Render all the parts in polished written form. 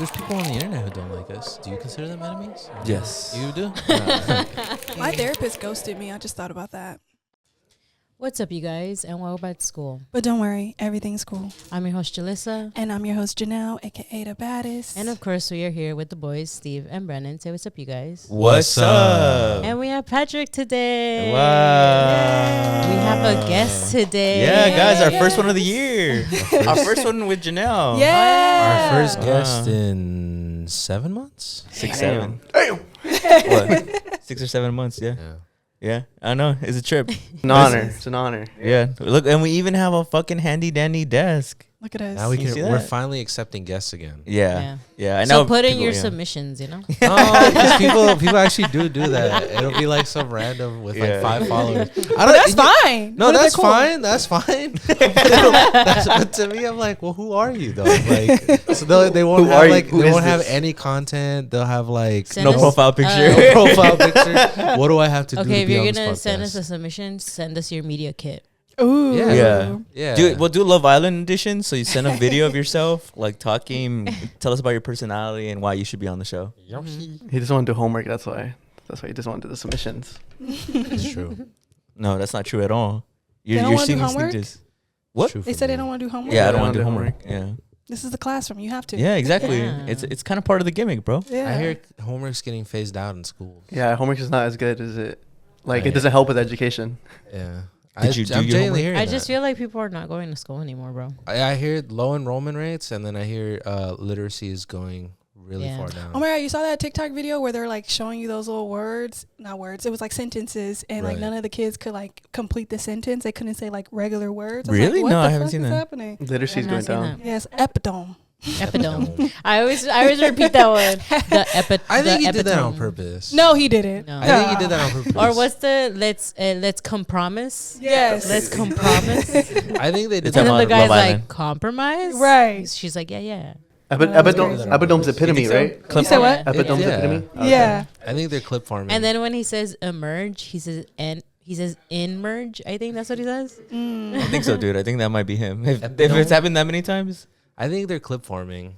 there's people on the internet who don't like us. Do you consider them enemies? Yes. You do? My therapist ghosted me. I just thought about that. What's up, you guys, and welcome back to school. But don't worry, everything's cool. I'm your host, Julyssa. And I'm your host, Janel, a.k.a. the baddest. And of course, we are here with the boys, Steve and Brennan. Say what's up, you guys. What's up? And we have Patrick today. Wow. We have a guest today. Yeah, guys, our first one of the year. Our first one with Janel. Yeah. Our first guest in 7 months? 6, 7. What? 6 or 7 months, yeah. Yeah, I know. It's a trip. An honor. It's an honor. Yeah. Look, and we even have a fucking handy dandy desk. Look at us. Now we're that? finally accepting guests again. Yeah. I know. So put in people, your submissions, you know? No, because people actually do that. It'll be like some random with like 5 followers. That's fine. No, What if that's they're cool? fine. That's fine. But to me, I'm like, well, who are you though? Like, so they won't have like they won't have any content. They'll have like Send no us, profile picture. no profile picture. What do I have to do? Okay, to if be you're on going to this send us podcast? a submission, send us your media kit. Ooh. Yeah. We'll do Love Island edition. So you send a video of yourself, like talking, tell us about your personality and why you should be on the show. He doesn't want to do homework. That's why. That's why he doesn't want to do the submissions. It's true. No, that's not true at all. They don't You're wanna do seeing homework? sneakers. What? True They for said me. they don't want to do homework. Yeah, I they don't want to do don't homework. do Yeah. This is the classroom. You have to. Yeah, exactly. Yeah. It's kind of part of the gimmick, bro. Yeah. I hear homework's getting phased out in school. Yeah, homework is not as good as it. Like, Right. it doesn't help with education. Yeah. Did you do I'm your genuinely homework? hearing I that. just feel like people are not going to school anymore, bro. I hear low enrollment rates, and then I hear literacy is going really far down. Oh my God, you saw that TikTok video where they're like showing you those little words, not words, it was like sentences, and like Right. none of the kids could like complete the sentence. They couldn't say like regular words. I was Really? Like, what No, the I haven't fuck seen is that. happening? Literacy is I've going not seen down. that. Yes, epidome. Epidome. I always repeat that one. I think the he did that on epitome. purpose. No, he didn't. No. I think he did that on purpose. Or what's the let's compromise? Yes. Let's compromise. And I think they did It's that. then the on guy's Love like, Island. compromise? Right. She's like, yeah. Epidome's epitome, You think so? right? You said what? Epidome's Yeah. epitome? Okay. Yeah. I think they're clip farming. And then when he says emerge, he says in merge. I think that's what he says. I think so, dude. I think that might be him. If Epidome. it's happened that many times. I think they're clip farming.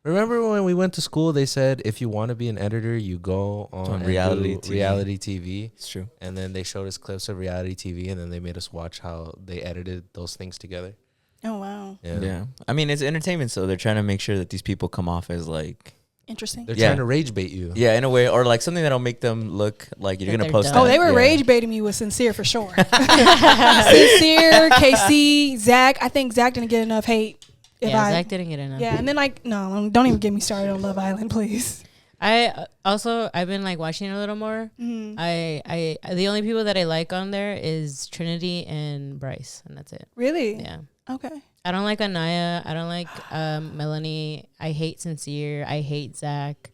Remember when we went to school, they said if you want to be an editor, you go on On and reality do TV. reality TV. It's true. And then they showed us clips of reality TV, and then they made us watch how they edited those things together. Oh wow. Yeah. I mean, it's entertainment, so they're trying to make sure that these people come off as like, Interesting. They're Yeah. trying to rage bait you. yeah, in a way, or like something that'll make them look like you're That gonna they're post. dumb. Oh, that. they were Yeah. rage baiting me with Sincere for sure. Sincere, KC, Zach. I think Zach didn't get enough hate. Zach didn't get enough. Yeah, and then like, no, don't even get me started on Love Island, please. I've been like watching it a little more. Mm-hmm. I the only people that I like on there is Trinity and Bryce, and that's it. Really? Yeah. Okay. I don't like Anaya. I don't like Melanie. I hate Sincere. I hate Zach.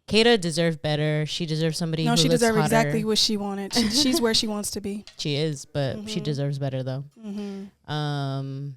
Kata deserves better. She deserves somebody No, who she looks deserved hotter. exactly what she wanted. She's where she wants to be. She is, but she Mhm. deserves better though. Mm-hmm.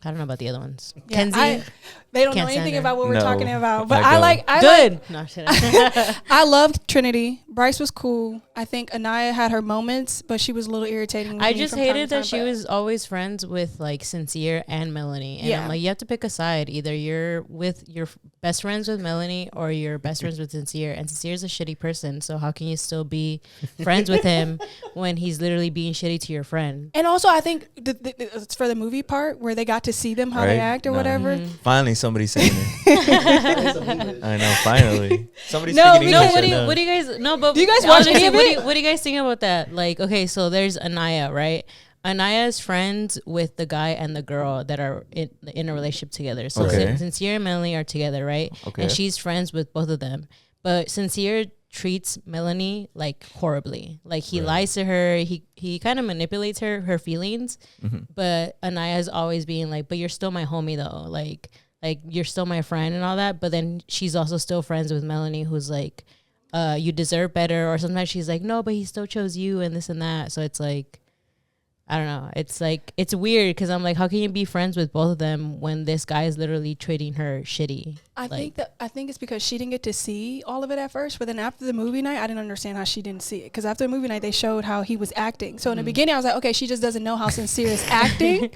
I don't know about the other ones. Yeah, Kenzie, they don't know Can't stand anything her. about what we're No, talking about. But I I don't. good. No, I'm kidding. I loved Trinity. Bryce was cool. I think Anaya had her moments, but she was a little irritating. I with me just from time hated to time, that she but- was always friends with like Sincere and Melanie. And Yeah. I'm like, you have to pick a side. Either you're with your best friends with Melanie or you're best friends with Sincere. And Sincere's a shitty person. So how can you still be friends with him when he's literally being shitty to your friend? And also, I think it's for the movie part where they got to see them how they Right? act or No. whatever. Mhm. Finally, somebody's saying it. I know. Finally, somebody's No, speaking we No, English. what do right you now. what do you guys no but Do you guys watch honestly, any of it? what do you guys think about that? Like, okay, so there's Anaya, right? Anaya's friends with the guy and the girl that are in a relationship together. So Okay. Sincere and Melanie are together, right? Okay. And she's friends with both of them. But Sincere treats Melanie like horribly. Like he Right. lies to her. He kind of manipulates her feelings. Mhm. But Anaya's always being like, but you're still my homie though. Like you're still my friend and all that. But then she's also still friends with Melanie, who's like, you deserve better. Or sometimes she's like, no, but he still chose you and this and that. So it's like, I don't know. It's like, it's weird because I'm like, how can you be friends with both of them when this guy is literally treating her shitty? I think it's because she didn't get to see all of it at first, but then after the movie night, I didn't understand how she didn't see it. Because after the movie night, they showed how he was acting. So in the beginning, I was like, okay, she just doesn't know how Sincere is acting.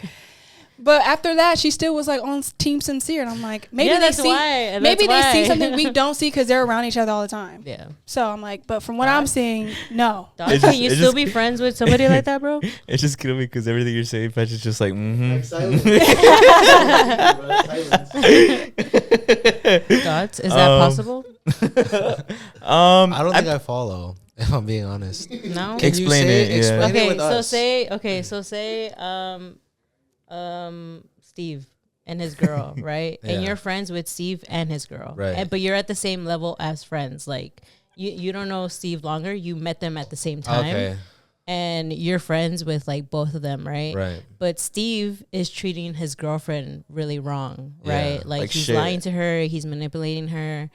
But after that, she still was like on Team Sincere, and I'm like, maybe they see something we don't see because they're around each other all the time. Yeah. So I'm like, but from what I'm seeing, no. Dog, can you still be friends with somebody like that, bro? It's just killing me because everything you're saying, Patch, is just like, Like silence. Thoughts? Is that possible? I don't think I follow. If I'm being honest. No. Can Explain you say, it, yeah. Explain it Okay, with us. so say Steve and his girl, right? Yeah. And you're friends with Steve and his girl. Right. But you're at the same level as friends. Like you don't know Steve longer. You met them at the same time. Okay. And you're friends with like both of them, right? Right. But Steve is treating his girlfriend really wrong, Yeah. right? Like he's shit. lying to her, he's manipulating her.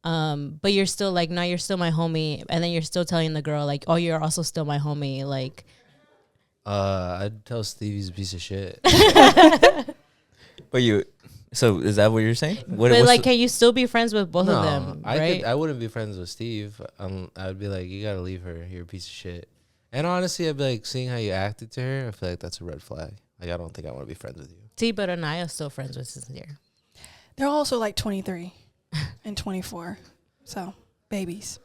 But you're still like, no, you're still my homie. And then you're still telling the girl like, oh, you're also still my homie. Like, I'd tell Steve he's a piece of shit. but so is that what you're saying? but like, can you still be friends with both of them? Right? I wouldn't be friends with Steve. I would be like, you gotta leave her. You're a piece of shit. And honestly, I'd be like, seeing how you acted to her, I feel like that's a red flag. Like, I don't think I want to be friends with you. See, but Anaya's still friends with Sincere. They're also like 23 and 24. So, babies.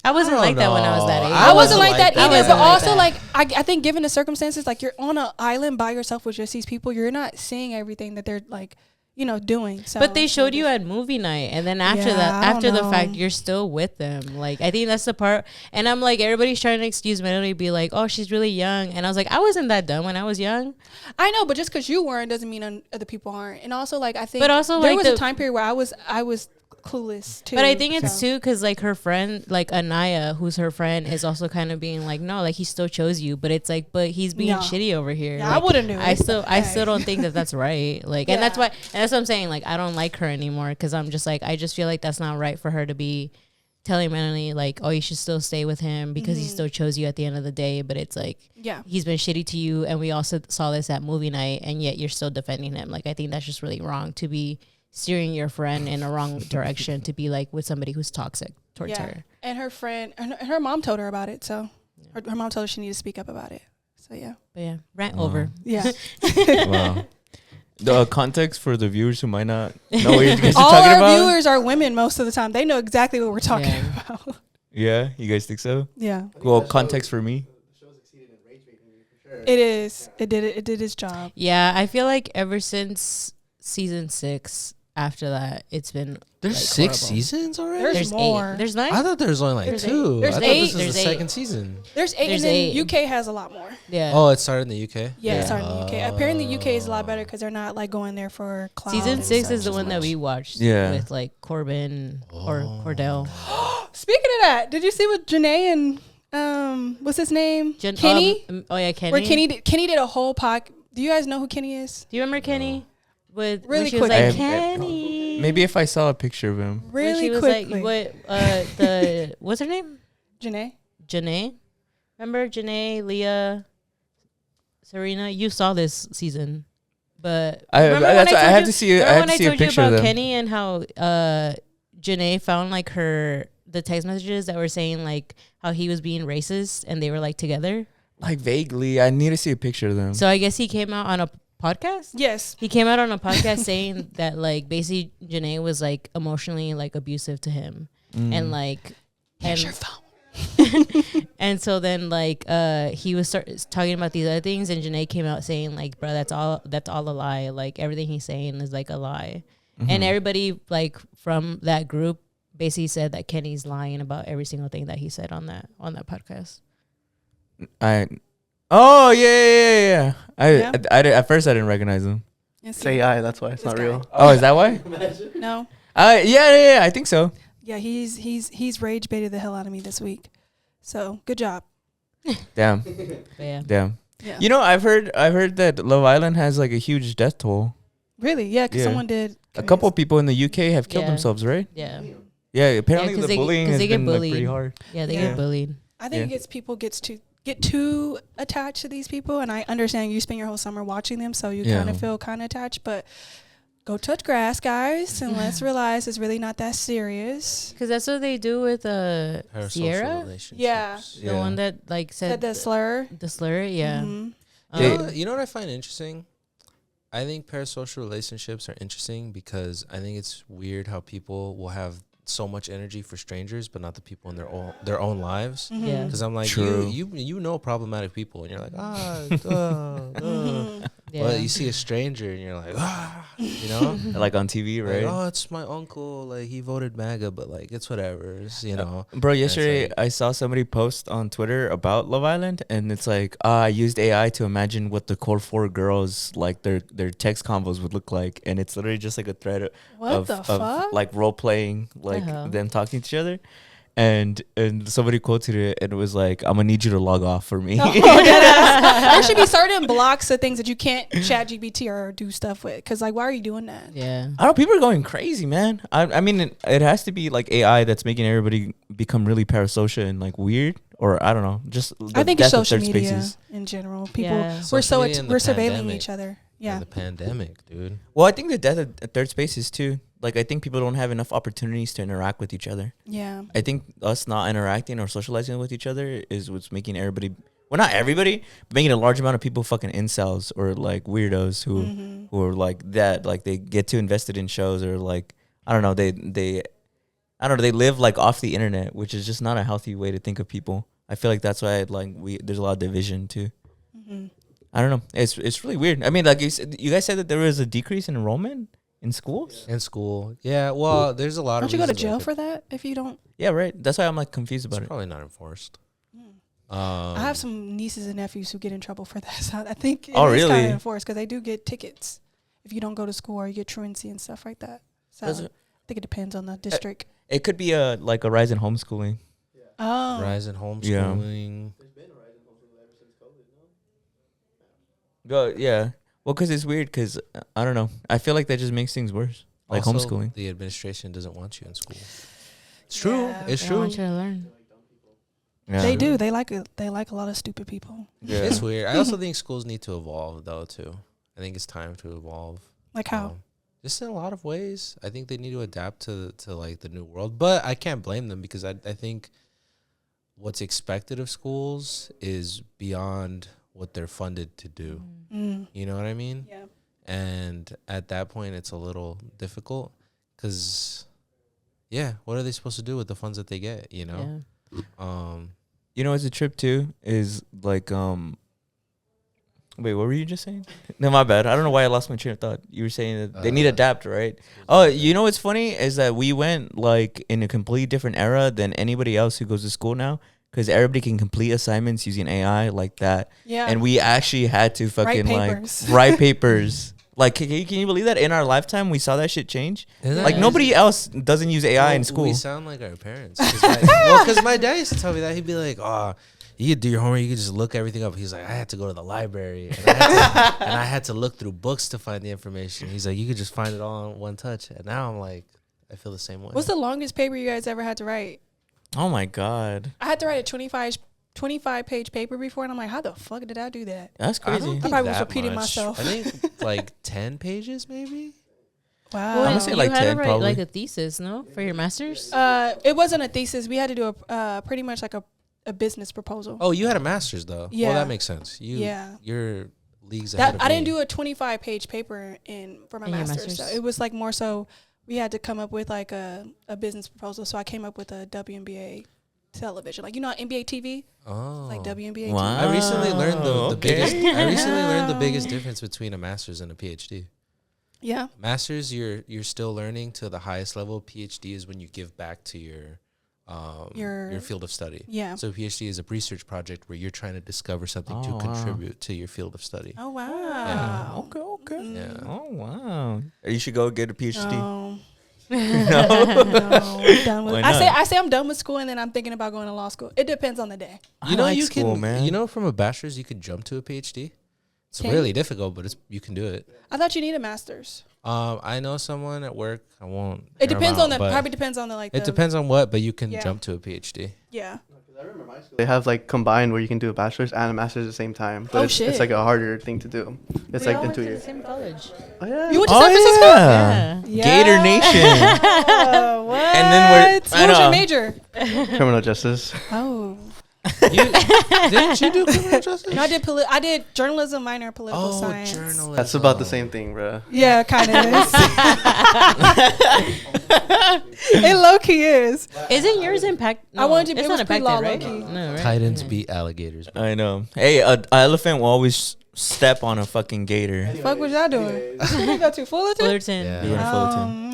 I wasn't I like don't that when I was that know. age. I wasn't like that I either. wasn't But like also, that. like, I think given the circumstances, like, you're on an island by yourself with just these people. You're not seeing everything that they're, like, doing. So, But they showed you at movie night, and then after Yeah, that, I don't after the know. fact, you're still with them. Like, I think that's the part. And I'm like, everybody's trying to excuse Melody, be like, oh, she's really young. And I was like, I wasn't that dumb when I was young. I know, but just because you weren't doesn't mean other people aren't. And also, like, I think But also, there like, was a the- time period where I was clueless too. But I think it's so. too because like her friend, like Anaya, who's her friend, is also kind of being like, no, like he still chose you, but it's like, but he's being No. shitty over here. Yeah, like, I wouldn't do it. I still Hey. don't think that that's right. Like, and that's Yeah. why, and that's what I'm saying. Like, I don't like her anymore because I'm just like, I just feel like that's not right for her to be telling Melanie like, oh, you should still stay with him because he still chose you at the end of the day. But it's like, Yeah. he's been shitty to you, and we also saw this at movie night, and yet you're still defending him. Like, I think that's just really wrong to be steering your friend in a wrong direction to be like with somebody who's toxic towards Yeah. her. And her friend, and her mom told her about it. So her mom told her she needed to speak up about it. So yeah. But yeah, rant Wow. over. Yeah. Wow. The context for the viewers who might not know what you guys are All talking our about. viewers are women most of the time. They know exactly what we're talking Yeah. about. Yeah, you guys think so? Yeah. Well, context for me. It is. It did its job. Yeah, I feel like ever since season 6, after that, it's been There's like, 6 horrible. seasons already? There's 8. more. There's 9. I thought there was only like There's 2. eight. There's I thought eight. this was There's the 8. second season. There's 8, There's and then 8. UK has a lot more. Yeah. Oh, it started in the UK? Yeah, Yeah. it started in the UK. Apparently, the UK is a lot better because they're not like going there for cloud. Season and 6 such is the as one that much. we watched Yeah. with like Corbin or Cordell. Speaking of that, did you see what Janae and what's his name? Kenny. Oh yeah, Kenny. Where Kenny did a whole podcast. Do you guys know who Kenny is? Do you remember Kenny? With Really when she was quick. like I- Kenny. Maybe if I saw a picture of him. When Really she was quickly. like, what? What's her name? Janae. Janae. Remember Janae, Leah, Serena? You saw this season, but remember when that's why I told had you- to see. I remember had when to I see a told you picture of about them. Kenny and how Janae found like the text messages that were saying like how he was being racist and they were like together. Like vaguely, I need to see a picture of them. So I guess he came out on a podcast. Yes. He came out on a podcast saying that like basically Janae was like emotionally like abusive to him and like Here's and your phone. and so then like he was talking about these other things and Janae came out saying like, bro, that's all a lie. Like everything he's saying is like a lie. And everybody like from that group basically said that Kenny's lying about every single thing that he said on that podcast. Oh yeah. Yeah. I at first I didn't recognize him. Yes, It's AI, that's why it's not guy. real. Oh, is that why? No. Yeah. I think so. Yeah, he's rage baited the hell out of me this week. So good job. Damn. But yeah. Damn. Yeah. You know, I've heard that Love Island has like a huge death toll. Really? Yeah, because Yeah. someone did. A couple people in the UK have killed Yeah. themselves, right? Yeah. Yeah. Apparently 'cause the they- bullying 'cause has they get been like, pretty bullied. hard. Yeah, they Yeah. get bullied. I think Yeah. it gets people get too attached to these people, and I understand you spend your whole summer watching them, so you Yeah. kind of feel kind of attached. But go touch grass, guys, and let's realize it's really not that serious. Because that's what they do with Parasocial Sierra, relationships. Yeah. the one that like Said said the slur. the slur. Yeah. Mhm. You know what I find interesting? I think parasocial relationships are interesting because I think it's weird how people will have so much energy for strangers, but not the people in their own lives. Yeah. Because I'm like, True. you know problematic people, and you're like, Yeah. But you see a stranger, and you're like, you know, Like on TV, right? like, oh, it's my uncle. Like he voted MAGA, but like it's whatever. It's, you know, Bro, yesterday like- I saw somebody post on Twitter about Love Island, and it's like, I used AI to imagine what the core 4 girls, like their text convos would look like, and it's literally just like a thread What of, the of fuck? like role playing, like hell? them talking to each other. And somebody quoted it, and it was like, I'm gonna need you to log off for me. Oh, there should be certain blocks of things that you can't chat GPT or do stuff with. Because, like, why are you doing that? Yeah. I don't know, people are going crazy, man. I mean, it has to be like AI that's making everybody become really parasocial and like weird, or I don't know, just I think it's death of social third media spaces. in general. People, Yeah. we're Social media and the we're surveilling pandemic. each other. and Yeah. the pandemic, dude. Well, I think the death of third spaces too. Like, I think people don't have enough opportunities to interact with each other. Yeah. I think us not interacting or socializing with each other is what's making everybody, well, not everybody, but making a large amount of people fucking incels or like weirdos who are like that. Like, they get too invested in shows, or like, I don't know, they I don't know, they live like off the internet, which is just not a healthy way to think of people. I feel like that's why there's a lot of division too. Mm-hmm. I don't know. It's really weird. I mean, like you guys said that there was a decrease in enrollment in schools. In school, yeah. Well, there's a lot Don't of. you go to reasons jail why for that if you don't? Yeah, right. That's why I'm like confused It's about it. probably not enforced. I have some nieces and nephews who get in trouble for that. So I think it Oh, is kind really? of enforced because they do get tickets if you don't go to school or you get truancy and stuff like that. So Does I it- think it depends on the district. It could be a rise in homeschooling. Oh. Rise in homeschooling. Yeah. Well, because it's weird. Because I don't know. I feel like that just makes things worse. Like Also, homeschooling. The administration doesn't want you in school. It's true. Yeah. It's They true. want you to learn. Yeah. They do. They like a lot of stupid people. Yeah. It's weird. I also think schools need to evolve, though, too. I think it's time to evolve. Like how? Just in a lot of ways. I think they need to adapt to like the new world. But I can't blame them because I think what's expected of schools is beyond what they're funded to do. Mm. You know what I mean? Yeah. And at that point, it's a little difficult because, yeah, what are they supposed to do with the funds that they get, you know? Yeah. You know, it's a trip too. Is like Wait, what were you just saying? No, my bad. I don't know why I lost my train of thought. You were saying that they need to adapt, right? Oh, you know what's funny is that we went like in a completely different era than anybody else who goes to school now, because everybody can complete assignments using AI like that. Yeah. And we actually had to fucking papers. write papers. Like, can you believe that in our lifetime we saw that shit change? Like, nobody else doesn't use AI in school. We sound like our parents. Because my dad used to tell me that. He'd be like, oh, you could do your homework. You could just look everything up. He's like, I had to go to the library. And I had to look through books to find the information. He's like, you could just find it all in one touch. And now I'm like, I feel the same way. What's the longest paper you guys ever had to write? Oh, my God. I had to write a 25-page paper before, and I'm like, how the fuck did I do that? That's I don't crazy. think probably was that repeating much. myself. I think like 10 pages maybe. Wow. I'm gonna say you like had 10 to write probably. like a thesis, no, for your master's. It wasn't a thesis. We had to do a pretty much like a business proposal. Oh, you had a master's though. Yeah. Well, that makes sense. Yeah. You're leagues ahead That of I didn't me. do a 25-page paper for my In your master's. So master's? it was like more so we had to come up with like a business proposal. So I came up with a WNBA television, like NBA TV, Oh. like WNBA. Wow. TV. I recently learned the Okay. biggest. I recently learned the biggest difference between a master's and a PhD. Yeah. Masters, you're still learning to the highest level. PhD is when you give back to your field of study. Yeah. So PhD is a research project where you're trying to discover something Oh, to wow. contribute to your field of study. Oh wow. Yeah. Okay. Yeah. Oh, wow. You should go get a PhD. No. No? No, I'm done with Why I say I'm done with school, and then I'm thinking about going to law school. It depends on the day. You know, I like you school, can. man. You know, from a bachelor's, you could jump to a PhD. It's Can really you? difficult, but you can do it. I thought you need a master's. I know someone at work. I won't. It air 'em depends out, on the but probably depends on the like. It depends on what, but you can Yeah. jump to a PhD. Yeah. They have like combined where you can do a bachelor's and a master's at the same time. But Oh, it's shit. like a harder thing to do. It's like in 2 years. Same college. Oh, yeah. You went to Oh, San Francisco? yeah. Yeah. Gator Nation. What? And then we're- I What was know. your major? Criminal justice. Oh. Didn't you do criminal justice? No, I did journalism minor, political science. Journalism. That's about the same thing, bro. Yeah, kind of is. It low key is. Isn't yours impact? I wanted to- It's it not was pre-law, impacted, right? low-key. No, right? Titans beat alligators. Bro. I know. Hey, an elephant will always step on a fucking gator. Fuck what y'all doing? You go to Fullerton? Fullerton. Yeah. We went to Fullerton.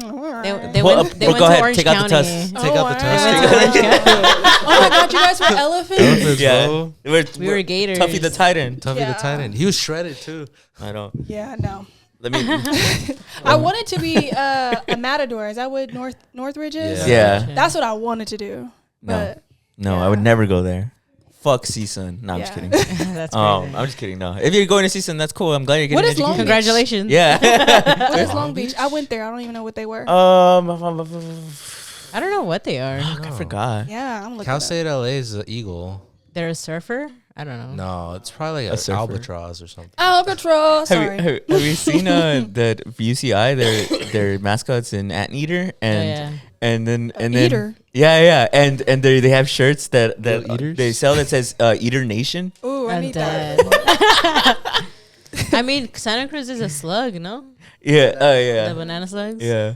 They Well, went, they well, went go to ahead, Orange take out the County. tusks. Take out the wow. They went to tusks. Orange County. Oh my god, you guys were elephants? Elephants, Yeah, bro. We were gators. Tuffy the Titan. Tuffy Yeah. the Titan. He was shredded too. I know. Yeah, no. Let me. I wanted to be a matador. Is that what Northridge is? Yeah. Yeah. That's what I wanted to do. No. But No, I would never go there. Fuck CSUN. No, I'm just Yeah. kidding. That's crazy. I'm just kidding. No, if you're going to CSUN, that's cool. I'm glad you're getting What an is Long education. Congratulations. Yeah. what is Long Beach? I went there. I don't even know what they were. I don't know what they are. I forgot. Yeah, I'm looking. Cal Up. State LA is an eagle. They're a surfer? I don't know. No, it's probably A an surfer. albatross or something. Albatross. Sorry. Have you seen the UCI their mascots an anteater and then Eater. yeah and they have shirts that Little eaters? they sell that says Eater Nation. Ooh, I I'm need dead. that. I mean, Santa Cruz is a slug, no? Yeah, The yeah, banana slugs? yeah.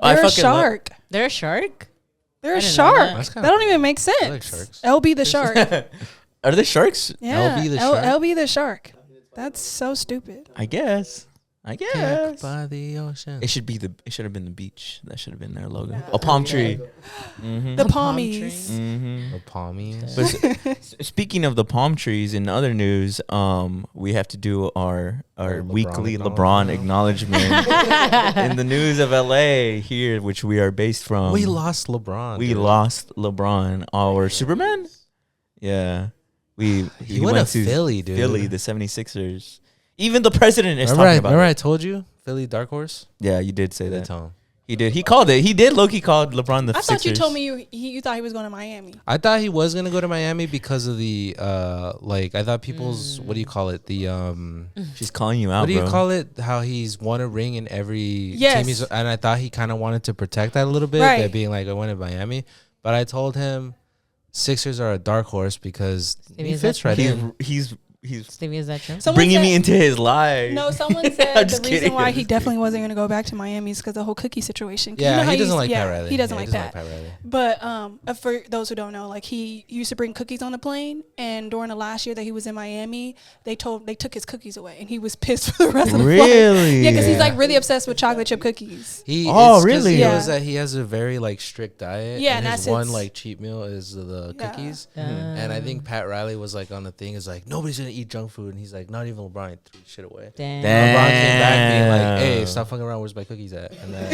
They're a shark. They're a shark? They're I a didn't know shark. that. That, That's kinda don't even make sense. I like sharks. LB the shark. Are they sharks? Yeah. LB the shark? LB the shark. That's so stupid. I guess. Camped by the ocean. It should have been the beach. That should have been their logo. A palm tree. Mm-hmm. The palm palmies. tree. Mm-hmm. The palmies. But speaking of the palm trees, in other news, we have to do our LeBron weekly acknowledgement. LeBron acknowledgement in the news of LA here, which we are based from. we lost LeBron. We dude. lost LeBron, our Superman. Yeah, he went to Philly, dude. Philly, the 76ers. Even the president is Remember, talking about remember it. I told you Philly dark horse. Yeah, you did say They that. tell him. He did. He called it. He did. Loki called LeBron the I Sixers. thought you told me you thought he was going to Miami. I thought he was gonna go to Miami because of the like I thought people's what do you call it She's calling you out, what do you bro. call it? How he's won a ring in every Yes. team he's, and I thought he kind of wanted to protect that a little bit, Right. that being like I went to Miami, but I told him Sixers are a dark horse because Maybe he is fits that right He's in. he's Stevie, is that true? Someone bringing said- me into his life. No, someone I'm said the just reason kidding, why I'm he just definitely wasn't going to go back to Miami is because the whole cookie situation. 'Cause you Yeah, know how he doesn't used- like yeah, Pat Riley. He doesn't Yeah, like that. Pat Riley. But for those who don't know, like he used to bring cookies on the plane, and during the last year that he was in Miami, they took his cookies away, and he was pissed for the rest of the flight. Really? Yeah, because he's Yeah. like really obsessed with chocolate chip cookies. He Oh, it's 'cause really? He Yeah. knows that he has a very like strict diet. Yeah, and and his that's one his- like cheat meal is the Yeah. cookies. And I think Pat Riley was like on the thing is like nobody's gonna eat junk food, and he's like not even LeBron he threw shit away. Damn. LeBron came back being like, Damn. "Hey, stop fucking around. Where's my cookies at?" And then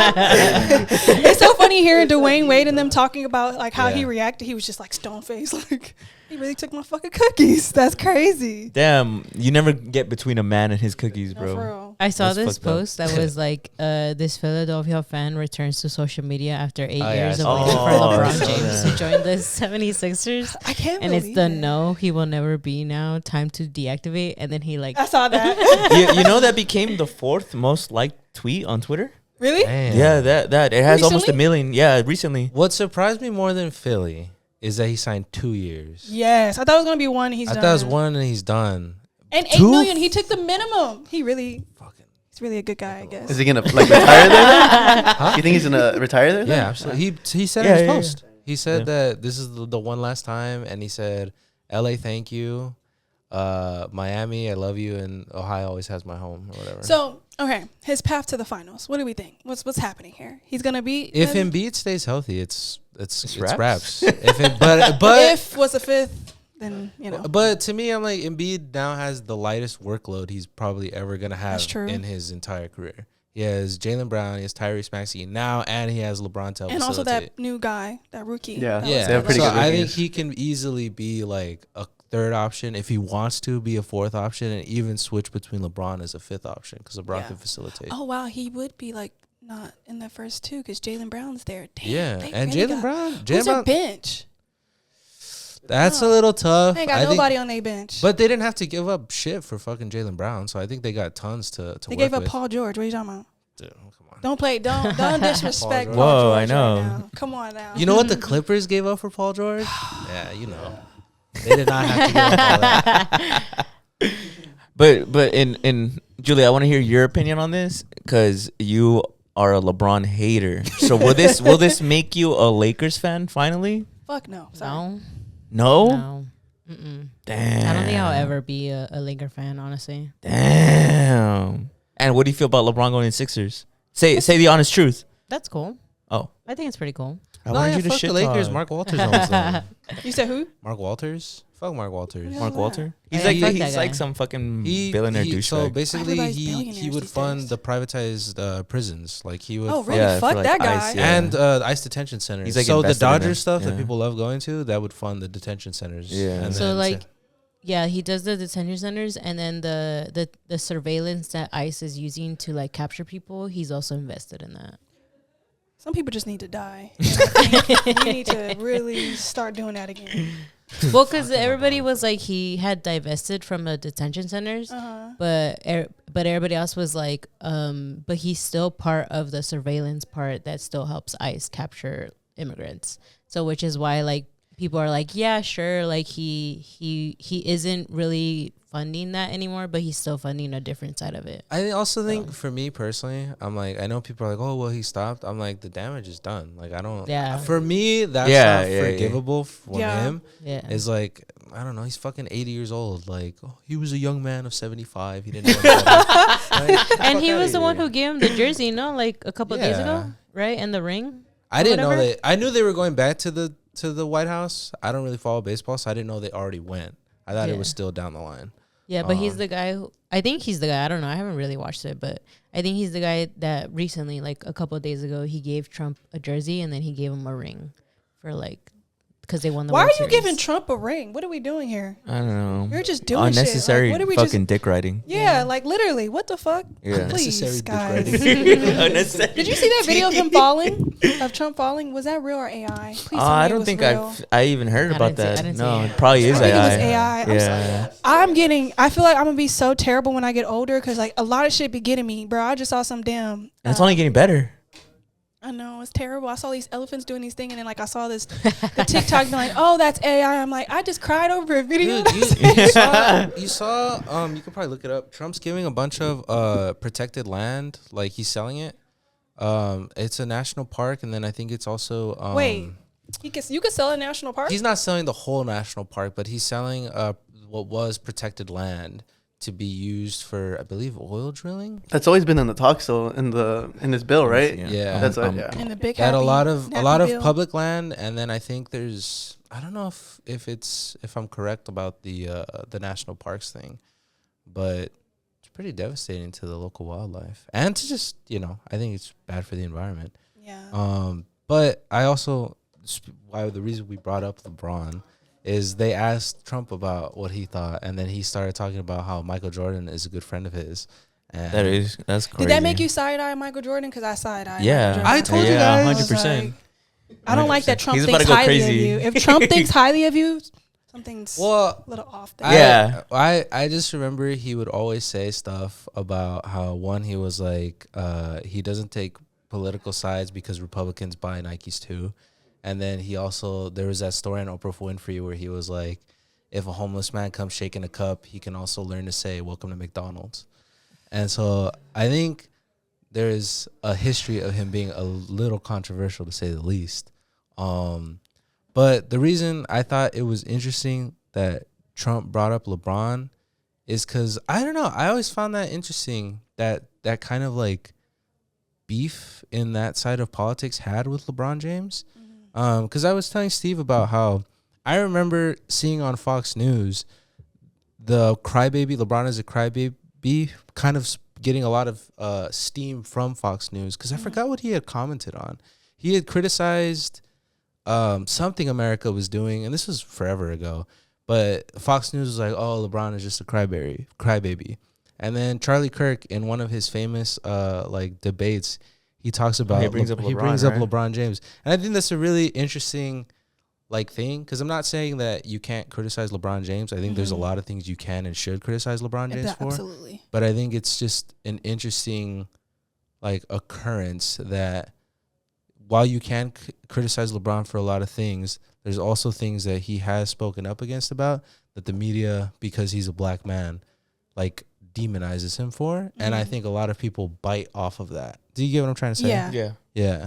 It's so funny hearing Dwayne Wade and them talking about like how he Yeah. reacted. He was just like stone faced, like he really took my fucking cookies. That's crazy. Damn, you never get between a man and his cookies, No, bro. for real. I saw That's this fucked up. post that was like, this Philadelphia fan returns to social media after 8 Oh, yeah, years I of saw waiting that. for Oh, I LeBron saw James that. to join the 76ers. I can't And it's believe the it. no, he will never be now. Time to deactivate. And then he like, I saw that. you know that became the 4th most liked tweet on Twitter? Really? Damn. Yeah, that it has almost a Recently? million. Yeah, recently. What surprised me more than Philly is that he signed 2 years. Yes, I thought it was gonna be one. He's I done. thought it was one and he's done. And 8 2? million. He took the minimum. He's really a good guy, I guess. Is he gonna like retire there? Then? You think he's gonna retire there? Yeah, then? absolutely. He said Yeah, in his yeah, post. He said Yeah. that this is the one last time, and he said, "LA, thank you. Miami, I love you, and Ohio always has my home, or whatever." So okay, his path to the finals. What do we think? What's happening here? He's gonna be if Embiid stays healthy, it's raps? raps. If it, but if was the fifth, then you know. But to me, I'm like Embiid now has the lightest workload he's probably ever gonna have That's true. in his entire career. He has Jalen Brown, he has Tyrese Maxey now, and he has LeBron to help And also facilitate. that new guy, that rookie. Yeah. That Yeah, was- They have pretty so good I think rookies. he can easily be like a third option if he wants to be a fourth option, and even switch between LeBron as a fifth option because LeBron Yeah. can facilitate. Oh wow, he would be like not in the first two because Jalen Brown's there. Damn, Yeah, they and really Jalen got- Brown, Who's Jalen their Brown, bench? that's a Oh. little tough. They ain't got I think- nobody on their bench. but they didn't have to give up shit for fucking Jalen Brown, so I think they got tons to they work gave up with. Paul George. What are you talking about? Dude, come on. Don't disrespect Paul Paul Whoa, George I know. right now. Come on now. You know what the Clippers gave up for Paul George? Yeah, you know. They did not have to give up all that. But in Julie, I want to hear your opinion on this because you are a LeBron hater. So will this make you a Lakers fan finally? Fuck no. Sorry. No. No. Mm-mm. Damn. I don't think I'll ever be a Laker fan, honestly. Damn. And what do you feel about LeBron going in Sixers? Say the honest truth. That's cool. Oh, I think it's pretty cool. I No, wanted yeah, you to fuck shit the Lakers. talk. Mark Walters owns them. You said who? Mark Walters? Fuck Mark Walters. Yeah. Mark Walter. He's Yeah, like fuck he's that like guy. some fucking He billionaire he- So douchebag. basically, Everybody's he billionaires would these fund days. the privatized prisons. Like he would Oh, fund- really? Yeah, Fuck for, that like, guy. ICE, yeah. and ICE detention centers. He's, like, so the invested in Dodger them. stuff that Yeah. people love going to, that would fund the detention centers. Yeah. And So then- like, yeah, he does the detention centers, and then the surveillance that ICE is using to like capture people. He's also invested in that. Some people just need to die. And I think we need to really start doing that again. Well, because everybody was like he had divested from the detention centers, but everybody else was like, but he's still part of the surveillance part that still helps ICE capture immigrants. So which is why like people are like, yeah, sure, like he isn't really funding that anymore, but he's still funding a different side of it. I also think for me personally, I'm like, I know people are like, oh, well, he stopped. I'm like, the damage is done. Like, I don't. Yeah. For me, that's Yeah, not yeah, forgivable for Yeah. him. Yeah. It's like, I don't know. He's fucking 80 years old. Like, oh, he was a young man of 75. He didn't know better. Like, And he fuck was the outta one here. who gave him the jersey, no, like a couple of days ago, Yeah. right? And the ring. I didn't know whatever. that. I knew they were going back to the White House. I don't really follow baseball, so I didn't know they already went. I thought Yeah. it was still down the line. Yeah, but he's Um, the guy who, I think he's the guy. I don't know. I haven't really watched it, but I think he's the guy that recently, like a couple of days ago, he gave Trump a jersey and then he gave him a ring for like, because they won the Why are World you Series. giving Trump a ring? What are we doing here? I don't know. You're just doing Unnecessary shit. Like, what are we fucking just? dick riding. Yeah, like literally. What the fuck? Yeah. Please, Unnecessary dick guys. Unnecessary. Did you see that video of him falling? Of Trump falling? Was that real or AI? Please tell me I it don't was think real. I even heard I about didn't see- I that. didn't see No, it. it probably is I think it was AI. AI. I'm Yeah. I feel like I'm gonna be so terrible when I get older because like a lot of shit be getting me, bro. I just saw some damn. And it's only getting better. I know it's terrible. I saw these elephants doing these things, and then like I saw this the TikTok being like, "Oh, that's AI." I'm like, I just cried over a video. Dude, you saw, you could probably look it up. Trump's giving a bunch of protected land, like he's selling it. It's a national park, and then I think it's also Wait, you could sell a national park. he's not selling the whole national park, but he's selling what was protected land to be used for, I believe, oil drilling. That's always been in the talks, though, in this bill, right? Yeah. That's what. Yeah. In the big That a happy lot of nappy bill. public land, and then I think there's, I don't know if I'm correct about the national parks thing, but it's pretty devastating to the local wildlife and to just, I think it's bad for the environment. Yeah. But I also, why the reason we brought up LeBron is they asked Trump about what he thought, and then he started talking about how Michael Jordan is a good friend of his. And That's crazy. Did that make you side eye Michael Jordan? Because I side eye. Yeah. I told you guys. 100%. I don't like that Trump He's about thinks to go highly crazy. of you. If Trump thinks highly of you, something's Well, a little off there. Yeah. I just remember he would always say stuff about how, one, he was like, he doesn't take political sides because Republicans buy Nikes too. And then there was that story on Oprah Winfrey where he was like, if a homeless man comes shaking a cup, he can also learn to say, welcome to McDonald's. And so I think there is a history of him being a little controversial, to say the least. But the reason I thought it was interesting that Trump brought up LeBron is because, I don't know, I always found that interesting, that kind of like beef in that side of politics had with LeBron James. Because I was telling Steve about how I remember seeing on Fox News the crybaby, LeBron is a crybaby, kind of getting a lot of steam from Fox News, because I forgot what he had commented on. He had criticized something America was doing, and this was forever ago, but Fox News was like, oh, LeBron is just a crybaby. And then Charlie Kirk, in one of his famous debates, he talks about He brings up right? LeBron James. And I think that's a really interesting thing, because I'm not saying that you can't criticize LeBron James. I think there's a lot of things you can and should criticize LeBron James for. Absolutely. But I think it's just an interesting like occurrence that while you can criticize LeBron for a lot of things, there's also things that he has spoken up against about that the media, because he's a black man, like demonizes him for. And I think a lot of people bite off of that. Do you get what I'm trying to say? Yeah. Yeah. Yeah.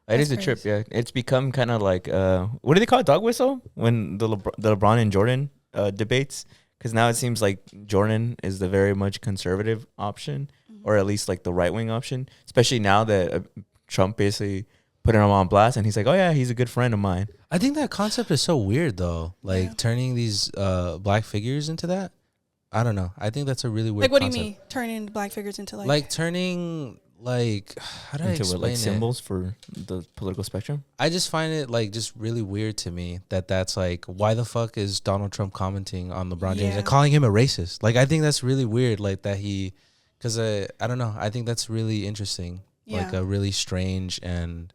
It is a trip, yeah. It's become kind of like, what do they call it, dog whistle? When the LeBron and Jordan debates? Because now it seems like Jordan is the very much conservative option, or at least like the right-wing option, especially now that Trump basically put him on blast, and he's like, oh, yeah, he's a good friend of mine. I think that concept is so weird, though. Like, turning these black figures into that. I don't know. I think that's a really weird Like, what concept. do you mean? Turning black figures into like... Like, turning, like, how do I Into explain what, like it? symbols for the political spectrum? I just find it, like, just really weird to me that's, like, why the fuck is Donald Trump commenting on LeBron James and calling him a racist? Like, I think that's really weird, like, that he... Because, I don't know. I think that's really interesting. Yeah. Like, a really strange, and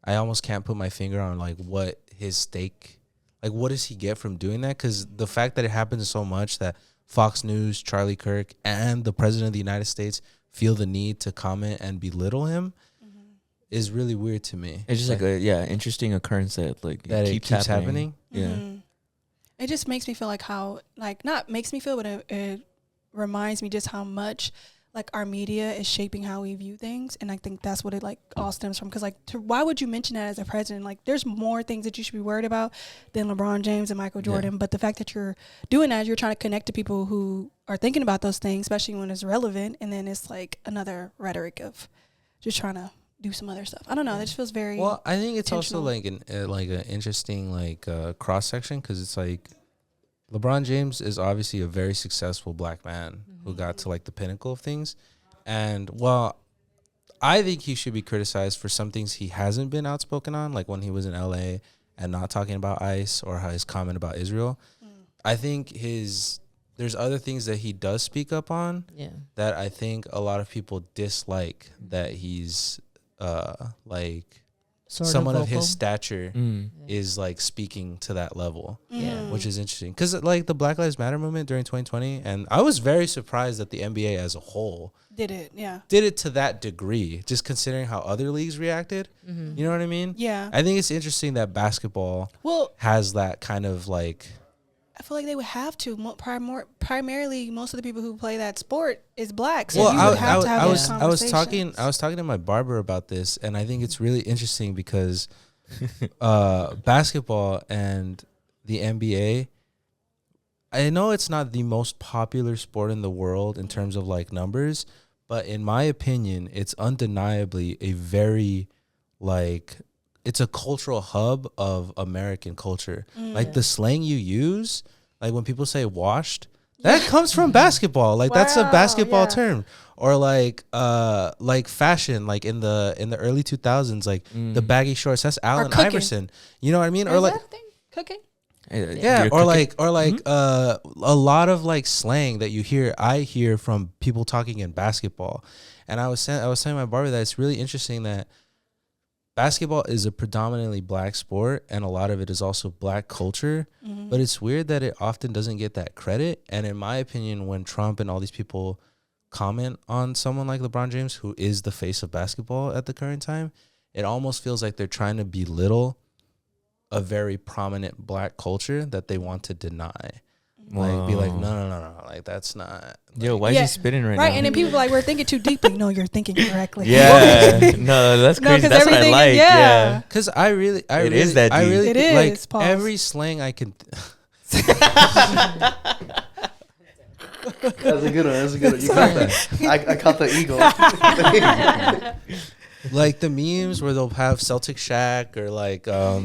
I almost can't put my finger on, like, what his stake... Like, what does he get from doing that? Because the fact that it happens so much that Fox News, Charlie Kirk, and the President of the United States feel the need to comment and belittle him is really weird to me. It's just like a interesting occurrence that like that it keeps happening. Yeah. It just makes me feel like how, like, not makes me feel, but it reminds me just how much like our media is shaping how we view things. And I think that's what it like all stems from. Because like, why would you mention that as a president? Like, there's more things that you should be worried about than LeBron James and Michael Jordan. Yeah. But the fact that you're doing that, you're trying to connect to people who are thinking about those things, especially when it's relevant. And then it's like another rhetoric of just trying to do some other stuff. I don't know. It just feels very well. I think it's also like an interesting like cross section, because it's like LeBron James is obviously a very successful black man who got to like the pinnacle of things, and well, I think he should be criticized for some things he hasn't been outspoken on, like when he was in LA and not talking about ICE or his comment about Israel. I think there's other things that he does speak up on that I think a lot of people dislike that he's like sort someone of his stature is like speaking to that level, which is interesting, because like the Black Lives Matter movement during 2020, and I was very surprised that the NBA as a whole did it to that degree, just considering how other leagues reacted. You know what I mean? I think it's interesting that basketball has that kind of like, I feel like they would have to. Primarily, most of the people who play that sport is black. So I was talking to my barber about this, and I think it's really interesting because basketball and the NBA, I know it's not the most popular sport in the world in terms of like numbers, but in my opinion, it's undeniably a very like, it's a cultural hub of American culture. Like the slang you use, like when people say washed, that comes from basketball. Like that's a basketball term. Or like fashion, like in the early 2000s, like the baggy shorts, that's Allen Iverson. You know what I mean? Or like cooking. Yeah, or like a lot of like slang that I hear from people talking in basketball. And I was telling my barber that it's really interesting that basketball is a predominantly black sport, and a lot of it is also black culture, but it's weird that it often doesn't get that credit. And in my opinion, when Trump and all these people comment on someone like LeBron James, who is the face of basketball at the current time, it almost feels like they're trying to belittle a very prominent black culture that they want to deny. Like, be like, no, like that's not. Yo, why is he spitting right now? Right, and then people are like, we're thinking too deeply. No, you're thinking correctly. Yeah, no, that's crazy. That's what I like. Yeah, because I really, it is that deep. I really it is, like every slang I can. That's a good one. You caught that. I caught the eagle. Like the memes where they'll have Celtic Shack or like or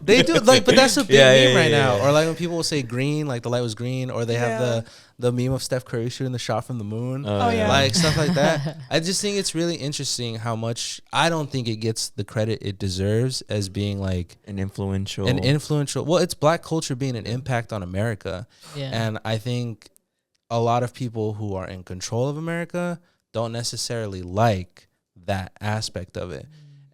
they do like, but that's a big meme right now. Or like when people will say green, like the light was green, or they have the meme of Steph Curry shooting the shot from the moon, like stuff like that. I just think it's really interesting how much I don't think it gets the credit it deserves as being like an influential. Well, it's black culture being an impact on America, and I think a lot of people who are in control of America don't necessarily like that aspect of it.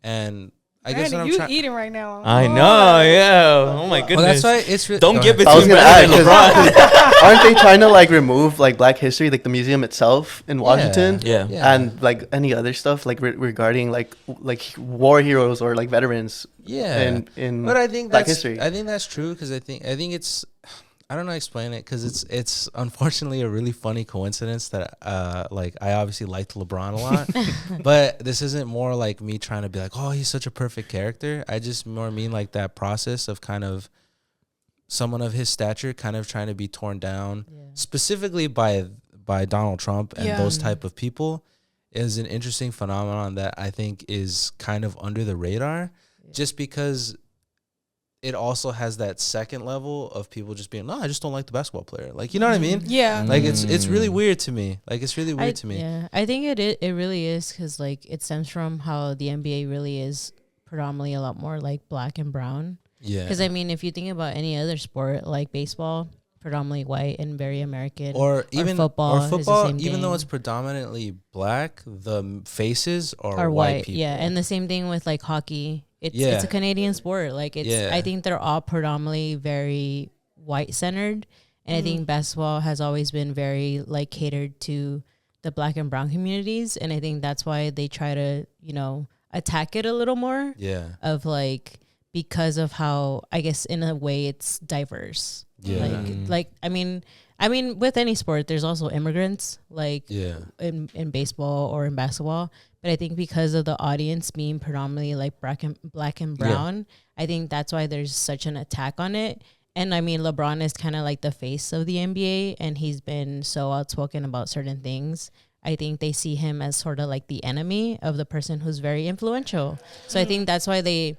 And I guess what I'm you trying. eating right now. I know, yeah. Oh my goodness. Well, that's why it's really. Don't give it I was to gonna Brad add, and 'cause LeBron. aren't they trying to like remove like Black history, like the museum itself in Washington? Yeah. And like any other stuff like regarding like war heroes or like veterans. Yeah. In But I think Black that's history. I think that's true because I think it's. I don't know how to explain it because it's unfortunately a really funny coincidence that like I obviously liked LeBron a lot, but this isn't more like me trying to be like, oh, he's such a perfect character. I just more mean like that process of kind of someone of his stature kind of trying to be torn down, specifically by Donald Trump and those type of people, is an interesting phenomenon that I think is kind of under the radar, just because it also has that second level of people just being, no, I just don't like the basketball player. Like, you know what I mean? Yeah. Like, it's really weird to me. Like, it's really weird to me. Yeah, I think it really is because, like, it stems from how the NBA really is predominantly a lot more, like, black and brown. Yeah. Because, I mean, if you think about any other sport, like baseball, predominantly white and very American. Or even football, is the same even though thing. it's predominantly black, the faces are white white people. Yeah, and the same thing with, like, hockey. It's a Canadian sport. Like, I think they're all predominantly very white centered, and I think basketball has always been very like catered to the black and brown communities, and I think that's why they try to, you know, attack it a little more. Yeah. Of like, because of how, I guess in a way it's diverse. Yeah. Like I mean with any sport there's also immigrants, like in baseball or in basketball. But I think because of the audience being predominantly like black and brown, I think that's why there's such an attack on it. And I mean, LeBron is kind of like the face of the NBA, and he's been so outspoken about certain things. I think they see him as sort of like the enemy of the person who's very influential. So I think that's why they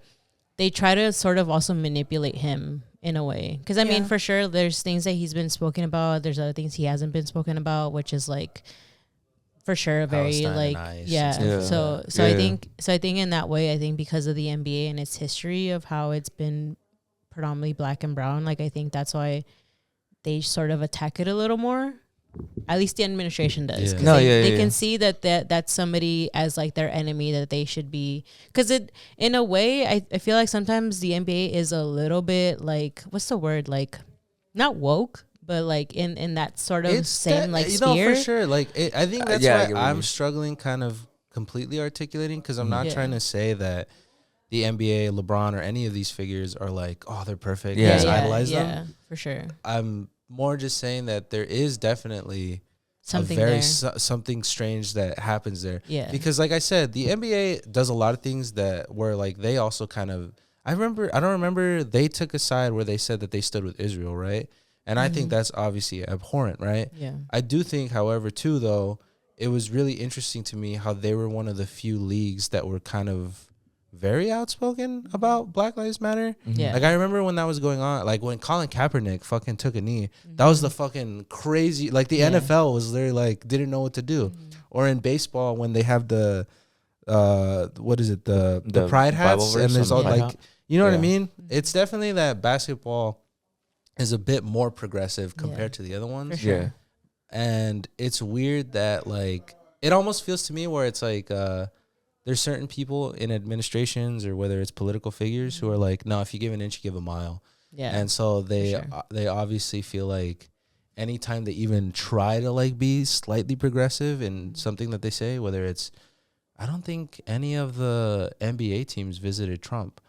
try to sort of also manipulate him in a way. Because, I mean, for sure, there's things that he's been spoken about. There's other things he hasn't been spoken about, which is like, for sure, very like, So I think in that way, I think because of the NBA and its history of how it's been predominantly black and brown, like I think that's why they sort of attack it a little more. At least the administration does. They can see that's somebody as like their enemy that they should be. Because it, in a way, I feel like sometimes the NBA is a little bit like, what's the word? Like, not woke, but like in that sort of same like you sphere. know, for sure. Like, I think that's why I'm struggling kind of completely articulating, because I'm not trying to say that the NBA, LeBron, or any of these figures are like, oh, they're perfect. Yeah, idolize them. For sure. I'm more just saying that there is definitely something something strange that happens there. Yeah. Because like I said, the NBA does a lot of things that were like, they also kind of, I don't remember they took a side where they said that they stood with Israel, right? And I think that's obviously abhorrent, right? Yeah. I do think, however, too, though, it was really interesting to me how they were one of the few leagues that were kind of very outspoken about Black Lives Matter. Yeah. Like, I remember when that was going on, like when Colin Kaepernick fucking took a knee, that was the fucking crazy, like the NFL was literally like, didn't know what to do. Or in baseball, when they have the, what is it? The pride hats, and there's all like, you know what I mean? It's definitely that basketball is a bit more progressive compared to the other ones. Sure. Yeah. And it's weird that like, it almost feels to me where it's like, there's certain people in administrations or whether it's political figures who are like, no, if you give an inch, you give a mile. Yeah. And so they obviously feel like anytime they even try to like be slightly progressive in something that they say, whether it's, I don't think any of the NBA teams visited Trump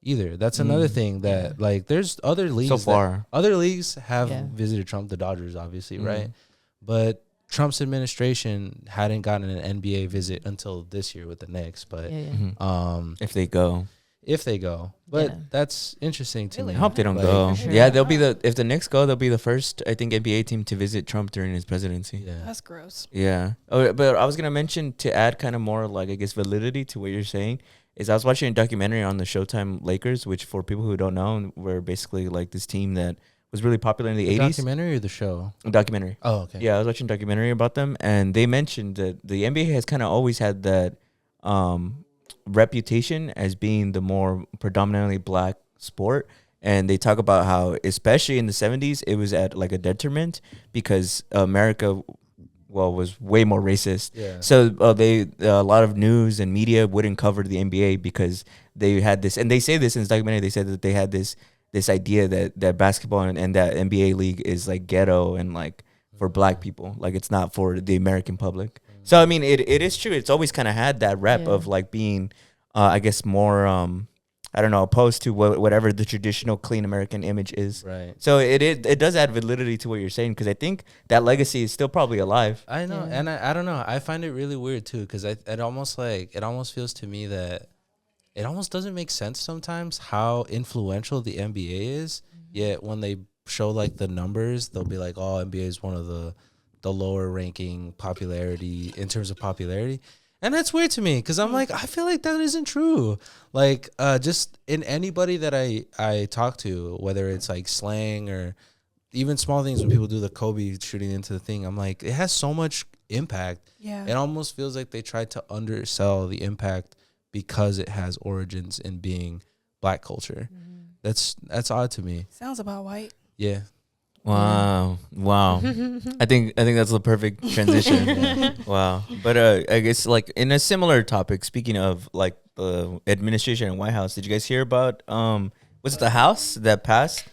either. That's another thing that like, there's other leagues. So far. Other leagues have visited Trump, the Dodgers, obviously, right? But Trump's administration hadn't gotten an NBA visit until this year with the Knicks, but if they go, but that's interesting to me. I hope they don't go. Sure. Yeah, they'll be if the Knicks go, they'll be the first, I think, NBA team to visit Trump during his presidency. Yeah, that's gross. Yeah. Oh, but I was gonna mention, to add kind of more like, I guess, validity to what you're saying, is I was watching a documentary on the Showtime Lakers, which, for people who don't know, were basically like this team that was really popular in the 80s. Documentary or the show? A documentary. Oh, okay. Yeah, I was watching a documentary about them, and they mentioned that the NBA has kind of always had that reputation as being the more predominantly black sport. And they talk about how, especially in the 70s, it was at like a detriment, because America was way more racist. Yeah. So a lot of news and media wouldn't cover the NBA because they had this, and they say this in this documentary. They said that they had this idea that basketball and that NBA league is like ghetto and like for black people, like it's not for the American public. So I mean, it is true. It's always kind of had that rep of like being, I guess, more I don't know, opposed to whatever the traditional clean American image is. Right. So it does add validity to what you're saying, because I think that legacy is still probably alive. I know, and I don't know. I find it really weird too, because it almost feels to me that it almost doesn't make sense sometimes how influential the NBA is. Yet when they show like the numbers, they'll be like, "Oh, NBA is one of the lower ranking popularity in terms of popularity." And that's weird to me, because I'm like, I feel like that isn't true. Like, just in anybody that I talk to, whether it's like slang or even small things, when people do the Kobe shooting into the thing, I'm like, it has so much impact. Yeah. It almost feels like they tried to undersell the impact because it has origins in being black culture. That's odd to me. Sounds about white. Yeah. Wow. I think that's the perfect transition. Wow. But I guess like in a similar topic, speaking of like the administration and White House, did you guys hear about was it the House that passed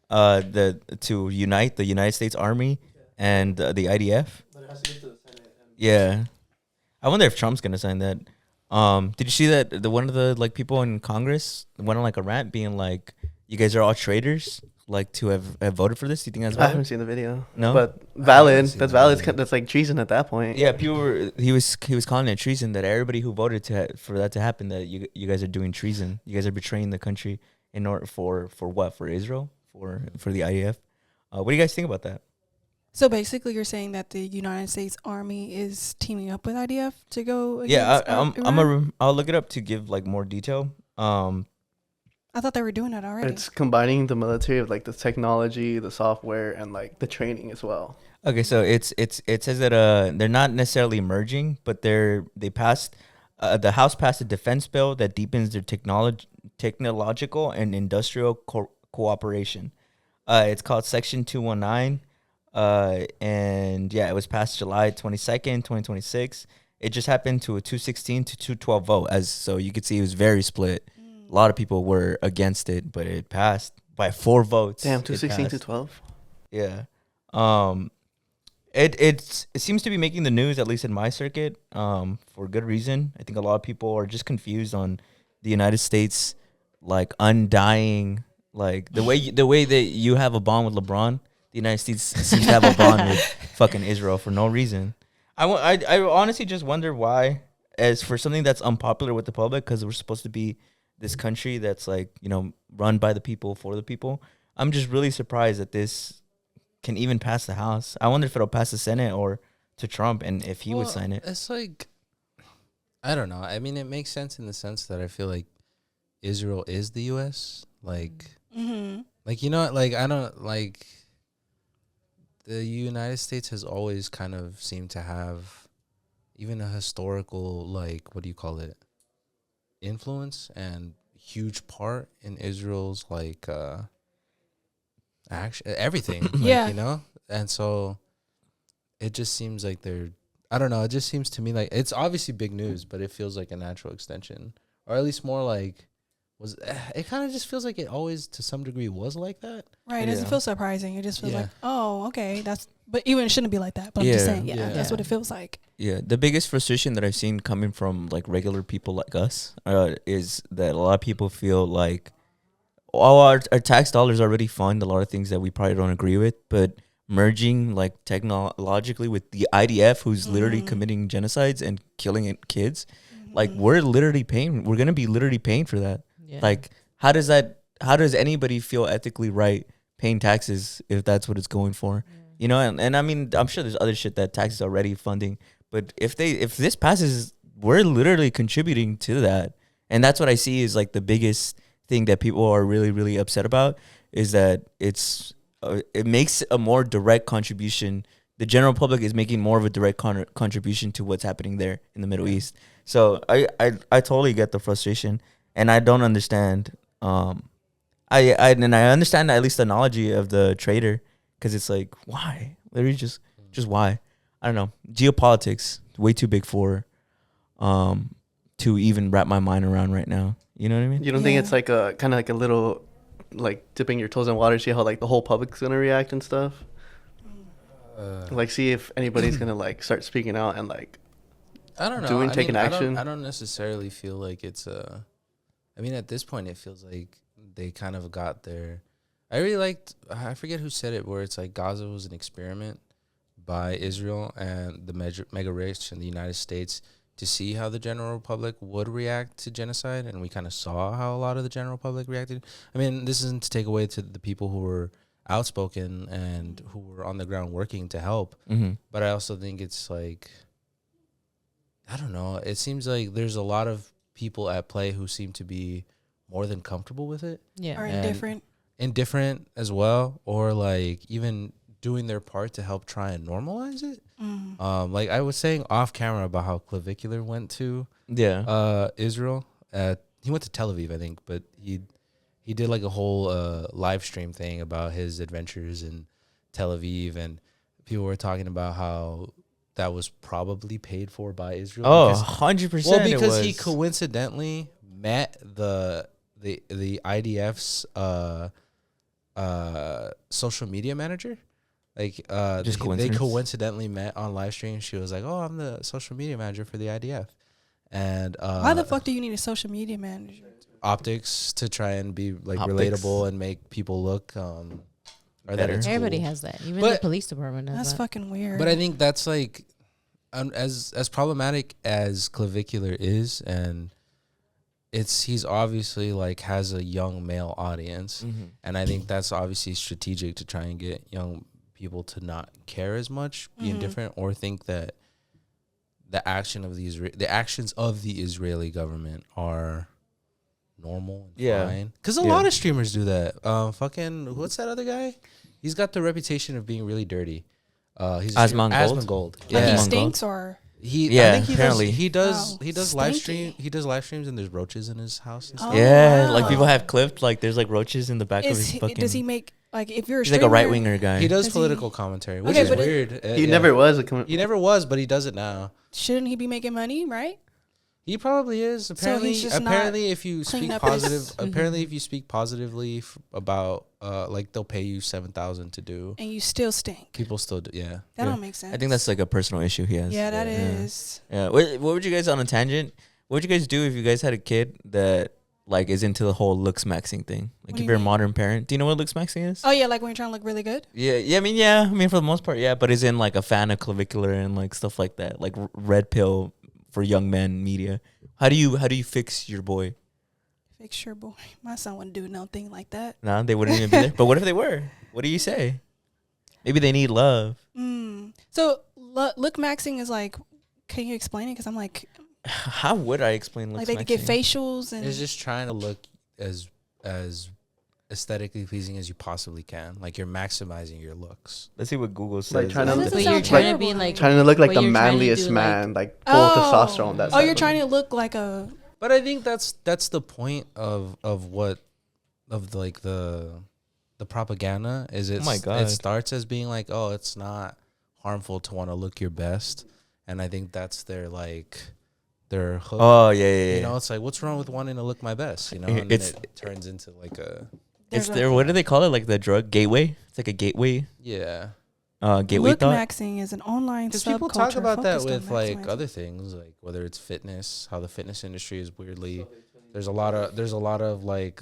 to unite the United States Army and the IDF? But it has to get to the Senate. Yeah. I wonder if Trump's gonna sign that. Did you see that one of the like people in Congress went on like a rant being like, "You guys are all traitors, like to have voted for this"? Do you think that's I valid? haven't seen the video. No? But valid. seen That's the valid. video. That's like treason at that point. Yeah, people were. He was calling it treason. That everybody who voted for that to happen, that you guys are doing treason. You guys are betraying the country in order for what? For Israel? For the IDF? What do you guys think about that? So basically, you're saying that the United States Army is teaming up with IDF to go against Yeah, Iran? I'll look it up to give like more detail. I thought they were doing that already. It's combining the military with like the technology, the software, and like the training as well. Okay, so it says that they're not necessarily merging, but they passed the House passed a defense bill that deepens their technological and industrial cooperation. It's called Section 219. And yeah, it was passed July 22nd, 2026. It just happened to a 216 to 212 vote, so you could see it was very split. A lot of people were against it, but it passed by 4 votes. Damn, It 216 to passed. 12. Yeah. It seems to be making the news, at least in my circuit, for good reason. I think a lot of people are just confused on the United States, like undying, like the way that you have a bond with LeBron. The United States seems to have a bond with fucking Israel for no reason. I honestly just wonder why, as for something that's unpopular with the public, because we're supposed to be this country that's like, run by the people, for the people. I'm just really surprised that this can even pass the House. I wonder if it'll pass the Senate or to Trump, and if he would sign it. It's like, I don't know. I mean, it makes sense in the sense that I feel like Israel is the U.S. Like, like I don't like. The United States has always kind of seemed to have even a historical, like, what do you call it, influence and huge part in Israel's, like, everything. Like, Yeah. And so it just seems like I don't know, it just seems to me like it's obviously big news, but it feels like a natural extension, or at least more like, it kind of just feels like it always to some degree was like that. Right. It doesn't Yeah. feel surprising. It just feels Yeah. like, oh, okay. But even it shouldn't be like that. But I'm just Yeah. saying, that's what it feels like. Yeah, the biggest frustration that I've seen coming from like regular people like us is that a lot of people feel like all our tax dollars already fund a lot of things that we probably don't agree with, but merging like technologically with the IDF, who's literally committing genocides and killing kids, like we're gonna be literally paying for that. Yeah. Like, how does anybody feel ethically right paying taxes if that's what it's going for? And I mean, I'm sure there's other shit that taxes are already funding, but if this passes, we're literally contributing to that. And that's what I see is like the biggest thing that people are really, really upset about, is that it makes a more direct contribution. The general public is making more of a direct contribution to what's happening there in the Middle East. So I totally get the frustration, and I don't understand. I understand at least the analogy of the trader, because it's like, why? Literally just why? I don't know, geopolitics. Way too big for to even wrap my mind around right now. You know what I mean? You don't think it's like a kind of like a little like dipping your toes in water, see how like the whole public's gonna react and stuff? Like see if anybody's gonna like start speaking out and like I don't know. taking action. I don't necessarily feel like it's I mean, at this point, it feels like they kind of got their. I really liked. I forget who said it, where it's like Gaza was an experiment by Israel and the mega rich in the United States to see how the general public would react to genocide, and we kind of saw how a lot of the general public reacted. I mean, this isn't to take away to the people who were outspoken and who were on the ground working to help, but I also think it's like, I don't know. It seems like there's a lot of people at play who seem to be more than comfortable with it. Yeah. Or indifferent. Indifferent as well, or like even doing their part to help try and normalize it. Like I was saying off camera about how Clavicular went to Israel. He went to Tel Aviv, I think, but he did like a whole live stream thing about his adventures in Tel Aviv, and people were talking about how that was probably paid for by Israel. Oh, 100%. Well, because he coincidentally met the IDF's social media manager. Like they coincidentally met on live stream. She was like, "Oh, I'm the social media manager for the IDF." And why the fuck do you need a social media manager? Optics, to try and be like relatable and make people look or that it's Everybody cool. has that. Even the police department has That's that. fucking weird. But I think that's like as problematic as Clavicular is, and he's obviously like has a young male audience, and I think that's obviously strategic to try and get young people to not care as much, be indifferent, or think that the actions of the Israeli government are normal and fine. Because a lot of streamers do that. Fucking what's that other guy? He's got the reputation of being really dirty. He's Asmongold. Like he stinks, or I think apparently he does live Stinky. stream. He does live streams and there's roaches in his house and stuff. Oh, like people have clipped like there's like roaches in the back of his fucking. Does he make like if you're a He's streamer, like a right winger guy. He does Does political commentary, which Okay, is but weird. He never was He never was, but he does it now. shouldn't he be making money, right? He probably is. Apparently, he's just not if you cleaning speak up his- positive, apparently if you speak positively about like they'll pay you $7,000 to do. And you still stink. People still do, yeah. That don't make sense. I think that's like a personal issue he has. Yeah, that is. Yeah. What would you guys, on a tangent, what would you guys do if you guys had a kid that like is into the whole looks maxing thing? Like What do if you you're a mean? modern parent, do you know what looks maxing is? Oh yeah, like when you're trying to look really good. Yeah. I mean for the most part, yeah. But is in like a fan of Clavicular and like stuff like that, like red pill for young men media. How do you fix your boy? Fix your boy. My son wouldn't do nothing like that. Nah, they wouldn't even be there. But what if they were? What do you say? Maybe they need love. So look maxing is like. Can you explain it? Because I'm like. How would I explain looks Like they could get facials and. It's just trying to look as aesthetically pleasing as you possibly can. Like you're maximizing your looks. Let's see what Google says. Like trying to That But doesn't you're sound trying to be terrible. like. trying to look like but the you're trying to manliest do, man, like full testosterone. That's you're trying to look like a. But I think that's the point of like the propaganda is it. Oh my God. It starts as being like, oh, it's not harmful to want to look your best, and I think that's their hook. Oh yeah. You know, it's like, what's wrong with wanting to look my best? You know, and It's- then it turns into like a It's their, what do they call it? Like the drug gateway? It's like a gateway. yeah. Gateway Look thought. maxing is an online Because subculture. people talk about that focused on with like maximizing. other things, like whether it's fitness, how the fitness industry is weirdly. There's a lot of like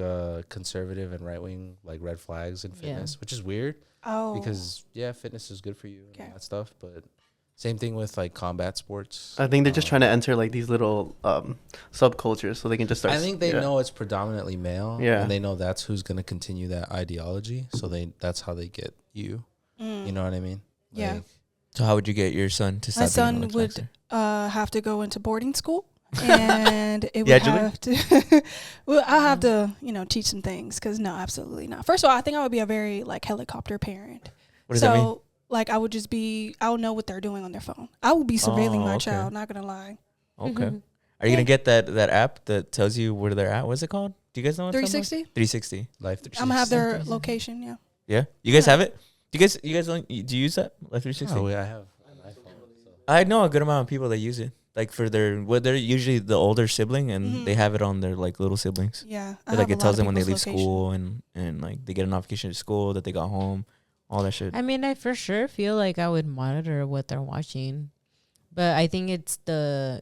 conservative and right wing like red flags in fitness, which is weird because fitness is good for you and that stuff. But same thing with like combat sports. I think they're just trying to enter like these little subcultures so they can just start. I think they know it's predominantly male, Yeah. and they know that's who's going to continue that ideology. So that's how they get you. You know what I mean? Yeah. Like, So how would you get your son to stop My being a son looks would maxer? have to go into boarding school, and it would Yeah, Julie? have to. Well, I have to, teach some things because no, absolutely not. First of all, I think I would be a very like helicopter parent. What does that mean? Like I would just be, I would know what they're doing on their phone. I would be surveilling my okay. child. Not gonna lie. Okay. Are you gonna get that app that tells you where they're at? What's it called? Do you guys know what it's called? 360. 360. Life 360. I'm gonna have their location. Yeah. Yeah. You guys have it? Do you guys do you use that? Life 360? Oh, yeah, I have an iPhone. I know a good amount of people that use it, like for they're usually the older sibling, and they have it on their like little siblings. Yeah. So, like it tells them when they leave school, and like they get a notification to school that they got home, all that shit. I mean, I for sure feel like I would monitor what they're watching, but I think it's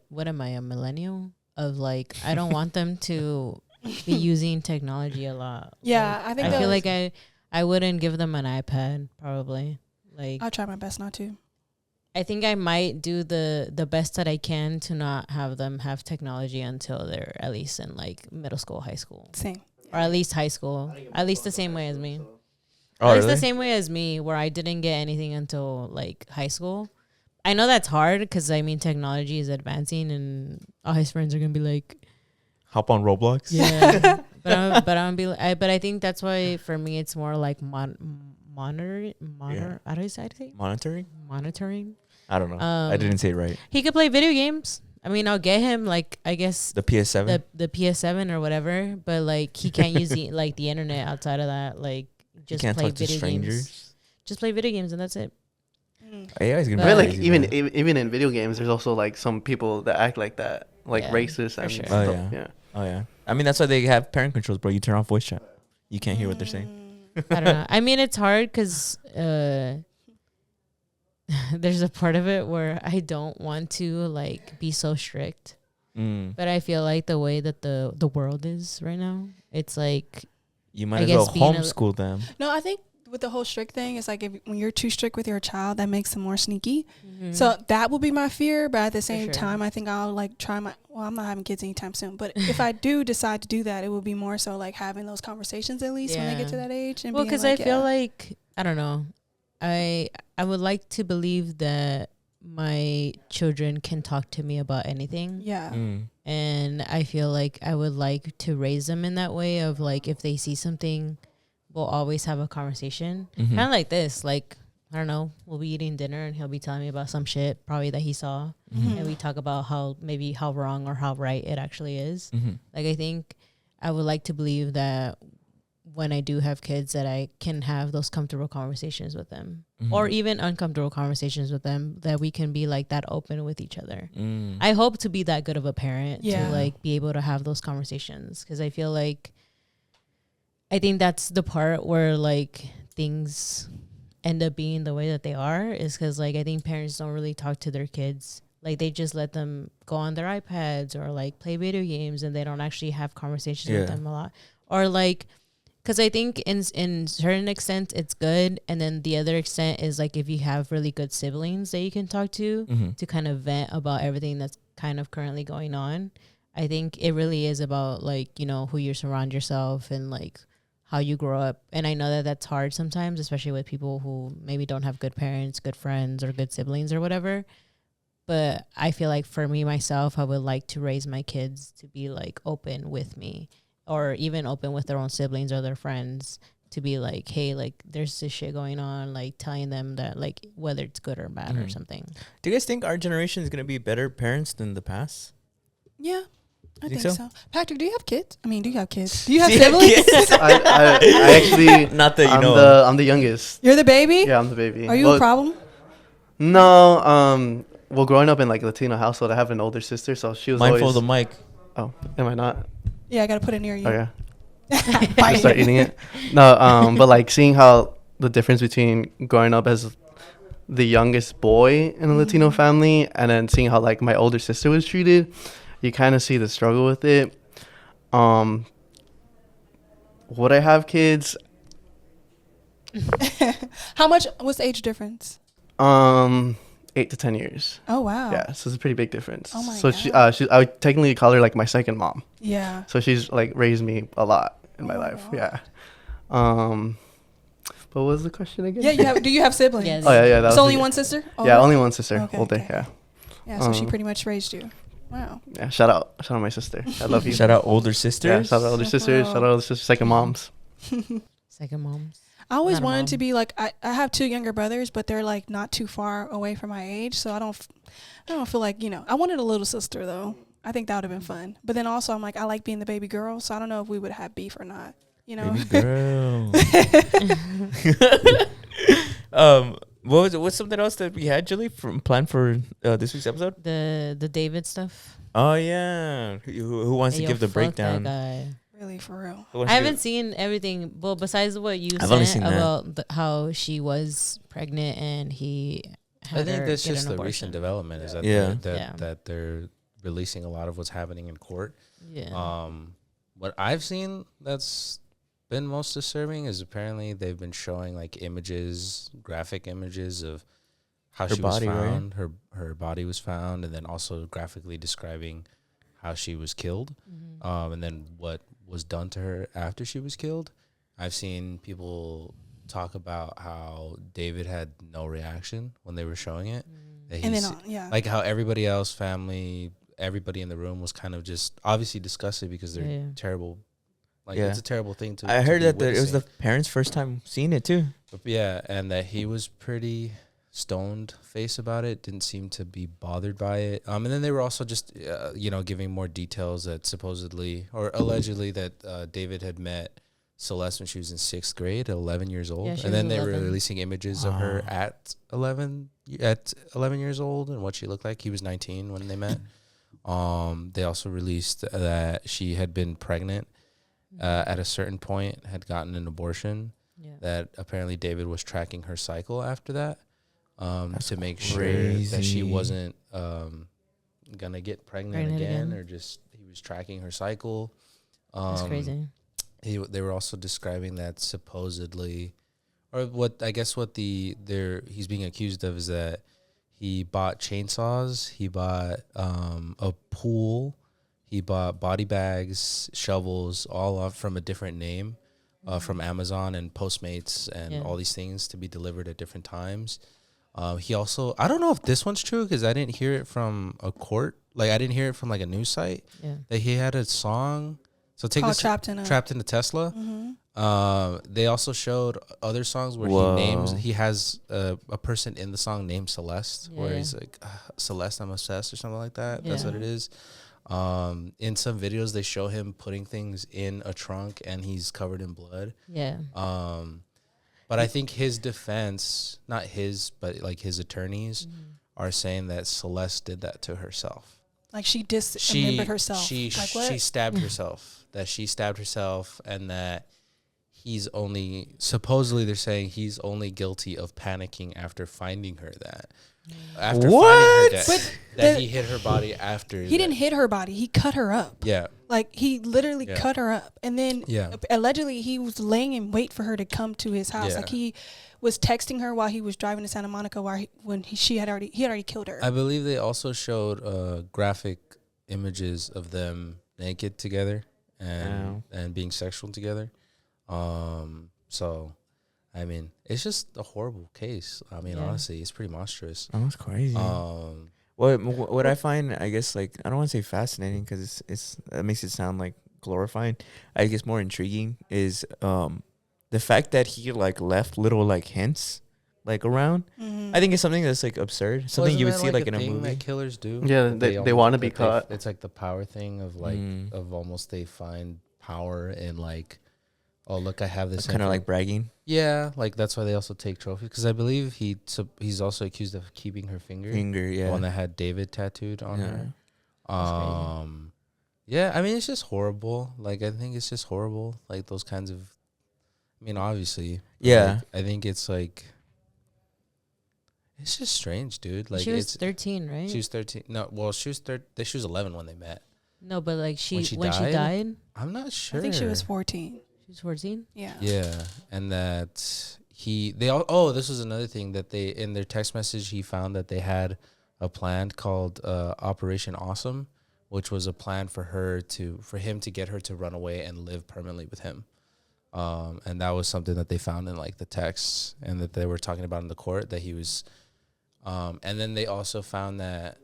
what am I, a millennial? Of like, I don't want them to be using technology a lot. Yeah, like, I think I feel like I wouldn't give them an iPad probably. Like, I'll try my best not to. I think I might do the best that I can to not have them have technology until they're at least in like middle school, high school, Same. or at least high school, at least the same way as me. Oh, At least really? the same way as me, where I didn't get anything until like high school. I know that's hard because I mean technology is advancing, and all his friends are gonna be like, Hop on Roblox. yeah. but I'm be like, but I think that's why for me it's more like monitoring. Yeah. How do you say it? Monitoring. Monitoring. I don't know. I didn't say it right. He could play video games. I mean, I'll get him like I guess The PS7. the PS7 or whatever, but like he can't use the like the internet outside of that. Like you just can't play talk to video strangers. games. Just play video games and that's it. AI is gonna But- be I mean, like crazy, even man. even in video games, there's also like some people that act like that, like Yeah, racist for and sure. stuff. Oh, Yeah. Oh yeah. I mean that's why they have parent controls, bro. You turn off voice chat. You can't hear what they're saying. I don't know. I mean, it's hard because there's a part of it where I don't want to like be so strict, but I feel like the way that the world is right now, it's like You might I as well guess being a- homeschool them. No, I think with the whole strict thing, it's like when you're too strict with your child, that makes them more sneaky. So that will be my fear. But at the same sure. time, I think I'll like try well, I'm not having kids anytime soon. But if I do decide to do that, it will be more so like having those conversations at least when they get to Yeah. that age. And well, being because like, I feel like I don't know. I would like to believe that my children can talk to me about anything. yeah. And I feel like I would like to raise them in that way of like if they see something, we'll always have a conversation. Mhm. Kind of like this, like I don't know, we'll be eating dinner and he'll be telling me about some shit probably that he saw, and we talk about how wrong or how right it actually is. Like I think I would like to believe that when I do have kids that I can have those comfortable conversations with them, or even uncomfortable conversations with them, that we can be like that open with each other. I hope to be that good of a parent Yeah. to like be able to have those conversations, because I feel like I think that's the part where like things end up being the way that they are, is because like I think parents don't really talk to their kids. Like they just let them go on their iPads or like play video games, and they don't actually have conversations with Yeah. them a lot. Or like, because I think in certain extent it's good, and then the other extent is like if you have really good siblings that you can talk to kind of vent about everything that's kind of currently going on. I think it really is about like, you know, who you surround yourself and like how you grow up. And I know that that's hard sometimes, especially with people who maybe don't have good parents, good friends, or good siblings or whatever. But I feel like for me, myself, I would like to raise my kids to be like open with me, or even open with their own siblings or their friends, to be like, hey, like there's this shit going on, like telling them that like whether it's good or bad or something. Do you guys think our generation is gonna be better parents than the past? Yeah. I You think think so? so? Patrick, do you have kids? I mean, do you have kids? Do you have Do you have siblings? kids? I actually Not that you I'm know. I'm the youngest. You're the baby? Yeah, I'm the baby. Are you Well, a problem? No. Well, growing up in like a Latino household, I have an older sister, so she was Mindful always. of the mic. Oh, am I not? Yeah, I got to put it near you. Okay. I start eating it. No, but like seeing how the difference between growing up as the youngest boy in a Latino family and then seeing how like my older sister was treated, you kind of see the struggle with it. Would I have kids? How much? What's the age difference? 8 to 10 years. Oh, wow. Yeah, so it's a pretty big difference. Oh my so God. I would technically call her like my second mom. Yeah. So she's like raised me a lot in my life. God. Yeah. But what was the question again? Yeah, do you have siblings? Yes. Oh yeah. That It's was only it. one sister? Oh, Yeah, only one sister. Okay, Older. okay. Yeah. Yeah, so she Um, pretty much raised you. Wow. Yeah. Shout out my sister. I love you. Shout out older sisters. Yeah. Shout out older sisters. Shout out older sisters. Second moms. Second moms. I always Not a wanted to mom. be like I have two younger brothers, but they're like not too far away from my age, so I don't feel like, you know. I wanted a little sister though. I think that would have been fun. But then also I'm like I like being the baby girl, so I don't know if we would have beef or not. You know. Baby girl. What's something else that we had, Julie, from planned for this week's episode? The David stuff. Oh yeah, who wants Hey, to yo, give the fuck breakdown? that guy. Really, for real. Who wants I to haven't give- seen everything. Well, besides what you I've only said seen that. about how she was pregnant and he had I think her that's get just an the recent abortion. development is that Yeah. that they're releasing a lot of what's happening in court. Yeah. What I've seen that's been most disturbing is apparently they've been showing like images, graphic images of how Her she body, was right? found. Her body was found, and then also graphically describing how she was killed, and then what was done to her after she was killed. I've seen people talk about how David had no reaction when they were showing it. That And then, he's- like how everybody else, family, everybody in the room was kind of just obviously disgusted because they're Yeah. terrible. Like Yeah. it's a terrible thing to. I to heard be that it was the witnessing. parents' first time seeing it too. But yeah, and that he was pretty stoned face about it. Didn't seem to be bothered by it. And then they were also just giving more details that supposedly or allegedly that David had met Celeste when she was in 6th grade at 11 years old. Yeah, she And then was they were 11. releasing images of her at 11 years old and what she looked like. He was 19 when they met. They also released that she had been pregnant at a certain point, had gotten an abortion. Yeah. That apparently David was tracking her cycle after that to make sure crazy. that she wasn't gonna get pregnant again, again. or just he was tracking her cycle. That's crazy. They were also describing that supposedly, or what I guess what he's being accused of is that he bought chainsaws, he bought a pool, he bought body bags, shovels, all off from a different name, from Amazon and Postmates and all these things to be delivered at different times. He also, I don't know if this one's true because I didn't hear it from a court, like I didn't hear it from like a news site. Yeah. That he had a song. So take Called this Trapped in a- Trapped in a Tesla. They also showed other songs where Whoa. he has a person in the song named Celeste, where Yeah. he's like, Celeste, I'm obsessed, or something like that. That's Yeah. what it is. In some videos, they show him putting things in a trunk and he's covered in blood. Yeah. But I think his defense, not his, but like his attorneys, are saying that Celeste did that to herself. Like she dismembered herself. She Like what? stabbed herself. That she stabbed herself, and that he's only supposedly they're saying he's only guilty of panicking after finding her. After finding her dead, But that he hit her body after. He didn't hit her body. He cut her up. Yeah, Like he literally Yeah. cut her up, and then Yeah. allegedly he was laying in wait for her to come to his house. Yeah. Like he was texting her while he was driving to Santa Monica, he had already killed her. I believe they also showed graphic images of them naked together and being sexual together. So, I mean, it's just a horrible case. I mean, Yeah. honestly, it's pretty monstrous. Oh, that's crazy. Um, What I find, I guess, like I don't want to say fascinating because it's it makes it sound like glorifying. I guess more intriguing is the fact that he like left little like hints like around. I think it's something that's like absurd, something you would see like in a movie. that killers do. Yeah, they want to be caught. It's like the power thing of like of almost they find power in like, oh look, I have this. Kind of like bragging. Yeah, like that's why they also take trophies because I believe he's also accused of keeping her finger, Yeah. the one that had David tattooed on Yeah. her. crazy. Yeah, I mean it's just horrible. Like I think it's just horrible. Like those kinds of, I mean obviously. but, Yeah. like, I think it's like. It's just strange, dude. Like she was it's 13, right? she was 13. No, well she was she was 11 when they met. No, but like When she she when she died? died, I'm not sure. I think she was 14. she was 14. Yeah. Yeah, and that this was another thing that they in their text message he found that they had a plan called Operation Awesome, which was a plan for him to get her to run away and live permanently with him. And that was something that they found in like the texts and that they were talking about in the court that he was and then they also found that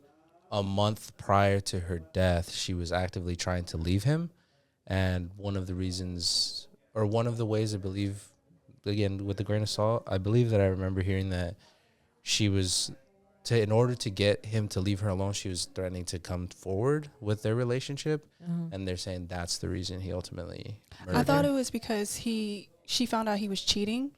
a month prior to her death she was actively trying to leave him, and one of the reasons or one of the ways I believe, again with a grain of salt, I believe that I remember hearing that she was in order to get him to leave her alone, she was threatening to come forward with their relationship, and they're saying that's the reason he ultimately murdered I thought her. it was because she found out he was cheating,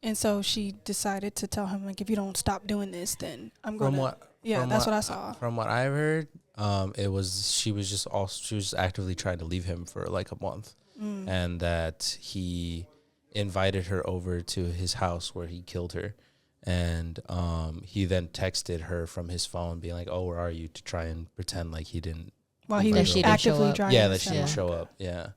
And so she decided to tell him, like, if you don't stop doing this, then I'm going to. Yeah, that's what I saw. From what I've heard, she was just actively trying to leave him for like a month, and that he invited her over to his house where he killed her, and he then texted her from his phone, being like, "Oh, where are you?" to try and pretend like he didn't. While he was actively driving. Yeah, that she didn't show up. Yeah.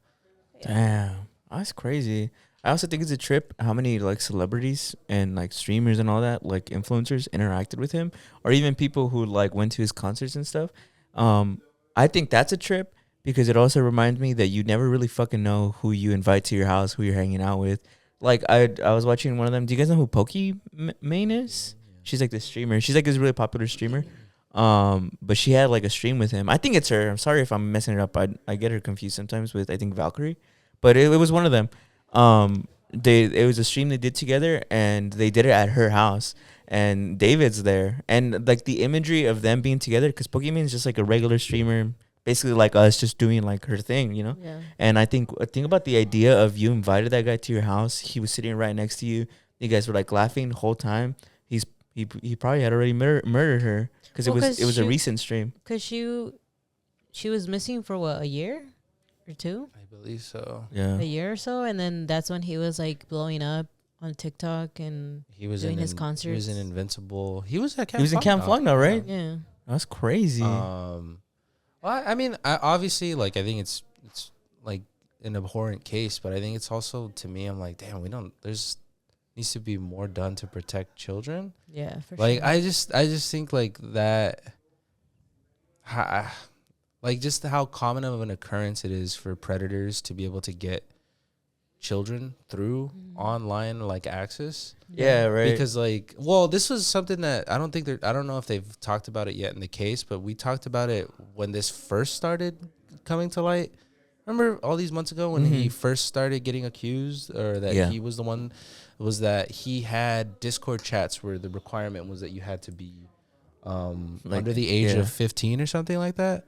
Damn, that's crazy. I also think it's a trip how many like celebrities and like streamers and all that, like influencers interacted with him, or even people who like went to his concerts and stuff. I think that's a trip because it also reminds me that you never really fucking know who you invite to your house, who you're hanging out with. Like I was watching one of them. Do you guys know who Pokimane is? She's like this streamer. She's like this really popular streamer. But she had like a stream with him. I think it's her. I'm sorry if I'm messing it up. I get her confused sometimes with I think Valkyrie, but it was one of them. It was a stream they did together, and they did it at her house, and David's there, and like the imagery of them being together, because Pokimane is just like a regular streamer, basically like us, just doing like her thing, you know. Yeah. And I think about the idea of you invited that guy to your house. He was sitting right next to you. You guys were like laughing the whole time. He probably had already murdered her because it was a recent stream. Because she was missing for what, a year or two? I believe so. Yeah, a year or so, and then that's when he was like blowing up on TikTok and he was doing his concerts. He was in Invincible. He was at Camp. He was in Camp Flogna, right? Yeah, that's crazy. Well, I mean, obviously, like I think it's like an abhorrent case, but I think it's also, to me, I'm like, damn, there's needs to be more done to protect children. Yeah, for like, sure. I just think like that. Like just how common of an occurrence it is for predators to be able to get children through online like access. Yeah, right. Because like, well, this was something that I don't know if they've talked about it yet in the case, but we talked about it when this first started coming to light. Remember all these months ago when he first started getting accused, or that he was the one, was that he had Discord chats where the requirement was that you had to be under the age of 15 or something like that.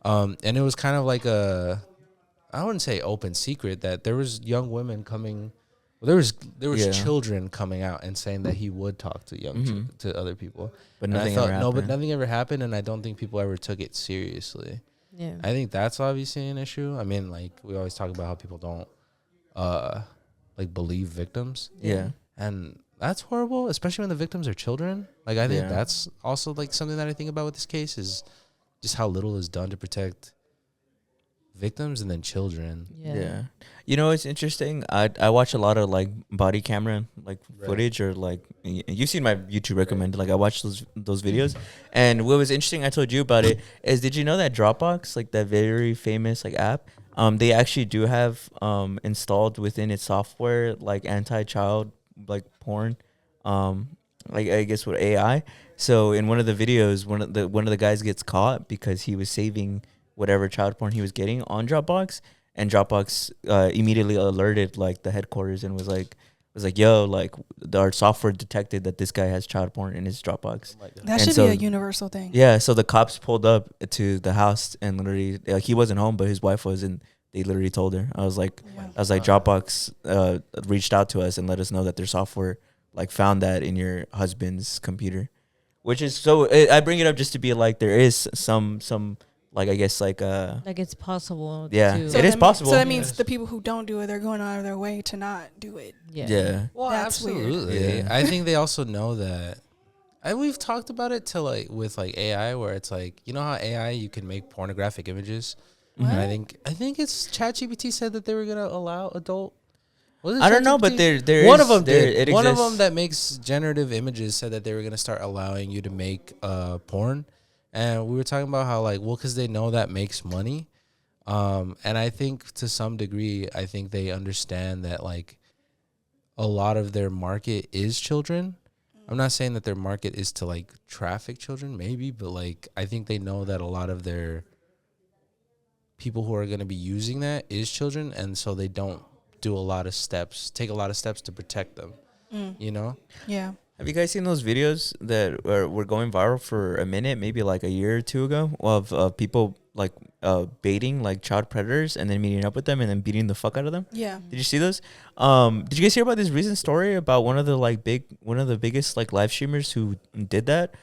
And it was kind of like I wouldn't say open secret, that there was young women coming. Well, there was children coming out and saying that he would talk to to other people, but nothing ever happened. but nothing ever happened, and I don't think people ever took it seriously. Yeah, I think that's obviously an issue. I mean, like we always talk about how people don't like believe victims. Yeah, and that's horrible, especially when the victims are children. Like I think that's also like something that I think about with this case is just how little is done to protect victims and then children. Yeah. You know, it's interesting. I watch a lot of like body camera like footage, or like you've seen my YouTube recommended. Like I watched those videos, and what was interesting, I told you about it, is did you know that Dropbox, like that very famous like app, they actually do have installed within its software like anti-child like porn, like I guess with AI. So in one of the videos, one of the guys gets caught because he was saving whatever child porn he was getting on Dropbox, and Dropbox immediately alerted like the headquarters and was like, yo, like our software detected that this guy has child porn in his Dropbox. That should be a universal thing. Yeah, so the cops pulled up to the house and literally, like, he wasn't home, but his wife was, and they literally told her. I was like, Dropbox reached out to us and let us know that their software like found that in your husband's computer, which is so. I bring it up just to be like, there is some. Like, I guess, like it's possible. Yeah, so it is possible. So that means the people who don't do it, they're going out of their way to not do it. Yeah. Well, that's absolutely. Weird. Yeah. I think they also know that. We've talked about it with like AI, where it's like, you know how AI, you can make pornographic images. What? And I think it's ChatGPT said that they were gonna allow adult. I don't know, but there one is, of them did. One of them that makes generative images said that they were gonna start allowing you to make porn. And we were talking about how, like, well, because they know that makes money. And I think to some degree, I think they understand that, like, a lot of their market is children. I'm not saying that their market is to, like, traffic children, maybe. But, like, I think they know that a lot of their people who are going to be using that is children. And so they don't take a lot of steps to protect them, you know? Yeah. Have you guys seen those videos that were going viral for a minute, maybe like a year or two ago, of people like baiting like child predators and then meeting up with them and then beating the fuck out of them. Yeah. Did you see those? Did you guys hear about this recent story about one of the biggest like live streamers who did that?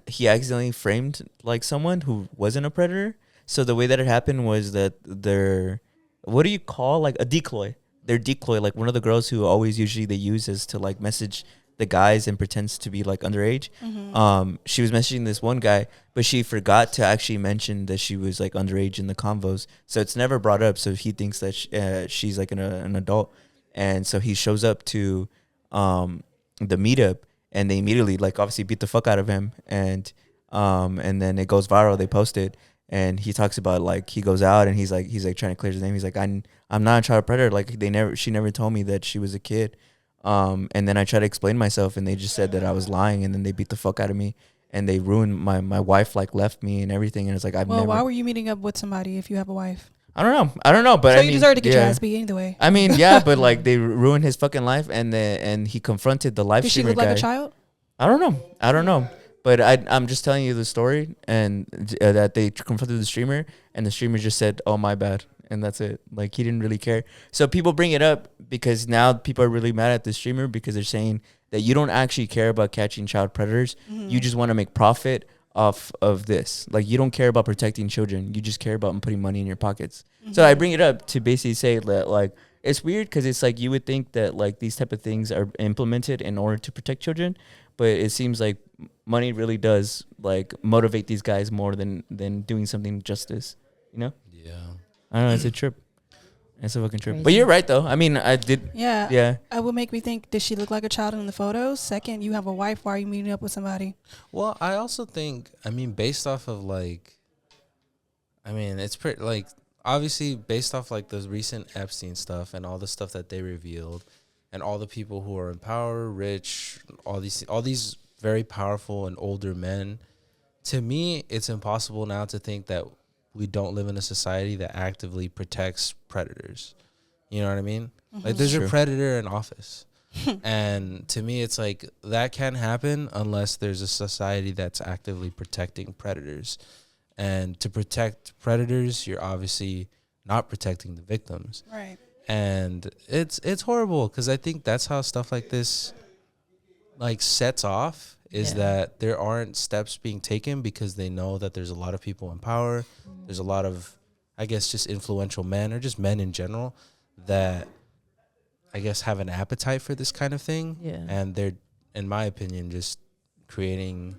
He accidentally framed like someone who wasn't a predator. So the way that it happened was that what do you call like a decoy? Their decoy, like one of the girls who always usually they use is to like message the guys and pretends to be like underage. She was messaging this one guy, but she forgot to actually mention that she was like underage in the convos. So it's never brought up. So he thinks that she's like an adult. And so he shows up to the meetup and they immediately like obviously beat the fuck out of him. And then it goes viral. They post it. And he talks about like he goes out and he's like trying to clear his name. He's like, I'm not a child predator. Like she never told me that she was a kid. And then I tried to explain myself and they just said that I was lying and then they beat the fuck out of me and they ruined my wife, like left me and everything. And it's like, why were you meeting up with somebody if you have a wife? I don't know. But so I you mean, deserve to get your ass beat either way. I mean, yeah, but like they ruined his fucking life and he confronted the live Did she streamer look like guy. a child? I don't know. But I'm just telling you the story and that they confronted the streamer and the streamer just said, "Oh, my bad." And that's it. Like he didn't really care. So people bring it up because now people are really mad at the streamer because they're saying that you don't actually care about catching child predators. You just want to make profit off of this. Like you don't care about protecting children. You just care about putting money in your pockets. So I bring it up to basically say that like it's weird because it's like you would think that like these type of things are implemented in order to protect children, but it seems like money really does like motivate these guys more than doing something justice. You know? Yeah. I don't know. It's a trip. It's a fucking trip. Crazy. But you're right though. I mean, I did. Yeah. Yeah. It would make me think, did she look like a child in the photos? Second, you have a wife. Why are you meeting up with somebody? Well, I also think, I mean, based off of like, I mean, it's pretty like obviously based off like the recent Epstein stuff and all the stuff that they revealed, and all the people who are in power, rich, all these very powerful and older men. To me, it's impossible now to think that we don't live in a society that actively protects predators. You know what I mean? Like there's a predator in office. And to me, it's like that can't happen unless there's a society that's actively protecting predators. And to protect predators, you're obviously not protecting the victims. Right. And it's horrible because I think that's how stuff like this like sets off is that there aren't steps being taken because they know that there's a lot of people in power. There's a lot of, I guess, just influential men or just men in general that I guess have an appetite for this kind of thing. Yeah. And they're, in my opinion, just creating,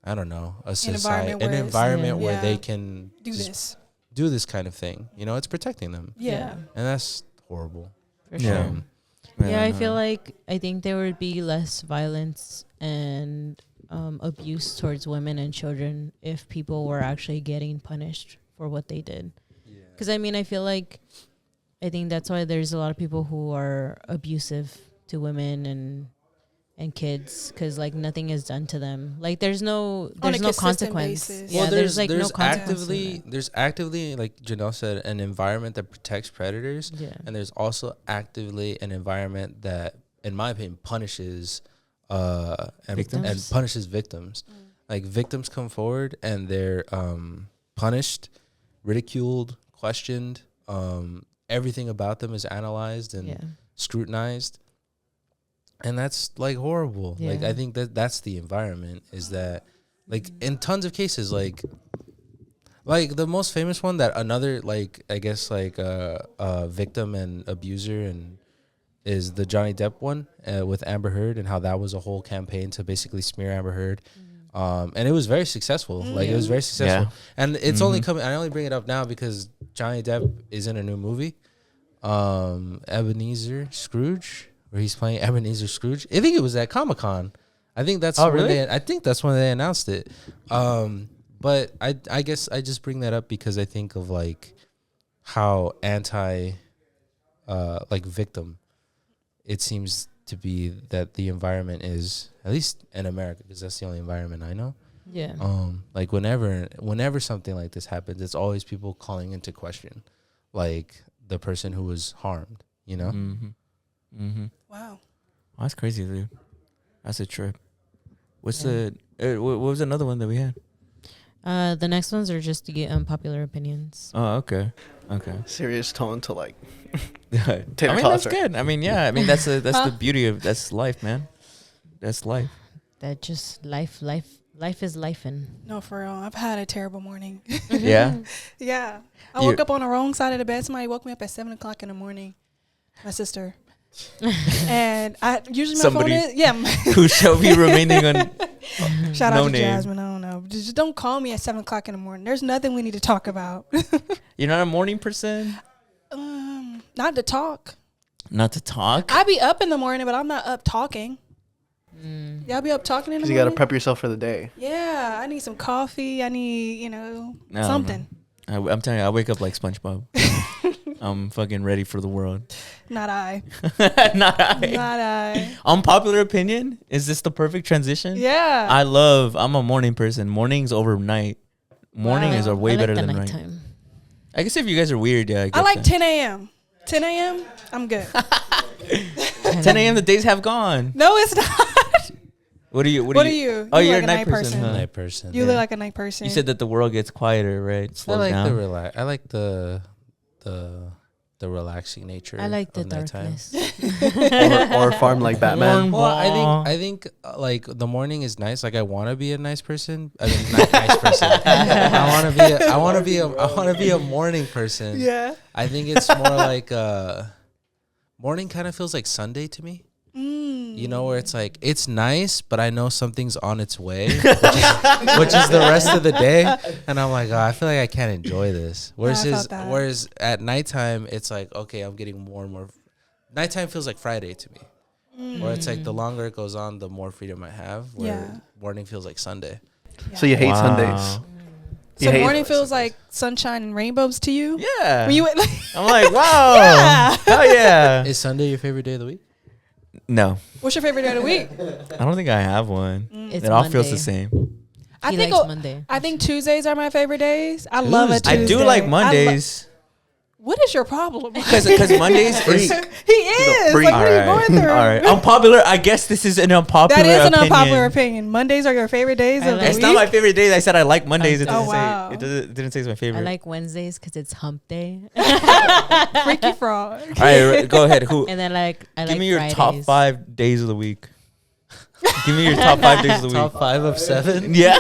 I don't know, an environment where they can do this kind of thing. You know, it's protecting them. Yeah. And that's horrible. For sure. Yeah, I feel like I think there would be less violence and abuse towards women and children if people were actually getting punished for what they did. Because, I mean, I think that's why there's a lot of people who are abusive to women and kids because, like, nothing is done to them. Like, there's no consequence. Basis. Yeah, Well, there's like no there's consequence. there's actively, like Janel said, an environment that protects predators, and there's also actively an environment that, in my opinion, punishes and punishes victims. Like victims come forward and they're punished, ridiculed, questioned. Everything about them is analyzed and scrutinized. And that's like horrible. Like I think that's the environment is that like in tons of cases like the most famous one that another like I guess like victim and abuser and is the Johnny Depp one with Amber Heard and how that was a whole campaign to basically smear Amber Heard. And it was very successful. Like it was very successful. And it's only coming, I only bring it up now because Johnny Depp is in a new movie. Ebenezer Scrooge, where he's playing Ebenezer Scrooge. I think it was at Comic-Con. I think that's I think that's when they announced it. But I guess I just bring that up because I think of like how anti like victim it seems to be that the environment is, at least in America, because that's the only environment I know. Yeah. Like whenever something like this happens, it's always people calling into question, like the person who was harmed. You know. Wow. Oh, that's crazy, dude. That's a trip. What's what was another one that we had? The next ones are just to get unpopular opinions. Oh, okay. Okay. Serious tone to like. I Take a mean, toss, that's right? good. I mean, yeah. I mean, that's the beauty of that's life, man. That's life. That just life is lifing. No, for real. I've had a terrible morning. Yeah. Yeah. I You- woke up on the wrong side of the bed. Somebody woke me up at 7 o'clock in the morning. My sister. And I usually my Somebody- phone is Who shall be remaining on? shout No out to name. Jasmine. I don't know. Just don't call me at 7 o'clock in the morning. There's nothing we need to talk about. You're not a morning person. Not to talk. Not to talk. I be up in the morning, but I'm not up talking. Mm. Y'all be up talking in the Because you morning? got to prep yourself for the day. Yeah, I need some coffee. I need, No, something. I'm telling you, I wake up like SpongeBob. I'm fucking ready for the world. Not I. Not I. Not I. Unpopular opinion? Is this the perfect transition? Yeah. I'm a morning person. Mornings over night. Mornings Wow. are way I like better the than night. nighttime. I guess if you guys are weird, yeah. I like that. 10 a.m. 10 a.m. I'm good. 10 a.m. The days have gone. No, it's not. What are you? What are you? Oh, You you're like a night person. Huh? Night person. You look like a night person. You said that the world gets quieter, right? I Slows like down. the relax. I like the relaxing nature. I like the of nighttime. darkness. Or farm like Batman. Well, I think like the morning is nice. Like I want to be a nice person. I mean, not nice person. I want to be a morning person. Yeah. I think it's more like morning kind of feels like Sunday to me. You know, where it's like it's nice, but I know something's on its way, which is the rest of the day, and I'm like, oh, I feel like I can't enjoy this. Whereas at nighttime, it's like, okay, I'm getting more and more. Nighttime feels like Friday to me, where it's like the longer it goes on, the more freedom I have. Where morning feels like Sunday. So you hate Wow. Sundays. You So hate- morning feels like sunshine and rainbows to you? Yeah. When you went I'm like, wow. Yeah. Hell yeah. Is Sunday your favorite day of the week? No, What's your favorite day of the week? I don't think I have one. It's It all feels Monday. the same. I He think likes Monday. I think Tuesdays are my favorite days. I love a Tuesday. I do like Mondays. What is your problem? Because Mondays is He is. freak. Like, what are you Alright. going through? All right. Unpopular. I guess this is an unpopular That is an opinion. unpopular opinion. Mondays are your favorite days I of the like- It's week. not my favorite days. I said I like Mondays. It doesn't Oh, wow. say. It didn't say it's my favorite. I like Wednesdays because it's hump day. Freaky frog. All right, go ahead. Who? And then I Give like me your Fridays. top 5 days of the week. Give me your top 5 days of the week. Top 5 of 7. Yeah.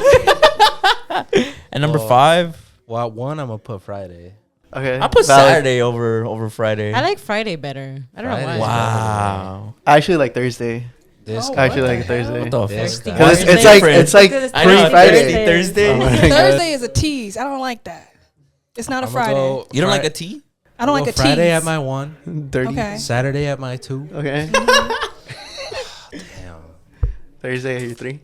And number Oh. 5, Well, one I'm gonna put Friday. Okay. I put valid. Saturday over Friday. I like Friday better. I don't know Fridays. why. Wow. I actually like Thursday. This Oh, guy. I actually what like the Thursday. What the This fuck? guy. Because Why it's are like they it's like different? I know, pre-Friday. Thursday. Oh my God. Thursday is a tease. I don't like that. It's not a Friday. You don't like a tea? I don't like a tease. Friday at my 1, Dirty. Okay. Saturday at my 2. Okay. Damn. Thursday at your 3.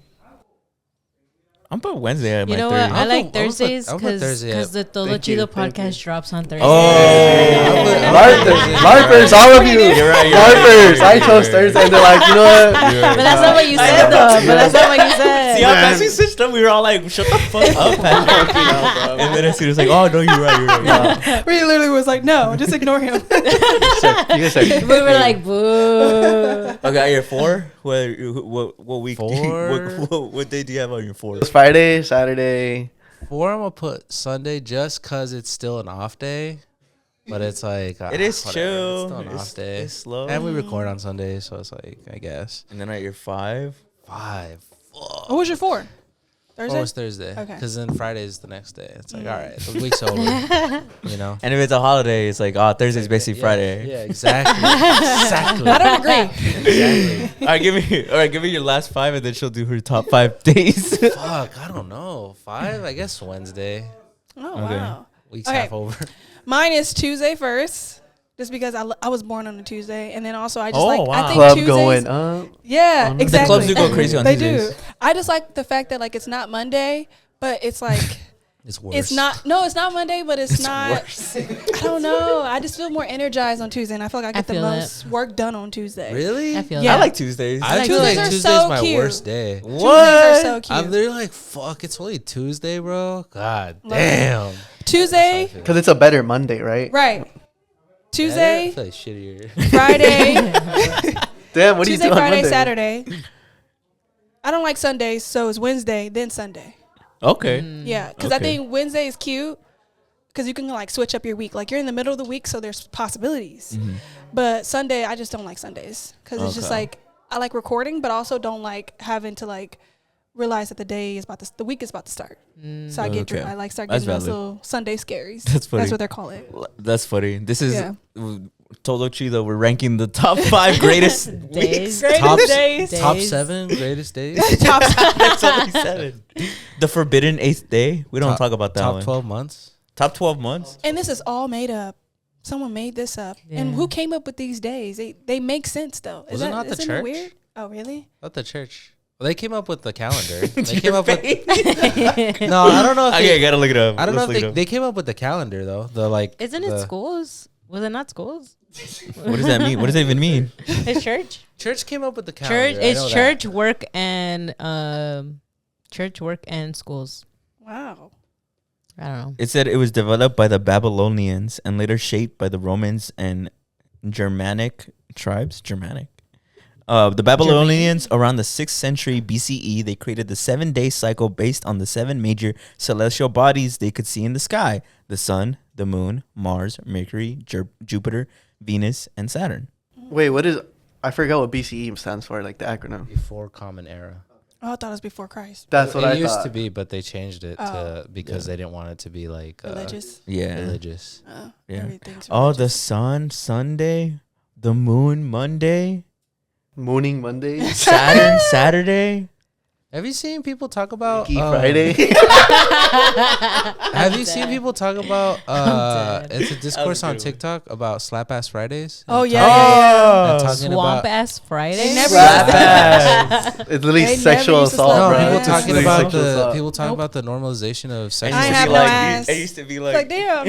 I'm put Wednesday at You my know 30. what? I I'll like put- I'll put- Thursdays I'll put Thursday because the Todo Thank you, Chido thank you. podcast drops on Thursday. Oh. LARPers, all of you. You're right, you're LARPers. right, I you're chose right. Thursday. And they're like, you know what? But that's not what you said, though. But that's not what you said. See how Man. fast we switched up? We were all like, shut the fuck up, Patrick. And then as soon as like, oh, no, you're right. We literally was like, no, just ignore him. You guys said, We were like, boo. Okay, your 4? What week? 4? What day do you have on your 4? it's Friday, Saturday. 4 I'm gonna put Sunday just cause it's still an off day. But it's like It is whatever, chill. It's still an off day. It's slow. And we record on Sundays, so it's like I guess And then at your 5? 5. What was your 4? Thursday? Oh, it's Thursday. Okay. Because then Friday is the next day. It's like all right, the week's over. You know. And if it's a holiday, it's like, oh, Thursday's basically Yeah, Friday. Yeah, exactly. Exactly. I don't agree. Exactly. All right, give me your last 5, and then she'll do her top 5 days. Fuck, I don't know. 5, I guess Wednesday. Oh, Okay. wow. Week's Okay. half over. Mine is Tuesday first, just because I was born on a Tuesday, and then also I just Oh, like wow. I think Club Tuesdays, going up. Yeah, The exactly. clubs do go crazy on They Tuesdays. do. I just like the fact that like it's not Monday, but it's like It's worse. it's not. No, it's not Monday, but it's not. worse. I don't know. I just feel more energized on Tuesday, and I feel like I get the feel it. most work done on Tuesday. Really? I feel Yeah. I that. like Tuesdays. I like feel like Tuesdays are Tuesday's so my cute. worst day. Tuesdays are so cute. I'm literally like, fuck, it's only Tuesday, bro. God Love damn. Tuesday, Because it's a better Monday, right? right? I Tuesday, feel like shittier. Friday, Damn, what do you Tuesday, do on Friday, Monday? Saturday. I don't like Sundays, so it's Wednesday, then Sunday. Okay. Yeah, because I Okay. think Wednesday is cute because you can like switch up your week. Like you're in the middle of the week, so there's possibilities. Mhm. But Sunday, I just don't like Sundays because it's just Okay. like I like recording, but also don't like having to like realize that the week is about to start. So I get Okay. I like start That's getting those valid. little Sunday scaries. That's funny. That's what they're calling it. That's funny. This is Yeah. Todo Chido. We're ranking the top 5 greatest Days. weeks. Top, days. top Days. 7 greatest days. That's only 7. The forbidden 8th day. We don't Top- talk about that Top one. 12 months. Top 12 months. And this is all made up. Someone made this up. And Yeah. who came up with these days? They make sense though. Was it not the isn't church? weird? Oh really? Not the church. Well, they came up with the calendar. They came up with. No, I don't know if Okay, I they, gotta look it up. I don't know Let's if look it they came up with the calendar though. The like. Isn't it the- schools? Was it not schools? up. What does that mean? What does that even mean? It's church. Church came up with the calendar. Church. I know It's that. church work and schools. Wow. I don't know. It said it was developed by the Babylonians and later shaped by the Romans and Germanic tribes. The Babylonians around the 6th century BCE, they created the 7-day cycle based on the 7 major celestial bodies they could see in the sky: the sun, the moon, Mars, Mercury, Jupiter, Venus, and Saturn. Wait, what is? I forgot what BCE stands for, like the acronym. Before Common Era. Oh, I thought it was before Christ. That's what it I used thought. to be, but they changed it Oh. to because they didn't want it to be like Religious. Yeah. religious. Yeah. Everything's Oh, the religious. sun Sunday, the moon Monday, Mooning Monday, Saturn Saturday. Have you seen people talk about Geek Friday. Have you seen people talk about dead. it's a discourse on good one. TikTok about slap ass Fridays? Oh And yeah. talking- yeah. and talking Swamp about ass Friday. They never Slap used to ass. It's literally They never sexual used to assault, slap no, bro. people ass. talking It's about sexual the assault. people talking Nope. about the normalization of sex. I ain't used to have be no like, ass. I used to be It's like, like damn.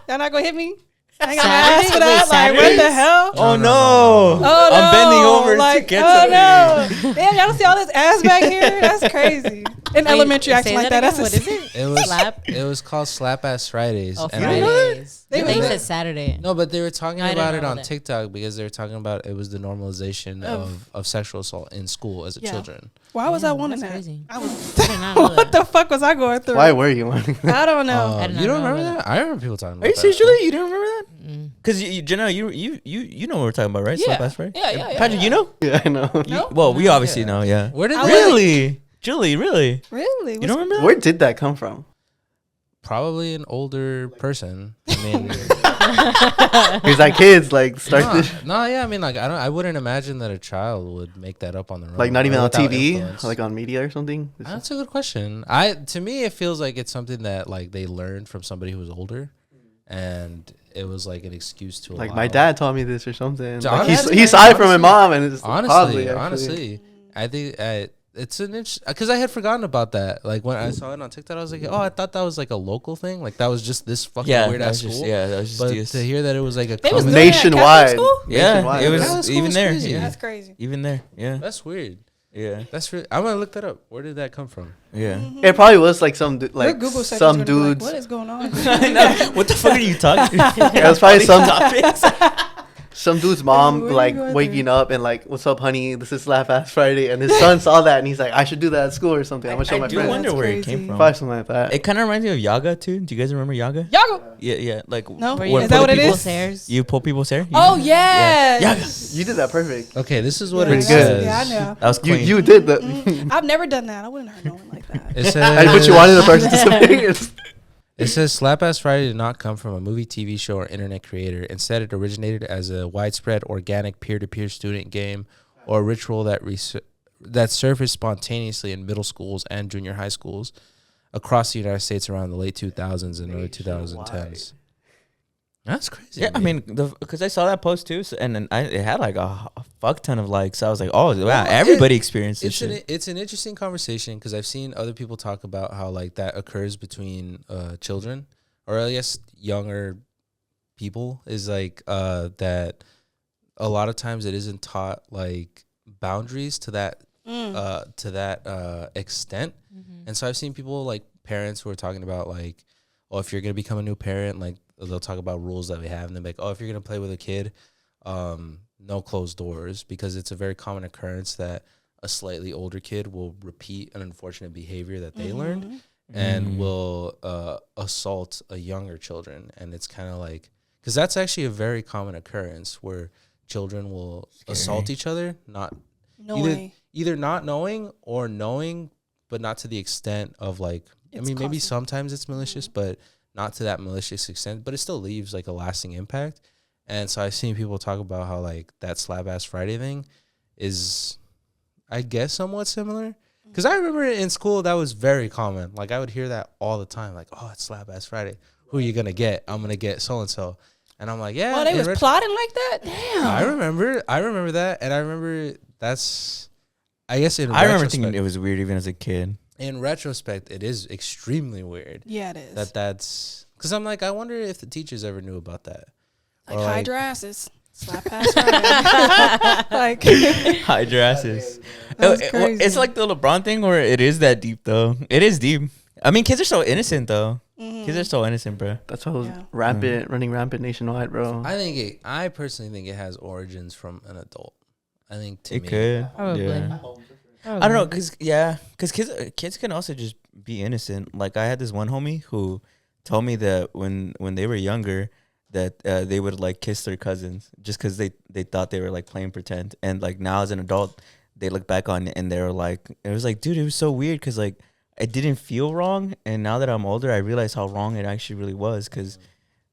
Y'all not gonna hit me? I ain't got my ass for Saturday? that. Wait, Like what the Saturdays? hell? oh No, no, no, no, no. Oh no! I'm bending over like, to get oh to no! Damn, y'all don't see all this ass back here? That's crazy. In Wait, elementary, say acting like that. again? That's What is it? It was Slap. it was called Slap Ass Fridays. Oh, and I- Fridays. They I thought you was- said Saturday. no, but they were talking No, I about didn't it know on that. TikTok because they were talking about it was the normalization of sexual assault in school as a Yeah. children. Why was I Damn, wanting that's that? crazy. I was. I did not know What that. the fuck was I going through? Why were you wanting that? I don't know. I did You not don't know remember that. that? I remember people talking about Are you that. serious, Julie? You don't remember that? Mm. Because Janelle, you know what we're talking about, right? Yeah. Slap ass Friday. Yeah, yeah, yeah, Patrick, yeah. you know? Yeah, I know. No? Well, we obviously Yeah. know. Yeah. Where did I that? Really, Julie? Really? Really? You don't remember that? Where did that come from? Probably an older person. I mean, He's like, kids, like, start this. no, yeah. I mean, like, I don't. I wouldn't imagine that a child would make that up on their own. Like, not even or on without TV? influence. Like, on media or something? That's a good question. To me, it feels like it's something that like they learned from somebody who was older, and it was like an excuse to Like, allow- my dad taught me this or something. John, Like, that's he nice. saw it from my Honestly- mom, and it's Honestly, probably, actually. honestly, I think it's an interesting because I had forgotten about that. Like when I saw it on TikTok, I was like, oh, I thought that was like a local thing. Like that was just this fucking Yeah, weird that ass was school. just, that was just But DS. to hear that it was like a They was common- doing that at Catholic Nationwide. school? Yeah, Nationwide. it was Yeah, that school even was there. crazy. Yeah. That's crazy. Even there. Yeah, That's weird. yeah, That's really. I'm gonna look that up. Where did that come from? yeah. It probably was like some, Your like, Google search is some gonna be like, dudes. what is going on? I know. What the fuck are you talking? It was probably Topics? some dude's mom, What are you like, going waking through? up and like, what's up, honey? This is Laugh Ass Friday. And his son saw that, and he's like, I should do that at school or something. I'm going to show I my do friends. wonder That's where it crazy. came from. Probably something like that. It kind of reminds me of Yaga too. Do you guys remember Yaga? Y'all go. Yeah, yeah. Like No? Where when Is that what it people- is? Hairs. You pull people's hair. You- Oh, yes. You did that perfect. Okay, this is what Pretty it good. says. Yeah, I know. That was You clean. you did that. I've never done that. I wouldn't hurt no one like that. It says. I put you wanted the person to submit. It says Slap Ass Friday did not come from a movie, TV show, or internet creator. Instead, it originated as a widespread organic peer-to-peer student game or ritual that surfaced spontaneously in middle schools and junior high schools across the United States around the late 2000s and early 2010s. That's crazy. Yeah, I mean, because I saw that post too, and then it had like a fuck ton of likes. So I was like, oh wow, Well, everybody experienced this shit. it's an interesting conversation because I've seen other people talk about how like that occurs between children or I guess younger people is like that a lot of times it isn't taught like boundaries to that extent. And so I've seen people like parents who are talking about like, oh, if you're gonna become a new parent, like they'll talk about rules that we have, and they're like, oh, if you're gonna play with a kid, no closed doors, because it's a very common occurrence that a slightly older kid will repeat an unfortunate behavior that they learned and will assault a younger children. And it's kind of like, because that's actually a very common occurrence where children will assault each other, not either not knowing or knowing, but not to the extent of like, I mean, maybe sometimes it's malicious, but not to that malicious extent, but it still leaves like a lasting impact. And so I've seen people talk about how like that Slap Ass Friday thing is, I guess, somewhat similar. Because I remember in school that was very common. Like I would hear that all the time. Like, oh, it's Slap Ass Friday. Who are you gonna get? I'm gonna get so and so. And I'm like, yeah. Well, they was plotting like that. Damn. I remember that, and I remember that's. I guess I remember thinking it was weird even as a kid. In retrospect, it is extremely weird. Yeah, it is. That's because I'm like, I wonder if the teachers ever knew about that. Like, hide your asses. Slap ass Friday. Like, hide your asses. Crazy. It's like the LeBron thing where it is that deep, though. It is deep. I mean, kids are so innocent, though. Kids are so innocent, bro. That's why it was running rampant nationwide, bro. I personally think it has origins from an adult. I think it could. Probably. Yeah. I don't know, because kids can also just be innocent. Like I had this one homie who told me that when they were younger, that they would like kiss their cousins just because they thought they were like playing pretend, and like now as an adult, they look back on it and they were like, it was like, dude, it was so weird because like it didn't feel wrong, and now that I'm older, I realize how wrong it actually really was because.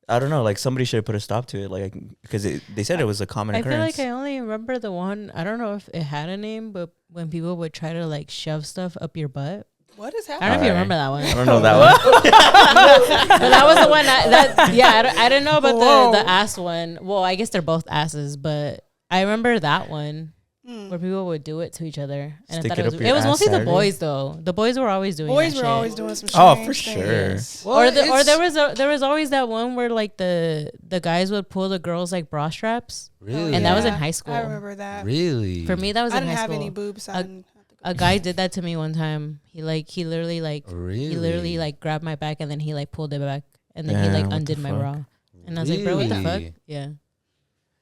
I don't know, like somebody should have put a stop to it, like because they said it was a common occurrence. I feel like I only remember the one. I don't know if it had a name, but when people would try to like shove stuff up your butt. What is I happening? don't know if you remember that one. I don't know that one. But that was the one I didn't know about the ass one. Well, I guess they're both asses, but I remember that one. Where people would do it to each other, and Stick I thought it was mostly Saturday? the boys though. The boys were always doing. Boys that were shit. always doing some. Oh, for strange sure. things. Well, or there was always that one where like the guys would pull the girls like bra straps. Really, And that was in Yeah, high school. I remember that. Really, For me, that was I in didn't high have school. any boobs. So I didn't have to go. A guy did that to me one time. He literally like grabbed my back and then he like pulled it back and then he like Damn, what undid the my fuck? bra. And I was like, bro, what the fuck? Really? Yeah.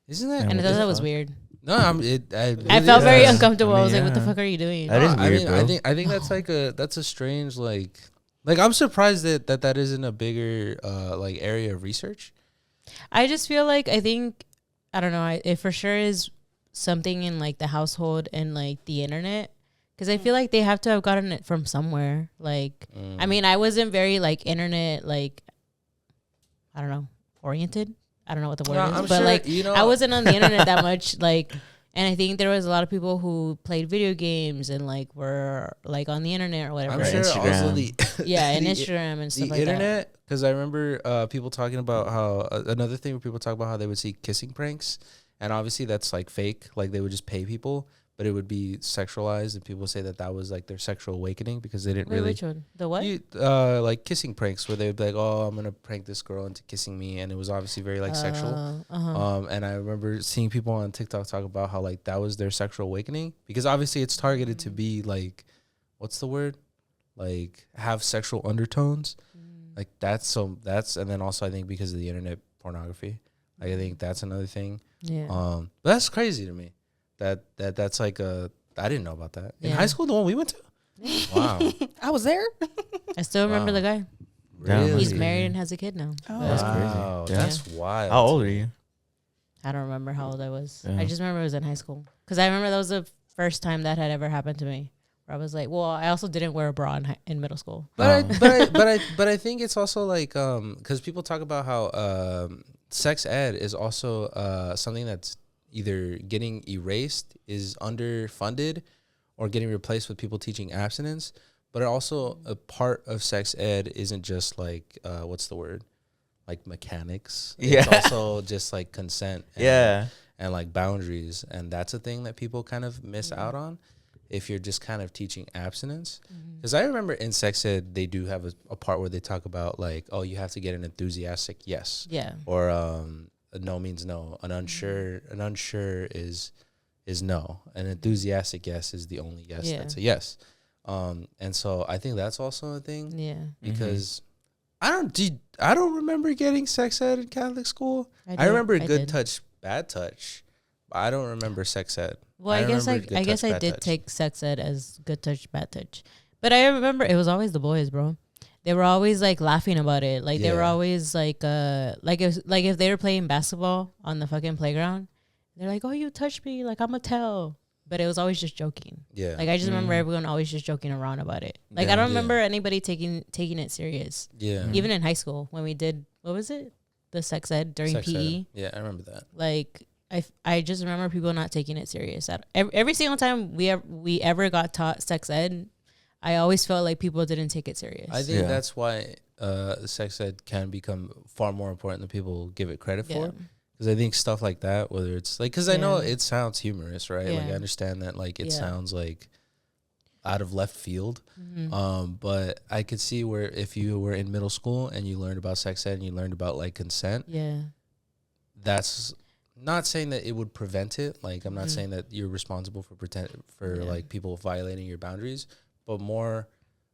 Isn't that? And I what thought the that was fuck? weird. No, I really felt very is. uncomfortable. I, I was mean, like, what the yeah. fuck are you doing? That is I weird, mean, bro. I think that's like that's a strange like I'm surprised that isn't a bigger like area of research. I just feel like I don't know. It for sure is something in like the household and like the internet, because I feel like they have to have gotten it from somewhere. Like, I mean, I wasn't very like internet like I don't know oriented. I don't know what the word is, but sure, like you know, I wasn't on the internet that much. Like, and I think there was a lot of people who played video games and like were like on the internet or whatever. I'm sure also Instagram. the and the- Instagram and stuff the like that. internet, because I remember people talking about how another thing where people talk about how they would see kissing pranks, and obviously that's like fake, like they would just pay people, but it would be sexualized, and people say that was like their sexual awakening because they didn't Wait, really which one? The what? like kissing pranks where they would be like, oh, I'm gonna prank this girl into kissing me, and it was obviously very like sexual. And I remember seeing people on TikTok talk about how like that was their sexual awakening, because obviously it's targeted to be like, what's the word, like have sexual undertones, like that's and then also I think because of the internet pornography, like I think that's another thing. Yeah. But that's crazy to me that's like I didn't know about that in Yeah. high school, the one we went to. Wow. I was there. I still remember the guy. Really? He's married and has a kid now. Oh. That's crazy. Wow, Yeah. that's wild. How old are you? I don't remember how old I was. Yeah. I just remember it was in high school. Because I remember that was the first time that had ever happened to me. Where I was like, well, I also didn't wear a bra in middle school. But I think it's also like because people talk about how sex ed is also something that's either getting erased, is underfunded, or getting replaced with people teaching abstinence. But it also a part of sex ed isn't just like what's the word, like mechanics. Yeah. It's also just like consent. And like boundaries, and that's a thing that people kind of miss out on if you're just kind of teaching abstinence. Because I remember in sex ed they do have a part where they talk about like, oh, you have to get an enthusiastic yes, Yeah. or a no means no, an unsure is no, an enthusiastic yes is the only yes that's a yes. And so I think that's also a thing. Yeah. Because I don't remember getting sex ed in Catholic school. I remember good did. touch, bad touch. I don't remember sex ed. Well, I guess remember I good guess touch, I bad did touch. take sex ed as good touch, bad touch. But I remember it was always the boys, bro. They were always like laughing about it. Like they were Yeah. always like if they were playing basketball on the fucking playground, they're like, "Oh, you touched me, like I'm a tell." But it was always just joking. Yeah. Like I just remember everyone always just joking around about it. Like I Yeah. don't remember anybody taking it serious. Yeah. Even in high school when we did what was it? The sex ed during Sex ed. PE. Yeah, I remember that. Like I just remember people not taking it serious. Every single time we ever got taught sex ed, I always felt like people didn't take it serious. I think Yeah. that's why sex ed can become far more important than people give it credit Yeah. for. Because I think stuff like that, whether it's like, because I know Yeah. it sounds humorous, right? Like I Yeah. understand that, like it Yeah. sounds like out of left field. Mhm. But I could see where if you were in middle school and you learned about sex ed and you learned about like consent, Yeah. that's not saying that it would prevent it. Like I'm not Mhm. saying that you're responsible for Yeah. like people violating your boundaries, but more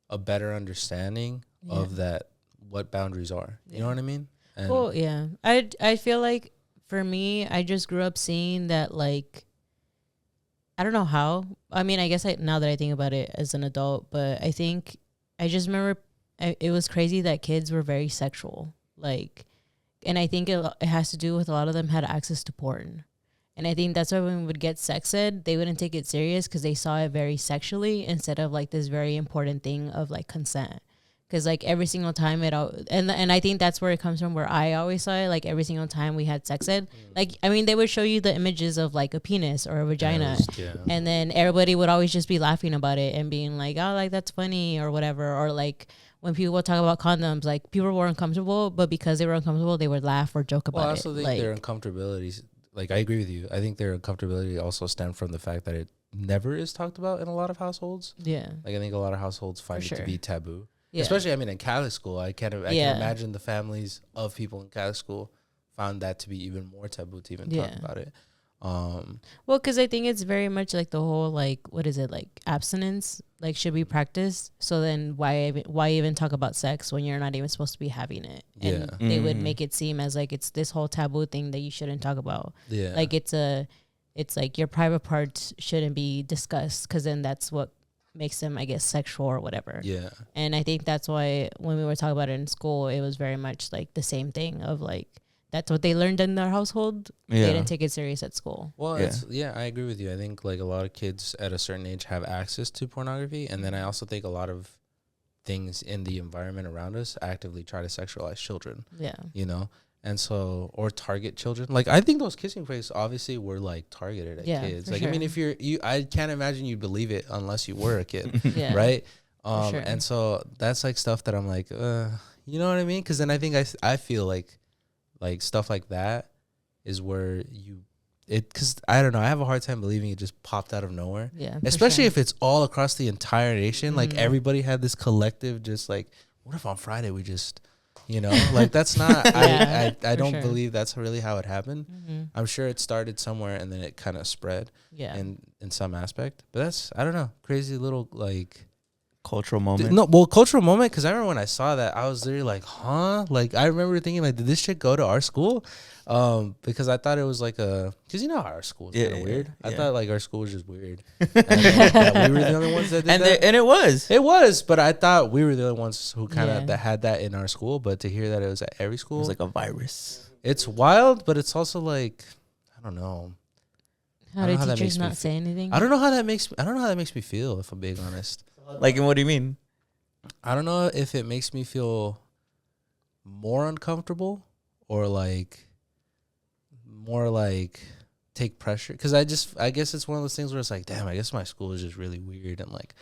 a better understanding of that, what boundaries are. You know Yeah. what I mean? And Well, yeah. I feel like for me, I just grew up seeing that, like, I don't know how. I mean, I guess now that I think about it as an adult, but I think I just remember it was crazy that kids were very sexual. Like, and I think it has to do with a lot of them had access to porn. And I think that's why when we would get sex ed, they wouldn't take it serious because they saw it very sexually instead of like this very important thing of like consent. Because like every single time and I think that's where it comes from, where I always saw it, like every single time we had sex ed, like I mean they would show you the images of like a penis or a vagina, yeah. and then everybody would always just be laughing about it and being like, oh, like that's funny or whatever. Or like when people would talk about condoms, like people were uncomfortable, but because they were uncomfortable, they would laugh or joke Well, I about also it. think Like, their uncomfortabilities, like I agree with you. I think their uncomfortability also stemmed from the fact that it never is talked about in a lot of households. yeah, Like I think a lot of households find it sure. to be taboo. yeah. Especially, I mean, in Catholic school, I can Yeah. imagine the families of people in Catholic school found that to be even more taboo to even Yeah. talk about it. Well, because I think it's very much like the whole like what is it, like abstinence, like should be practiced. So then why even talk about sex when you're not even supposed to be having it? And Yeah. they would Mhm. make it seem as like it's this whole taboo thing that you shouldn't talk about. Yeah, Like it's like your private parts shouldn't be discussed because then that's what makes them, I guess, sexual or whatever. yeah, And I think that's why when we were talking about it in school, it was very much like the same thing of like that's what they learned in their household. They Yeah. didn't take it serious at school. Well, Yeah. I agree with you. I think like a lot of kids at a certain age have access to pornography, and then I also think a lot of things in the environment around us actively try to sexualize children. Yeah. You know, and so or target children. Like I think those kissing quakes obviously were like targeted at Yeah, kids. for Like I mean, sure. if I can't imagine you believe it unless you were a kid, Yeah. right? sure. And so that's like stuff that I'm like, you know what I mean? Because then I think I feel like stuff like that is where because I don't know, I have a hard time believing it just popped out of nowhere. Yeah. for Especially sure. if it's all across the entire nation. Like Mhm. everybody had this collective, just like, what if on Friday we just, you know, like that's not. Yeah, I for don't sure. believe that's really how it happened. Mhm. I'm sure it started somewhere and then it kind of spread Yeah. in some aspect. But that's, I don't know, crazy little like. Cultural moment. No, well, cultural moment, because I remember when I saw that, I was literally like, huh? Like, I remember thinking, like, did this shit go to our school? Because I thought it was like because you know how our school is Yeah, kind of yeah, weird. I yeah. thought, like, our school was just weird. And that we were the only ones that did and that. and it was. It was, but I thought we were the only ones who kind of Yeah. that had that in our school. But to hear that it was at every It school, was like a virus. it's wild, but it's also like, I don't know. How I don't did know how that teachers makes me not say anything? I don't know how that makes me feel, if I'm being honest. Like, and what do you mean? I don't know if it makes me feel more uncomfortable or like more like take pressure, because I guess it's one of those things where it's like, damn, I guess my school is just really weird and like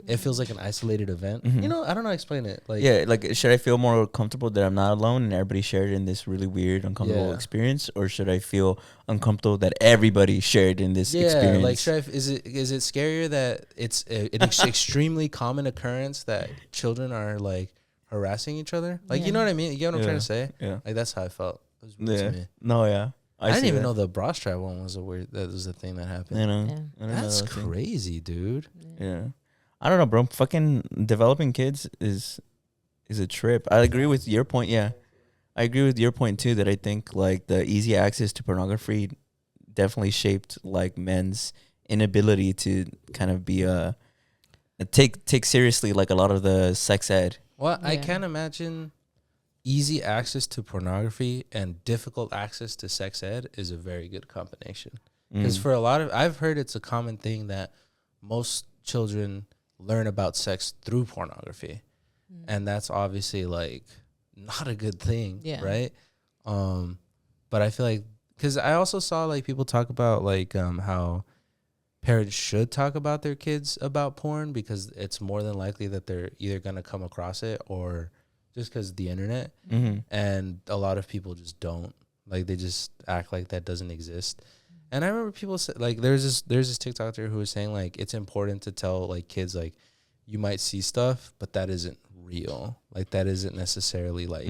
it feels like an isolated event. Mhm. You know, I don't know how to explain it. Like, Yeah, like, should I feel more comfortable that I'm not alone and everybody shared in this really weird, uncomfortable Yeah. experience, or should I feel uncomfortable that everybody shared in this yeah, experience? like is it scarier that it's an extremely common occurrence that children are like harassing each other? Like, Yeah. you know what I mean? You get what I'm trying to say? Yeah. Like, that's how I felt. It was weird Yeah. to me. No, yeah. I didn't see even that. know the bra strap one was that was the thing that happened. I know. Yeah. I didn't know That's that was a thing. crazy, dude. Yeah. I don't know, bro. Fucking developing kids is a trip. I agree with your point. Yeah. I agree with your point too, that I think like the easy access to pornography definitely shaped like men's inability to kind of be take seriously like a lot of the sex ed. Well, I Yeah. can't imagine easy access to pornography and difficult access to sex ed is a very good combination. Because for a lot of, I've heard it's a common thing that most children learn about sex through pornography. And that's obviously like not a good thing, Yeah. right? But I feel like, because I also saw like people talk about like how parents should talk about their kids about porn because it's more than likely that they're either going to come across it or just because the internet. And a lot of people just don't. Like they just act like that doesn't exist. And I remember people say, like there's this TikToker who was saying like it's important to tell like kids like you might see stuff, but that isn't real. Like that isn't necessarily like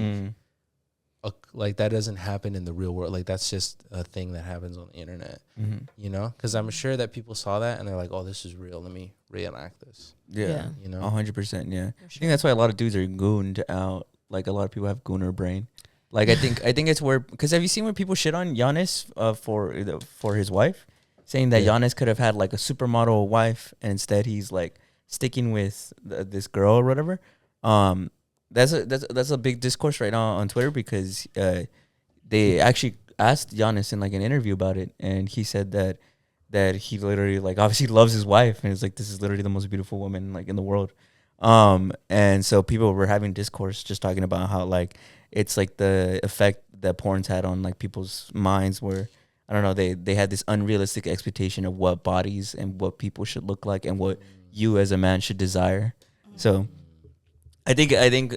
like that doesn't happen in the real world. Like that's just a thing that happens on the internet, you know? Because I'm sure that people saw that and they're like, "Oh, this is real. Let me reenact this." Yeah, You know, 100%. Yeah, I think that's why a lot of dudes are gooned out. Like a lot of people have gooner brain. Like I think it's where, because have you seen where people shit on Giannis for his wife, saying that Giannis could have had like a supermodel wife and instead he's like sticking with this girl or whatever. That's a big discourse right now on Twitter because they actually asked Giannis in like an interview about it, and he said that he literally like obviously loves his wife and it's like this is literally the most beautiful woman like in the world. And so people were having discourse just talking about how like it's like the effect that porn's had on like people's minds where I don't know, they had this unrealistic expectation of what bodies and what people should look like and what you as a man should desire. So I think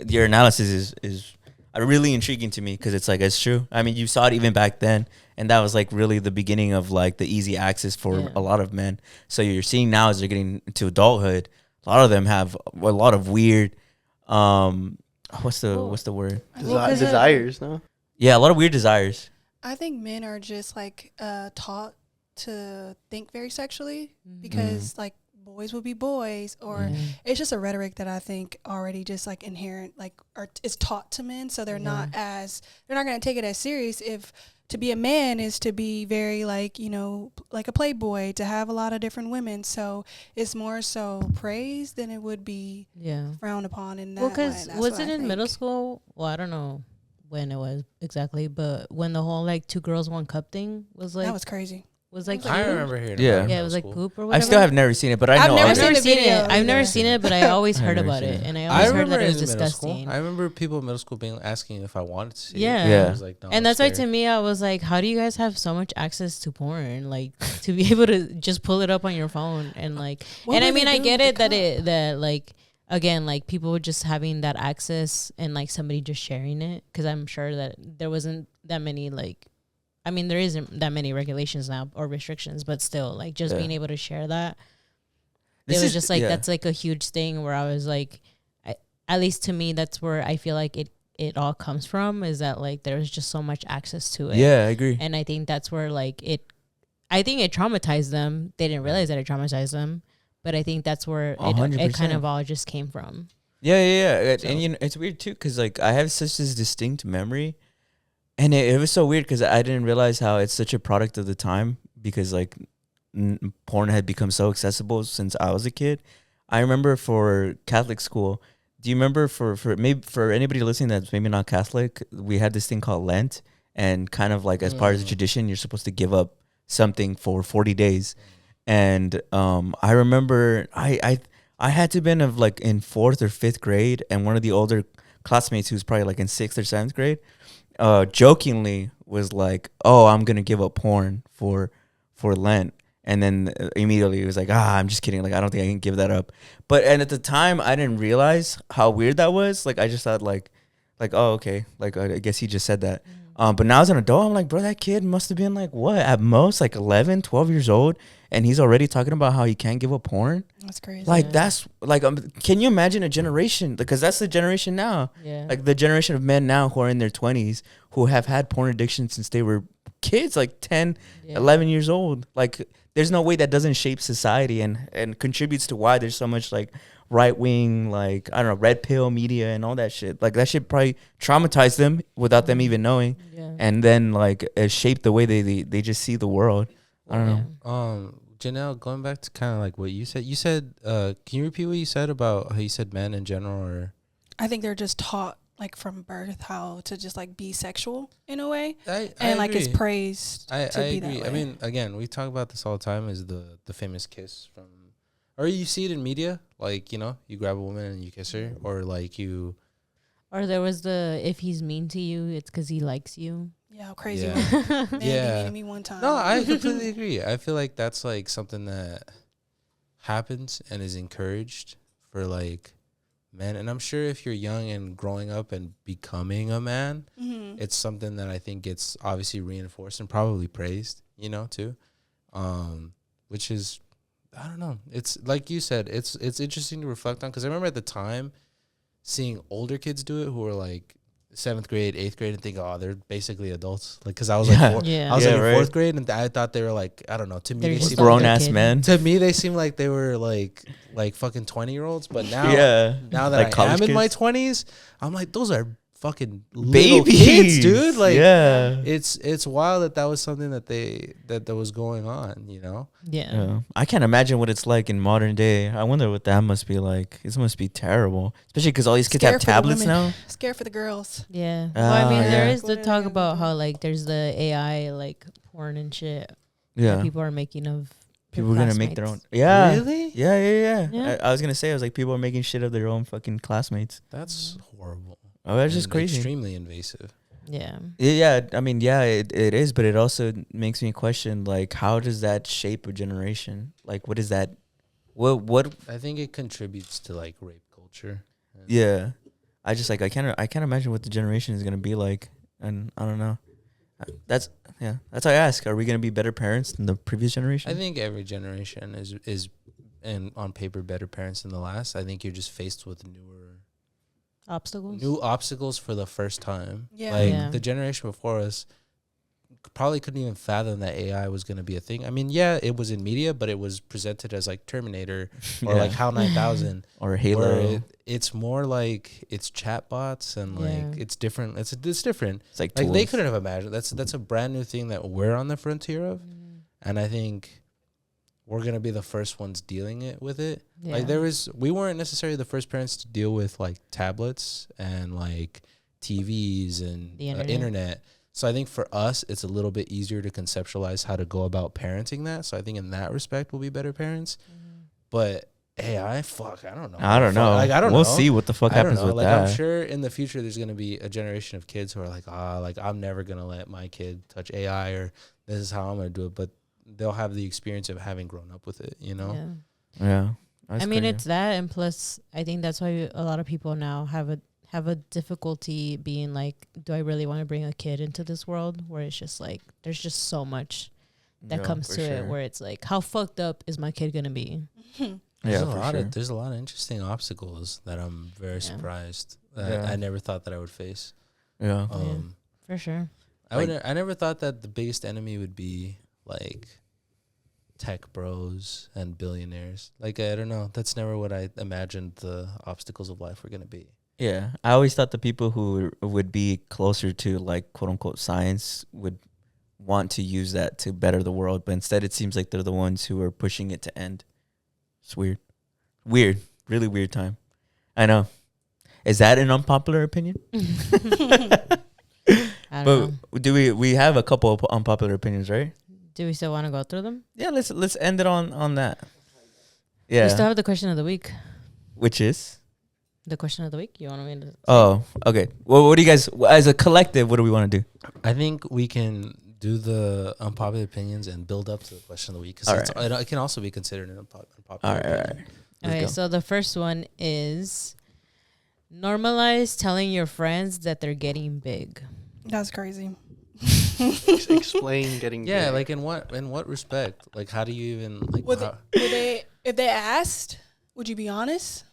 your analysis is really intriguing to me because it's like it's true. I mean, you saw it even back then, and that was like really the beginning of like the easy access for a lot of men. So you're seeing now as they're getting into adulthood, a lot of them have a lot of weird what's the word? Desires, no? Yeah, a lot of weird desires. I think men are just like taught to think very sexually because like boys will be boys, or it's just a rhetoric that I think already just like inherent, like is taught to men, so they're not going to take it as serious. If to be a man is to be very like, you know, like a playboy, to have a lot of different women, so it's more so praised than it would be frowned upon in that way. Because was it in middle school? Well, I don't know when it was exactly, but when the whole like 2 girls 1 cup thing was like, that was crazy. Was like I Goop? remember hearing Yeah. about it. Yeah, it was like Goop or I whatever. still have never seen it, but I know I've I've never never seen seen the it. video I've never either. seen it, but I always I've heard never about seen it, it. and I I always heard remember that it was in middle school. disgusting. I remember people in middle school being asking if I wanted to see Yeah. it. Yeah. I was like, no, And I'm that's why scared. to me, I was like, how do you guys have so much access to porn? Like to be able to just pull it up on your phone and like, What and I were mean, they I doing get with it the that cup? that like, again, like people just having that access and like somebody just sharing it. Cause I'm sure that there wasn't that many like, I mean, there isn't that many regulations now or restrictions, but still like just being able to share that. This it was is- just like, yeah. that's like a huge thing where I was like, at least to me, that's where I feel like it all comes from, is that like there's just so much access to it. Yeah, I agree. And I think that's where like I think it traumatized them. They didn't realize that it traumatized them, but I think that's where it 100%. kind of all just came from. Yeah. So- And you know, it's weird too, because like I have such this distinct memory, and it was so weird because I didn't realize how it's such a product of the time, because like porn had become so accessible since I was a kid. I remember for Catholic school. Do you remember for maybe for anybody listening that's maybe not Catholic, we had this thing called Lent, and kind of like as part of the tradition, you're supposed to give up something for 40 days. And I remember I had to have been of like in 4th or 5th grade, and one of the older classmates who's probably like in 6th or 7th grade, jokingly was like, "Oh, I'm gonna give up porn for Lent." And then immediately he was like, "I'm just kidding. Like, I don't think I can give that up." And at the time, I didn't realize how weird that was. Like, I just thought like, oh, okay. Like, I guess he just said that. But now as an adult, I'm like, bro, that kid must have been like, what, at most like 11, 12 years old. And he's already talking about how he can't give up porn. That's crazy. Like, that's like, can you imagine a generation? Because that's the generation now. Yeah. Like the generation of men now who are in their 20s who have had porn addiction since they were kids, like 10, 11 years old. Like, there's no way that doesn't shape society and contributes to why there's so much like right wing, like, I don't know, red pill media and all that shit. Like, that shit probably traumatized them without them even knowing. Yeah. And then, like, it shaped the way they just see the world. I don't know. Janelle, going back to kind of like what you said, can you repeat what you said about how you said men in general? Or I think they're just taught like from birth how to just like be sexual in a way, I and like it's agree. praised I to be agree. that way. I mean, again, we talk about this all the time. Is the famous kiss from, or you see it in media, like, you know, you grab a woman and you kiss her, or like you. Or there was the if he's mean to you, it's because he likes you. Yeah, how crazy. Yeah. Man, Yeah. be mean to me one time. No, I completely agree. I feel like that's like something that happens and is encouraged for like men. And I'm sure if you're young and growing up and becoming a man, Mm-hmm. it's something that I think gets obviously reinforced and probably praised, you know, too. Which is, I don't know. It's like you said, it's interesting to reflect on, because I remember at the time seeing older kids do it who were like 7th grade, 8th grade, and think, oh, they're basically adults. Like, because I was like, Yeah. I was Yeah, like in right. 4th grade, and I thought they were like, I don't know. To me, They're they just seemed like Grown a ass kid. man. to me they seemed like they were like fucking 20-year-olds. But now, Yeah. now that Like I college am in my kids. 20s, I'm like, those are fucking little Babies, kids, dude. Like, yeah. it's wild that was something that was going on, you know. Yeah. I can't imagine what it's like in modern day. I wonder what that must be like. It must be terrible, especially because all these kids Scared have for the tablets women. now. Scared for the girls. Yeah. Well, I mean, Ah, there yeah. is the talk about how like there's the AI like porn and shit Yeah, that people are making of their people are gonna make their own. classmates. Yeah, Really? yeah. Yeah. I was gonna say, I was like, people are making shit of their own fucking classmates. That's horrible. Oh, that's just And crazy. Extremely invasive. Yeah. Yeah, I mean, yeah, it is, but it also makes me question, like, how does that shape a generation? Like, what is that? What? I think it contributes to like rape culture. And Yeah, I just like I can't imagine what the generation is gonna be like, and I don't know. That's That's why I ask: are we gonna be better parents than the previous generation? I think every generation is, and on paper, better parents than the last. I think you're just faced with Obstacles. new obstacles for the first time. Yeah. Like Yeah. the generation before us probably couldn't even fathom that AI was going to be a thing. I mean, yeah, it was in media, but it was presented as like Terminator or Yeah. like HAL 9000. or Halo. Where it's more like it's chatbots and like Yeah. it's different. It's different. It's like Like they tools. couldn't have imagined. That's a brand new thing that we're on the frontier of, and I think we're gonna be the first ones dealing with it. Yeah. Like we weren't necessarily the first parents to deal with like tablets and like TVs and The internet. internet. So I think for us, it's a little bit easier to conceptualize how to go about parenting that. So I think in that respect, we'll be better parents. But AI, fuck, I don't know. I don't know. Like I don't know. We'll see what the fuck I don't happens know. with Like that. I'm sure in the future there's gonna be a generation of kids who are like, like I'm never gonna let my kid touch AI, or this is how I'm gonna do it. But they'll have the experience of having grown up with it, you know? Yeah. Yeah. I mean, it's that, and plus, I think that's why a lot of people now have a difficulty being like, do I really want to bring a kid into this world? Where it's just like, there's just so much that comes to it, where it's like, how fucked up is my kid gonna be? There's Yeah, a for lot sure. there's a lot of interesting obstacles that I'm very surprised that Yeah. I never thought that I would face. Yeah. For sure. I never thought that the biggest enemy would be like tech bros and billionaires. Like I don't know, that's never what I imagined the obstacles of life were gonna be. Yeah, I always thought the people who would be closer to like quote unquote science would want to use that to better the world, but instead it seems like they're the ones who are pushing it to end. It's weird, really weird time. I know. Is that an unpopular opinion? I don't know. But do we have a couple of unpopular opinions, right? Do we still want to go through them? Yeah, let's end it on that. We Yeah, still have the question of the week. which is The question of the week. You want me to? oh okay. Well, what do you guys as a collective? What do we want to do? I think we can do the unpopular opinions and build up to the question of the week, because it can also be considered an unpopular All opinion. right. Let's Okay, go. so the first one is normalize telling your friends that they're getting big. That's crazy. Explain getting Yeah, big. like in what respect? Like how do you even like Would how, if they asked, would you be honest?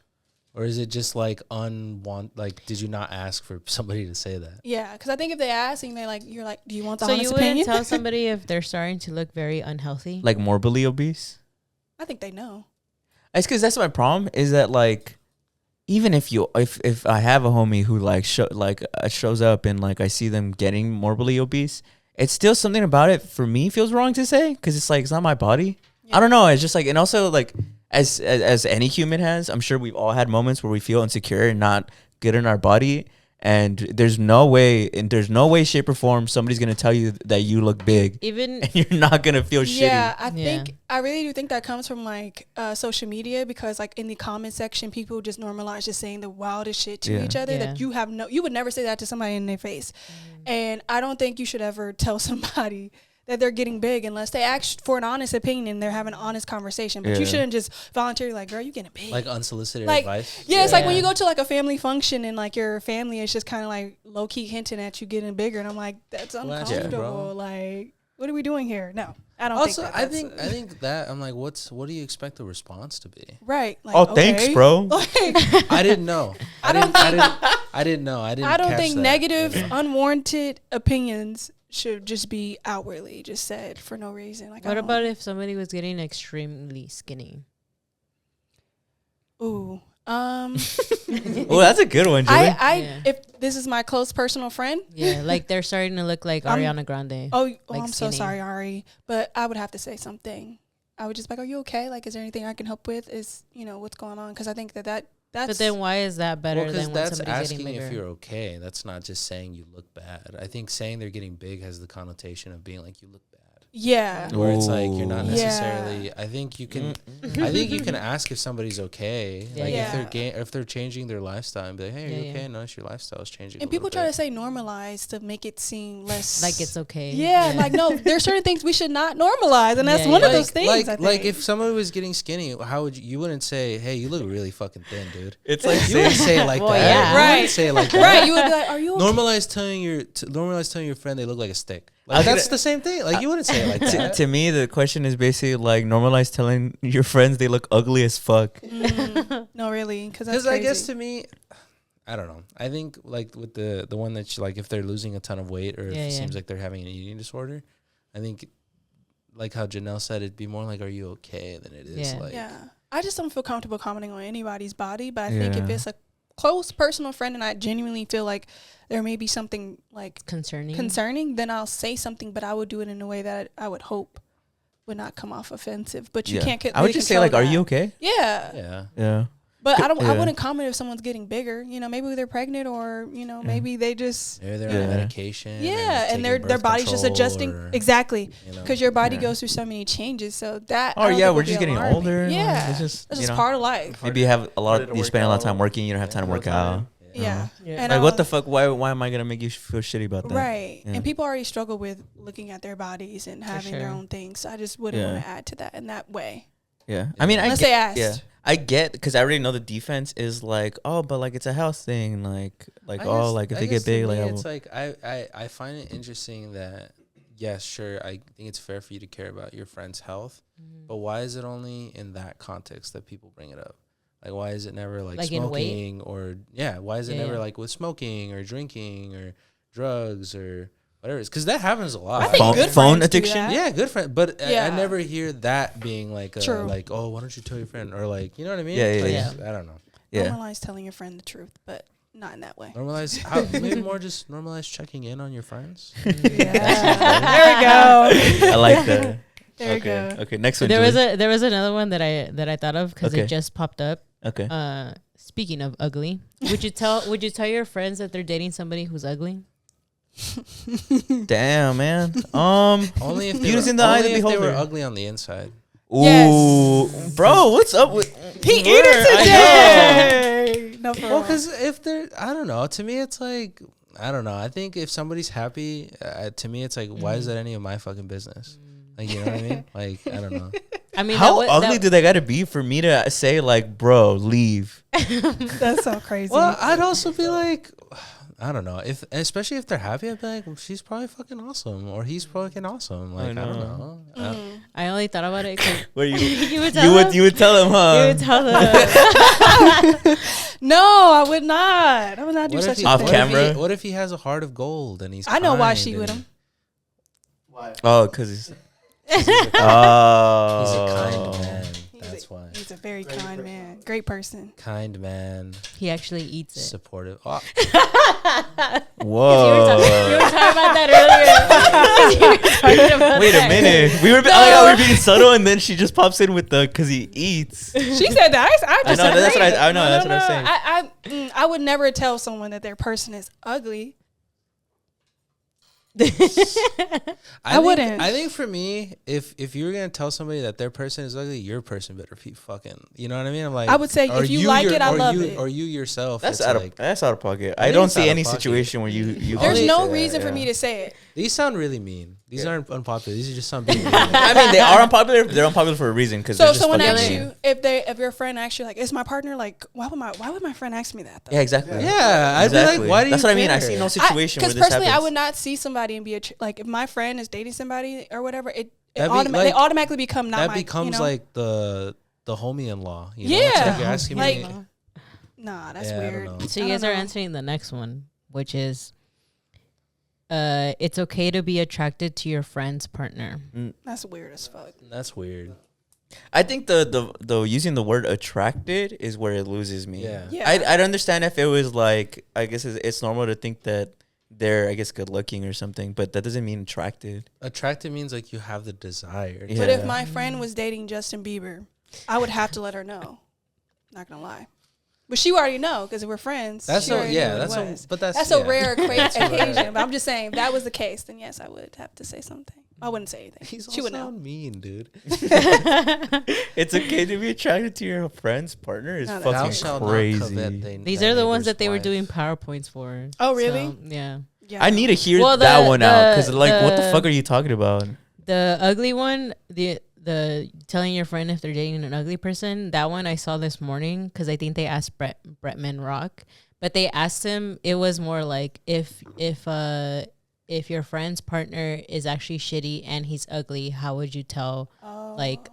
or is it just like like did you not ask for somebody to say that? Yeah, because I think if they ask and you're like, do you want the So honest you wouldn't opinion? tell somebody if they're starting to look very unhealthy? Like morbidly obese. I think they know. It's because that's my problem. Is that like, even if I have a homie who like shows up and like I see them getting morbidly obese, it's still something about it for me feels wrong to say because it's like it's not my body. I don't know. It's just like, and also like as any human has, I'm sure we've all had moments where we feel insecure and not good in our body. And there's no way, shape, or form somebody's gonna tell you that you look big, even and you're not gonna feel shitty. Yeah, I really do think that comes from like social media, because like in the comment section, people just normalize just saying the wildest shit to each other that you would never say that to somebody in their face. And I don't think you should ever tell somebody that they're getting big unless they ask for an honest opinion and they're having an honest conversation. But you shouldn't just voluntarily like, girl, you getting big. Like unsolicited advice. Yeah, it's like when you go to like a family function and like your family is just kind of like low key hinting at you getting bigger, and I'm like, that's uncomfortable. Like, what are we doing here? No, I don't. Also, I think that I'm like, what do you expect the response to be? Right. Like, thanks, bro. Like, I didn't know. I didn't know. I don't think negative, unwarranted opinions should just be outwardly just said for no reason. Like, what about if somebody was getting extremely skinny? Ooh. Well, that's a good one, Julie. If this is my close personal friend, like they're starting to look like Ariana Grande. Like I'm skinny. so sorry, Ari, but I would have to say something. I would just be like, are you okay? Like, is there anything I can help with? Is, what's going on? Because I think that's. But then why is that better than when somebody's getting bigger? Asking if you're okay. That's not just saying you look bad. I think saying they're getting big has the connotation of being like you look bad. Yeah. Where it's like you're not necessarily. I think you can. I think you can ask if somebody's okay. Like if they're changing their lifestyle and be like, hey, are you okay? Notice your lifestyle is changing. And people try to say normalize to make it seem less like it's okay. Yeah, like no, there's certain things we should not normalize, and that's one of those things. Like if somebody was getting skinny, how would you wouldn't say, hey, you look really fucking thin, dude. It's like you wouldn't say it like that. Yeah. Right. You wouldn't say it like that. Right. You would be like, are you okay? Normalize telling your friend they look like a stick. Like, that's the same thing. Like you wouldn't say it like that. To me, the question is basically like normalize telling your friends they look ugly as fuck. No, really, because I guess to me, I don't know. I think like with the one that like if they're losing a ton of weight or if it seems like they're having an eating disorder, I think like how Janel said, it'd be more like, are you okay, than it is like. Yeah, I just don't feel comfortable commenting on anybody's body, but I think if it's a close personal friend and I genuinely feel like there may be something like concerning, then I'll say something, but I would do it in a way that I would hope would not come off offensive. But you can't. I would just say like, "Are you okay?" Yeah. But I wouldn't comment if someone's getting bigger. Maybe they're pregnant, or maybe they just maybe they're on medication. Yeah, and their body's just adjusting exactly because your body goes through so many changes. So that we're just getting older. Yeah, it's just part of life. Maybe you spend a lot of time working. You don't have time to work out. Yeah. And like, what the fuck? Why am I gonna make you feel shitty about that? Right. Yeah. And people already struggle with looking at their bodies and having their own things. So I just wouldn't want to add to that in that way. Yeah. I mean, unless they asked. Yeah. I get, because I already know the defense is like, oh, but like it's a health thing, like if they get big, like it's like I find it interesting that yes, sure, I think it's fair for you to care about your friend's health, but why is it only in that context that people bring it up? Like, why is it never like smoking or why is it never like with smoking or drinking or drugs or whatever it is? Because that happens a lot. I think phone addiction. Yeah, good friend. But I never hear that being like like, oh, why don't you tell your friend? Or like, you know what I mean? Yeah. I don't know. Yeah. Normalize telling your friend the truth, but not in that way. Normalize maybe more just normalize checking in on your friends. There we go. I like that. There we go. Okay, next one. There was another one that I thought of because it just popped up. Okay. Speaking of ugly, would you tell your friends that they're dating somebody who's ugly? Damn, man. Only if they were ugly on the inside. Ooh, yes. Bro, what's up with he ate it today? No, well, because if they're, I don't know. To me, it's like, I don't know. I think if somebody's happy, to me, it's like, why is that any of my fucking business? Like, you know what I mean? Like, I don't know. I mean, how ugly do they gotta be for me to say like, bro, leave? That's so crazy. Well, I'd also be like, I don't know, especially if they're happy, I'd be like, well, she's probably fucking awesome, or he's fucking awesome. Like, I don't know. I only thought about it because you would tell them, huh? You would tell them. No, I would not. I would not do such a thing. Off camera. What if he has a heart of gold and he's? I know why she with him. Why? Oh, because he's. He's a kind man. That's why. He's a very kind man. Great person. Kind man. He actually eats it. Supportive. Oh, Whoa. You were talking about that earlier. You were talking about Wait a that. minute. We were being subtle, and then she just pops in with the because he eats. She said that. I just I know, that's agreed. what I know, that's what I'm saying. I would never tell someone that their person is ugly. I wouldn't. I think for me, if you were gonna tell somebody that their person is ugly, your person better be fucking. You know what I mean? I'm like, I would say if you like it, I love it. Or you yourself. That's it's out like, of that's out of pocket. I I think don't it's out see of any pocket. situation where you. There's Only- no yeah, reason for yeah. me to say it. These sound really mean. These aren't unpopular. These are just some people. I mean, they are unpopular. They're unpopular for a reason. Because So if someone fucking asks mean. you if your friend asks you like, "Is my partner like?" Why would my friend ask me that though? Yeah, exactly. Yeah, I'd be like, why do you? That's what I mean. I care? see no situation where Because this personally, happens. I would not see somebody and be like, if my friend is dating somebody or whatever, That'd be they like- automatically become not That my. becomes like the homie-in-law. You know? Yeah. It's like you're asking Like, me. nah, that's Yeah, I don't weird. know. So you I guys don't are know. answering the next one, which is, it's okay to be attracted to your friend's partner. That's weird as fuck. That's weird. I think the using the word attracted is where it loses me. Yeah. Yeah. I'd understand if it was like, I guess it's normal to think that they're, I guess, good looking or something, but that doesn't mean attracted. Attracted means like you have the desire. Yeah. But if my friend was dating Justin Bieber, I would have to let her know. Not gonna lie. But she already know because we're friends. That's She so already yeah. knew what That's it a was. but that's That's yeah. a rare That's rare. occasion. But I'm just saying, if that was the case, then yes, I would have to say something. I wouldn't say anything. He's She would also know. mean, dude. It's okay to be attracted to your friend's partner is No, that's fucking weird. shalt not crazy. covet These are the ones neighbor's that they were wife. doing PowerPoints for. Oh, really? So, yeah. Yeah. I need to hear Well, that the- one out because the- like, what the the- fuck are you talking about? The ugly one, the telling your friend if they're dating an ugly person, that one I saw this morning because I think they asked Bretman Rock, but they asked him. It was more like if your friend's partner is actually shitty and he's ugly, how would you tell like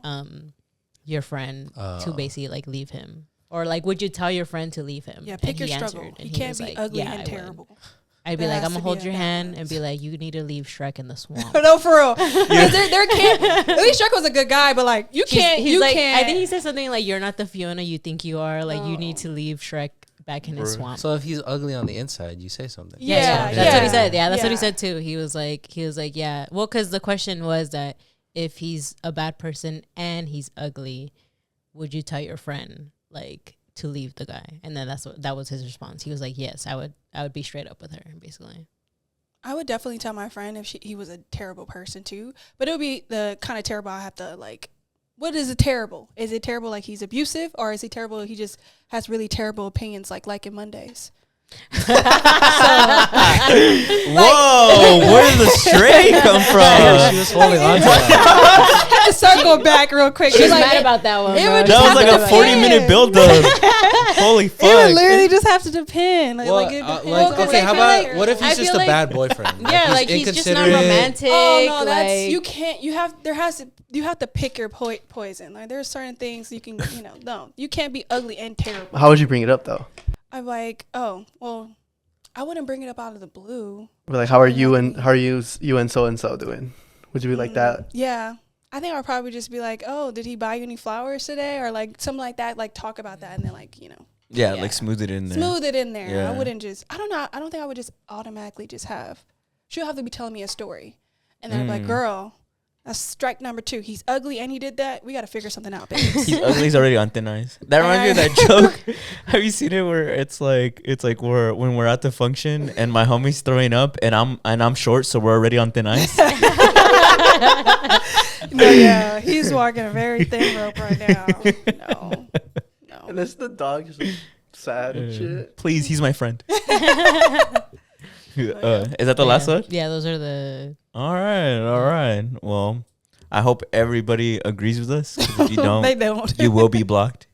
your friend to basically like leave him, or like would you tell your friend to leave him? Yeah, pick And your he struggle. answered, and You he can't was be like, ugly "Yeah, I and would." terrible. I'd be There like, has I'm to gonna be hold a your hand balance. and be like, you need to leave Shrek in the swamp. No, for real. 'Cause there can't. At least Shrek was a good guy, but like you can't. He's you like, can't. I think he said something like, "You're not the Fiona you think you are. Like, you need to leave Shrek back in his Bruh. swamp." So if he's ugly on the inside, you say something. Yeah, that's what he yeah. said. Yeah, that's what he Yeah. said too. He was like, yeah. Well, because the question was that if he's a bad person and he's ugly, would you tell your friend like to leave the guy? And then that was his response. He was like, yes, I would be straight up with her, basically. I would definitely tell my friend if he was a terrible person too. But it would be the kind of terrible I have to like. What is it terrible? Is it terrible like he's abusive, or is he terrible he just has really terrible opinions like liking Mondays? Whoa, where did the stray come from? She was holding on to that. Had to circle back real quick. She's Like, mad about that one. it bro. would That was just like have a to 40-minute depend. build up. Holy It would fuck. literally just have to depend. Like, Well, like, it depends. like, Because okay, I how feel about like- what if I he's just feel a like- bad boyfriend? Yeah, like he's just not inconsiderate? romantic. Oh no, that's like, you can't. You have to pick your poison. Like there's certain things you can. No, you can't be ugly and terrible. How would you bring it up though? I'm like, oh well, I wouldn't bring it up out of the blue. Or like, how are you and so and so doing? Would you be like that? Yeah. I think I'd probably just be like, oh, did he buy you any flowers today? Or like something like that, like talk about that and then like, Yeah, Yeah. like smooth it in there. smooth it in there. Yeah. I wouldn't just, I don't know. I don't think I would just automatically just have, she'll have to be telling me a story. And then I'd be like, girl, that's strike number 2. He's ugly and he did that. We got to figure something out, baby. He's ugly. He's already on thin ice. That reminds me of that joke. Have you seen it where it's like when we're at the function and my homie's throwing up and I'm short, so we're already on thin ice. No, yeah, he's walking a very thin rope right now. No. And it's the dog just like, sad and shit. Please, he's my friend. Is that the last one? Yeah, those are the. All right. Well, I hope everybody agrees with us. 'Cause if you don't, They don't. you will be blocked.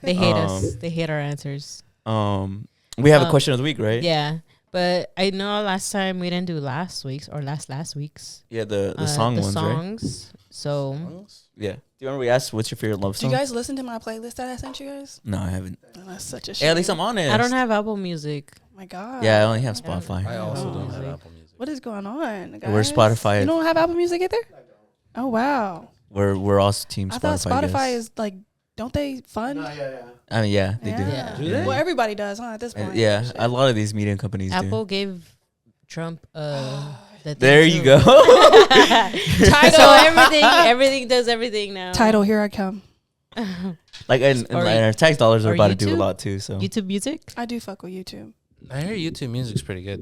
They hate us. They hate our answers. We have a question of the week, right? Yeah, but I know last time we didn't do last week's or last week's. Yeah, the song the ones, right? songs. So Yeah. Do you remember we asked what's your favorite love Did song? you guys listen to my playlist that I sent you guys? No, I haven't. Oh, that's such a shame. Hey, at least I'm honest. I don't have Apple Music. Oh my God. Yeah, I only have I don't- Spotify. I also Oh. don't have Apple Music. What is going on, guys? We're Spotify. You don't have Apple Music either? Oh, wow. We're also team Spotify. I thought Spotify guys. is like don't they fund? I mean, yeah, they do. Yeah. Do they? Well, everybody does, huh? At this point. Yeah, Shit. a lot of these media companies Apple do. gave Trump the thing There you too. go. So everything does everything now. Title, here I come. Like, and Or our tax dollars are or about to do a YouTube? lot too. So YouTube Music. I do fuck with YouTube. I hear YouTube music's pretty good.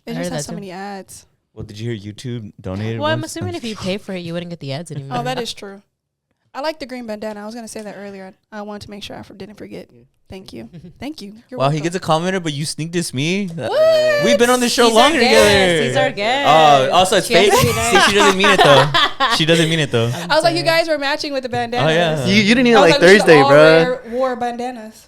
It I just heard has that so too. many ads. well, did you hear YouTube donated? Well, I'm once? assuming if you pay for it, you wouldn't get the ads anymore. Oh, that is true. I like the green bandana. I was gonna say that earlier. I wanted to make sure I didn't forget. Thank you. Thank you. You're Wow, he welcome. gets a commenter, but you sneaked this me. What? We've been on the show He's our longer guest. together. He's our guest. Oh, also it's She has fake. to be nice. See, she doesn't mean it though. She doesn't mean it though. I was like, you guys were matching with the bandanas. Oh, yeah. You didn't even I was like we should've Thursday, all bro. Wore bandanas.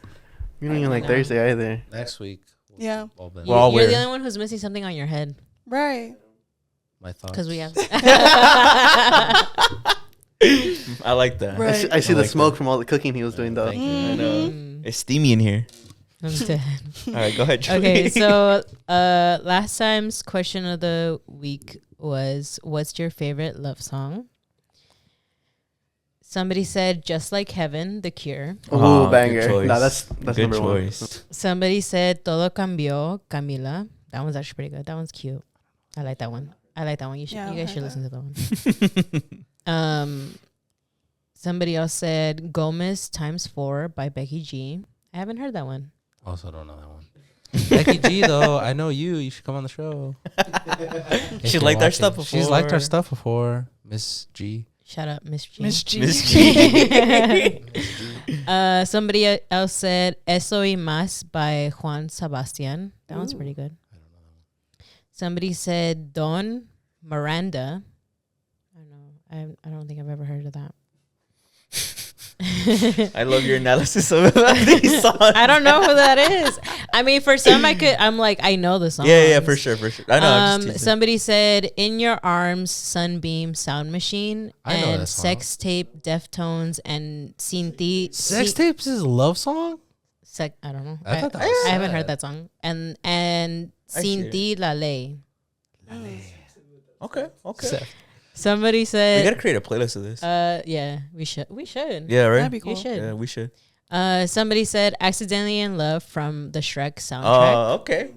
You didn't even like No. Thursday either. Next week. Yeah. Well, then, Well, I'll You're the wear- only one who's missing something on your head Right. my thoughts. because we have. I like that. Right. I see the like smoke from all the cooking he was doing though. Thank you. I know. Mm. It's steamy in here. I'm dead. All right, go ahead. Julie. Okay, so last time's question of the week was, "What's your favorite love song?" Somebody said "Just Like Heaven," The Cure. Ooh, Oh, good banger. choice. Nah, that's Good number choice. Somebody said "Todo Cambió," Camila. That one's actually pretty good. That one's cute. I like that one. You should. Yeah, You guys I should heard listen to that one. Somebody else said "Gomez ×4" by Becky G. I haven't heard that one. Also don't know that one. Becky G though, I know you. You should come on the show. If She you're liked our watching. stuff She's liked our before. stuff before. Miss G. Shut up, Miss G. Miss G. Miss G. Somebody else said "Eso y Más" by Juan Sebastian. That one's pretty good. Somebody said "Don Miranda." I don't know. I don't think I've ever heard of that. I love your analysis of these songs. I don't know who that is. I mean, for some, I'm like, I know the song. Yeah, for sure. I know. I'm just teasing. Somebody said "In Your Arms," Sunbeam Sound Machine, I know and that song. Sex Tape, Deftones, and Sex tapes is a love song. I don't know. I thought that was I haven't sad. heard that song. And I see Sin it. Ti La Ley. Okay. Somebody We said, gotta create a playlist of this. yeah, we should. Yeah, right. That'd be cool. You should. Yeah, we should. Somebody said "Accidentally in Love" from the Shrek soundtrack. Oh, okay.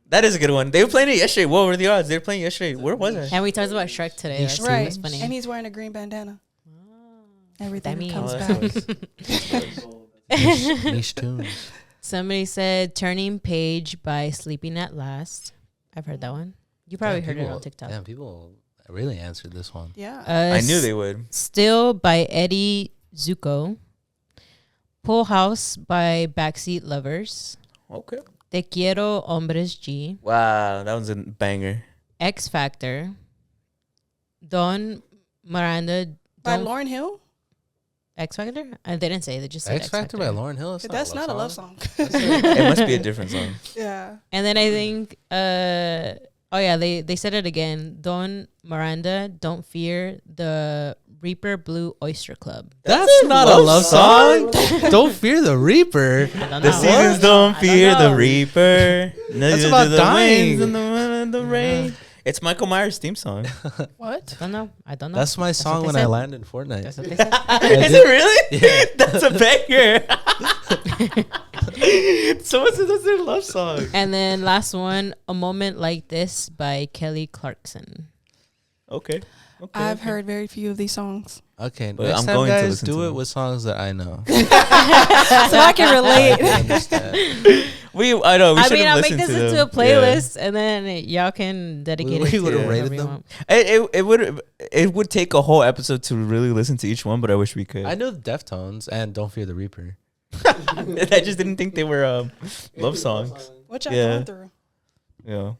That is a good one. They were playing it yesterday. What were the odds? They were playing yesterday. Where was I? And we talked about Shrek today. That's, Right. that's funny. And he's wearing a green bandana. Everything That comes means- back. Niche tunes. Somebody said "Turning Page" by Sleeping at Last. I've heard that one. You probably heard it on TikTok. Damn, people really answered this one. Yeah. I knew they would. Still by Eddie Zuko. Full House by Backseat Lovers. Okay. Te Quiero Hombres G. Wow, that was a banger. X Factor. Don Miranda. By Don't- Lauryn Hill? X Factor? They didn't say. They just said X Factor by Lauryn Hill. That's not a love song. It must be a different song. Yeah. And then I think, oh yeah, they said it again. Don Miranda, Don't Fear the Reaper Blue Oyster Club. That's not a love song. Don't fear the Reaper. I don't The know. seasons don't I fear the know. reaper. Neither about do the dying. winds and the wind and the rain. It's Michael Myers' theme song. What? I don't know. I don't know. That's my song what when they I said. land in Fortnite. That's what they said. Is it really? Yeah. That's a banger. So what's their love song? And then last one, A Moment Like This by Kelly Clarkson. Okay. I've heard very few of these songs. Okay, But next I'm time, going to guys, listen do to it them. with songs that I know. So I can I relate. can understand. I know. We I should mean, have I'll make listened this to into them. a playlist, and then y'all can dedicate We it to would've whatever rated you them. want. Yeah. It would take a whole episode to really listen to each one, but I wish we could. I know the Deftones and Don't Fear the Reaper. I just didn't think they were love songs. What y'all Yeah. going through? Yeah.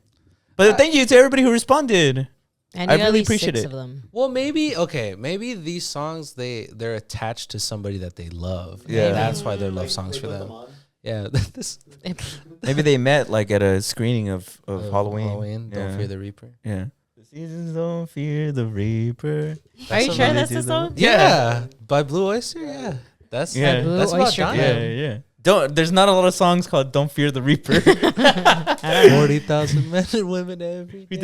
But thank you to everybody who responded. I I knew at really least appreciate 6 it. of them. Well, maybe these songs they're attached to somebody that they love. Yeah. That's why they're love songs for them. Yeah, this Maybe they met like at a screening of Halloween. Don't Yeah. Fear the Reaper. Yeah. The seasons don't fear the reaper. Are you a sure really that's the song? Yeah, by Blue Oyster. Yeah, that's Yeah. Blue that's about Oyster dying. Club. Yeah. There's not a lot of songs called "Don't Fear the Reaper" 40,000 men and women every every day.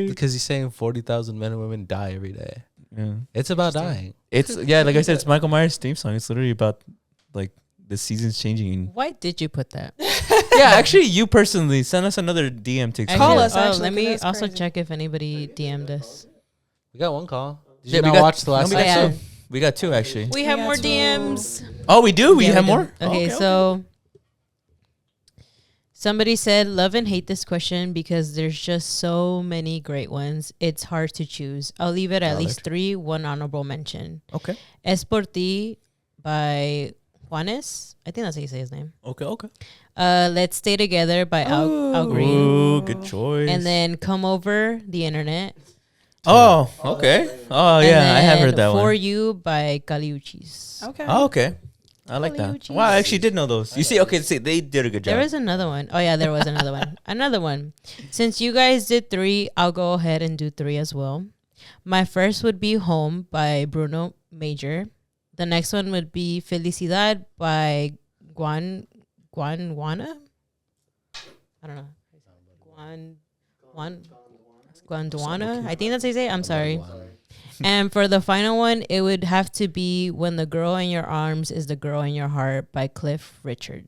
day. Because he's saying 40,000 men and women die every day. Yeah. It's about dying. It's like I said, it's Michael Myers' theme song. It's literally about like the seasons changing. Why did you put that? Yeah, actually, you personally send us another DM to explain. Call it. us, actually, let 'cause me that's also crazy. check if anybody DM'd us. We got one call. Did Yeah, you we not got- watch the last no, we got episode? two. We got two actually. We We have got more two. DMs. Oh, we do. We Yeah, have do. more. Okay, so somebody said, love and hate this question because there's just so many great ones. It's hard to choose. I'll leave it at Valid. least 3, one honorable mention. Okay. Es por ti by Juanes. I think that's how you say his name. Okay. Let's Stay Together by Al Green. Ooh, good choice. And then Come Over the Internet. Oh, okay. Oh, And yeah, I have then heard that For one. You by Caliuchis. Okay. Oh, okay. I like that. Caliuchis. Wow, I actually did know those. You see, okay, see, they did a good job. There was another one. Oh, yeah, there was another one. Another one. Since you guys did 3, I'll go ahead and do 3 as well. My first would be Home by Bruno Major. The next one would be Felicidad by Guanwana. I don't know. Guanduana. I think that's how you say it. I'm sorry. And for the final one, it would have to be When the Girl in Your Arms is the Girl in Your Heart by Cliff Richard.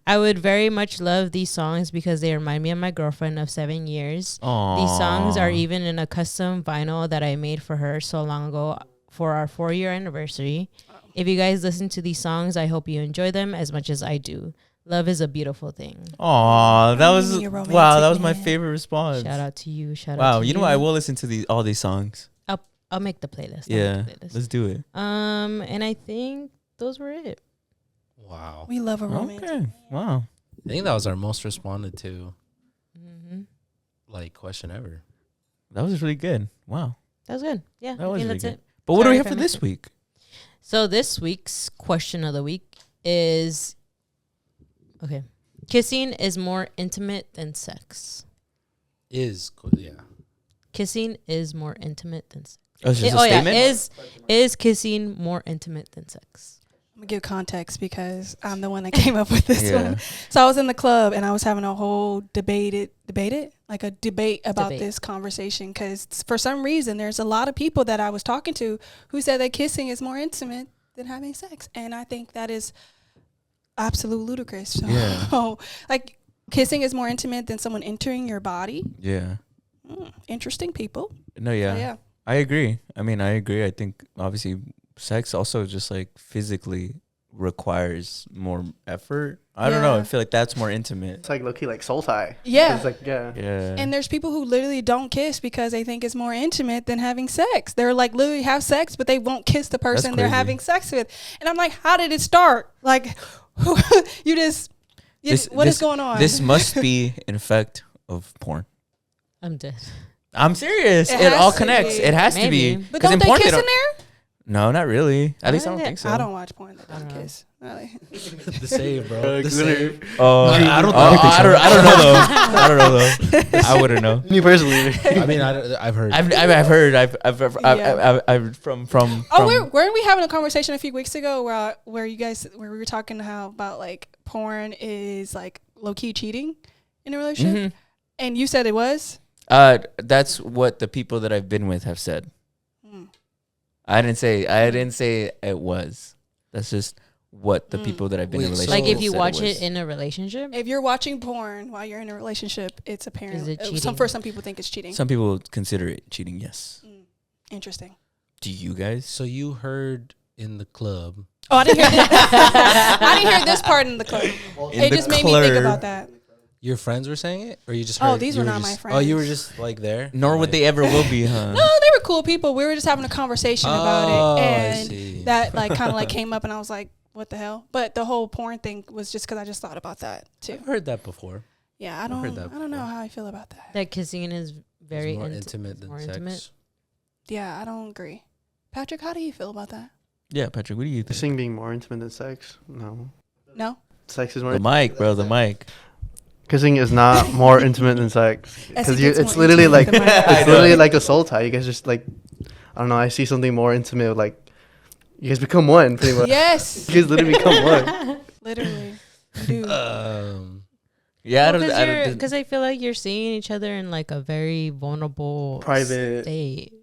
I would very much love these songs because they remind me of my girlfriend of 7 years. Aww. These songs are even in a custom vinyl that I made for her so long ago for our 4-year anniversary. If you guys listen to these songs, I hope you enjoy them as much as I do. Love is a beautiful thing. Aw, that was You're romantic, wow. That was my man. favorite response. Shout out to you. Shout out Wow, to you know what? I will listen to all these songs. I'll make the playlist. Yeah, let's do it. And I think those were it. Wow. We love a romantic. Okay, wow. I think that was our most responded to Mm-hmm. question ever. That was really good. Wow. That was good. Yeah, That I was think really that's good. it. But what do Sorry we if have I for this missed it. week? So this week's question of the week is, okay, kissing is more intimate than sex. Yeah. Kissing is more intimate than sex. Oh, it's just a statement? Is kissing more intimate than sex? I'm gonna give context because I'm the one that came up with this Yeah. one. So I was in the club and I was having a whole debate about Debate. this conversation because for some reason there's a lot of people that I was talking to who said that kissing is more intimate than having sex, and I think that is absolute ludicrous. So, Yeah. like kissing is more intimate than someone entering your body. Yeah. Interesting people. No, So, yeah. yeah. I agree. I mean, I agree. I think obviously sex also just like physically requires more effort. I don't know. I Yeah. feel like that's more intimate. It's like low-key like soul tie. Yeah. It's like, yeah. Yeah. And there's people who literally don't kiss because they think it's more intimate than having sex. They're like literally have sex, but they won't kiss the person they're crazy. having sex with. And I'm like, how did it start? Like, what is going on? This must be an effect of porn. I'm dead. I'm serious. It It, all has to connects. be. It has Maybe. to be. but 'Cause don't in they porn, kiss in don't- there? No, not really. At least I don't think think so. I don't watch porn that I don't don't know. kiss. Really. The same, bro. The same. Oh, I don't know. I don't know though. I don't know though. I wouldn't know. Me personally. I mean, I've heard. I've heard. Yeah. I've from. Weren't we having a conversation a few weeks ago where we were talking about like porn is like low key cheating in a relationship, and you said it was. That's what the people that I've been with have said. Hmm. I didn't say it was. That's just what the people that I've been in Wait, relationships Like if you said watch was. it in a relationship, If you're watching porn while you're in a relationship, it's apparent. Is it cheating? For some people, think it's cheating. Some people consider it cheating. Yes. Interesting. Do you guys? So you heard in the club. Oh, I didn't hear this. I didn't hear this part in the club. In It the just made me think club. about that. Your friends were saying it, or you just Oh, heard? these you were not just- my Oh, you were friends. just like there. Nor would they ever will be, huh? No, they were cool people. We were just having a conversation about Oh, it, I and see. that like kind of like came up, and I was like, "What the hell?" But the whole porn thing was just because I just thought about that too. I've heard that before. Yeah, I I've heard don't that know before. how I feel about that. that kissing is very It's more inti- intimate than more sex. intimate. Yeah, I don't agree. Patrick, how do you feel about that? Yeah, Patrick. What do you think? Kissing being more intimate than sex? No. No. Sex is more. The mic, bro. The mic. Kissing is not more intimate than sex As he because gets it's more literally like intimate than I it's know. literally like a soul tie. You guys just like, I don't know. I see something more intimate. Like you guys become one pretty much. Yes, You guys literally become one. literally. Dude. Yeah, I don't. Because I feel like you're seeing each other in like a very vulnerable Private. state.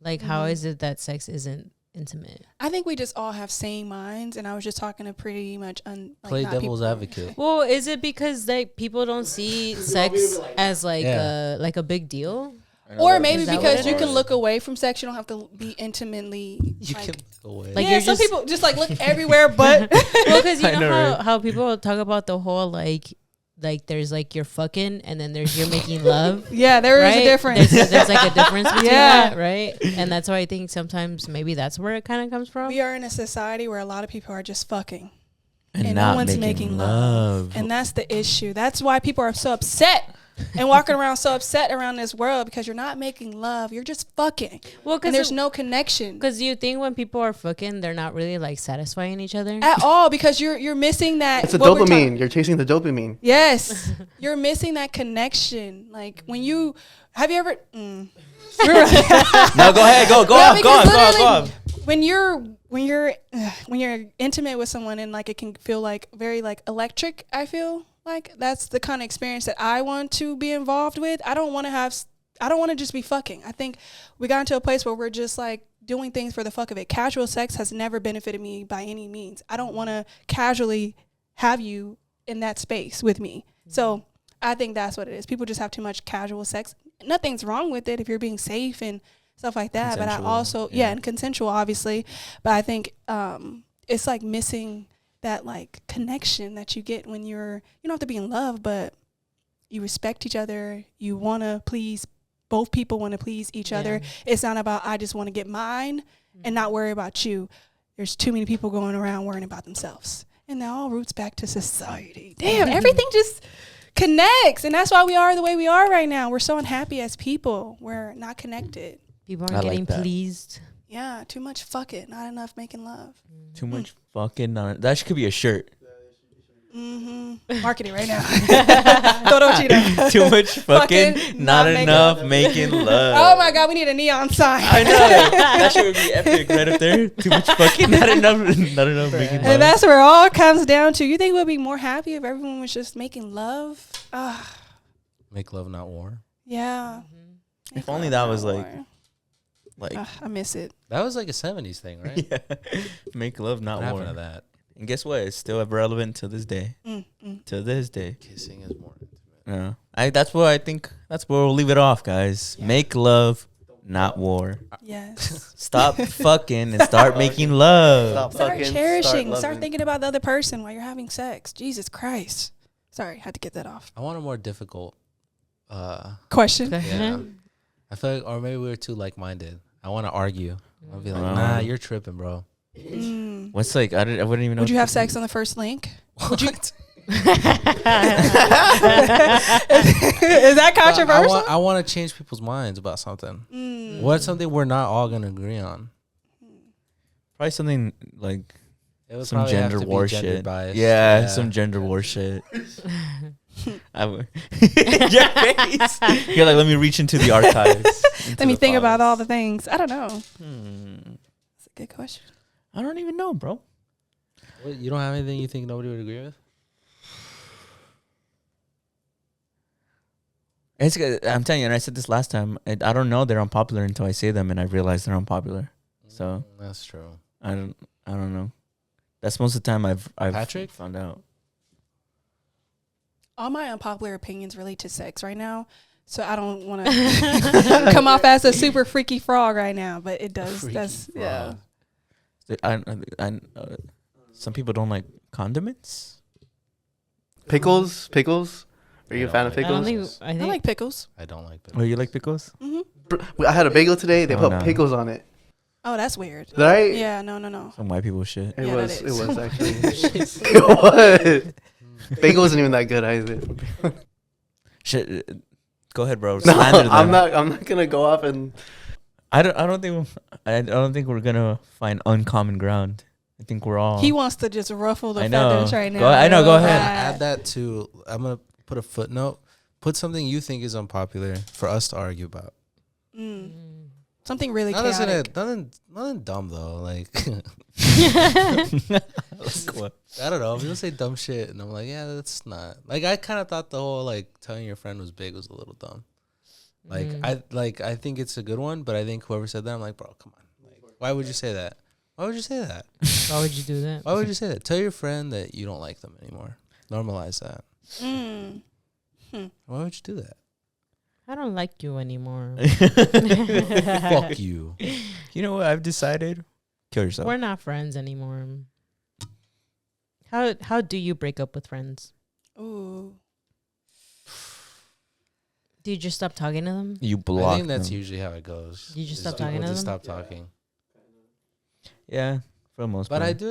Like, how is it that sex isn't intimate? I think we just all have sane minds, and I was just talking to pretty much Play devil's advocate. Well, is it because like people don't see sex as like a big deal? Or maybe Is that because what it you is? can look away from sex, you don't have to be intimately. You like, can go away. Like, yeah, you're some just- people just like look everywhere, but Well, because you I know, know, how people talk about the whole like there's like you're fucking and then there's you're making love. yeah, there is right? a difference. There's like a difference between Yeah. that, right? And that's why I think sometimes maybe that's where it kind of comes from. We are in a society where a lot of people are just fucking, And, and not no one's making love, and that's the issue. That's why people are so upset and walking around so upset around this world, because you're not making love, you're just fucking. Well, And there's no connection Because you think when people are fucking, they're not really like satisfying each other. at all, because you're missing that. It's a what we're dopamine. You're chasing the dopamine. Yes, you're missing that connection. Like when you have you ever? No, go ahead. Go No, off. Go because off. Go off. Go literally, off. when you're intimate with someone, and like it can feel like very like electric. I feel like that's the kind of experience that I want to be involved with. I don't want to just be fucking. I think we got into a place where we're just like doing things for the fuck of it. Casual sex has never benefited me by any means. I don't want to casually have you in that space with me. So I think that's what it is. People just have too much casual sex. Nothing's wrong with it if you're being safe and stuff like that. But I also, and consensual, obviously. But I think it's like missing that like connection that you get when you don't have to be in love, but you respect each other. You want to please, both people want to please each other. It's not about, I just want to get mine and not worry about you. There's too many people going around worrying about themselves. And that all roots back to society. Damn, everything just connects. And that's why we are the way we are right now. We're so unhappy as people. We're not connected. People I aren't like getting that. pleased. Yeah, too much fucking, not enough making love. Too much fucking. That could be a shirt. Mm-hmm. Marketing right now. TODO CHIDO. Too much fucking. Fucking, Not not making enough love. making love. Oh my God, we need a neon sign. I know. That shit would be epic right up there. Too much fucking. Not enough. Not enough making love. And that's where it all comes down to. You think we'd be more happy if everyone was just making love? Make love, not war. Yeah. If only that was like. I miss it. That was like a 70s thing, right? Yeah. Make love, not What war. happened to that? And guess what? It's still relevant to this day. To this day. Kissing is more intimate. Yeah. That's what I think. That's where we'll leave it off, guys. Make love, not war. Yes. Stop fucking and start making love. Start fucking, cherishing. loving. Start thinking about the other person while you're having sex. Jesus Christ. Sorry, had to get that off. I want a more difficult Question. yeah. I feel like, or maybe we were too like-minded. I want to argue. I'll be like, Wow. nah, you're tripping, bro. What's like? I wouldn't even know. Would you have sex on the first link? Would you? Is that controversial? I want to change people's minds about something. What's something we're not all gonna agree on? Probably something like It would some probably have gender to be war gender shit. biased. Yeah, some gender war shit. I would. Your face. You're like, let me reach into the archives. Let me think about all the things. I don't know. That's a good question. I don't even know, bro. What, you don't have anything you think nobody would agree with? It's. I'm telling you, and I said this last time. I don't know they're unpopular until I say them, and I realize they're unpopular. So That's true. I don't know. That's most of the time I've Patrick? found out. All my unpopular opinions relate to sex right now, so I don't want to come off as a super freaky frog right now, but it does. Freaky That's yeah. I some people don't like condiments. Pickles? Are you a fan of I don't pickles? think. I like pickles. I don't like Oh, you like pickles? I had a bagel today. They Oh, put no. pickles on it. Oh, that's weird. Right? Yeah, no. Some white people shit. It Yeah, was. that It is. was actually. It was. Bagel wasn't even that good either. Shit. Go ahead, bro. No, Slander them. I'm not gonna go off and. I don't think we're gonna find uncommon ground. I think we're all. He wants to just ruffle the I know. feathers right now. I know, go real ahead. bad. Add that to. I'm gonna put a footnote. Put something you think is unpopular for us to argue about. Something really Nothing chaotic. dumb though. Like What? I don't know. People say dumb shit, and I'm like, yeah, that's not. Like I kind of thought the whole like telling your friend was big was a little dumb. Like I think it's a good one, but I think whoever said that, I'm like, bro, come on. Like, why would you say that? Why would you say that? Why would you do that? Why would you say that? Tell your friend that you don't like them anymore. Normalize that. Why would you do that? I don't like you anymore. Fuck you. You know what I've decided? Kill yourself. We're not friends anymore. How do you break up with friends? Ooh. Do you just stop talking to them? You block I think that's them. usually how it goes. You just Is stop people talking to just them? stop talking. Yeah, for the most But part.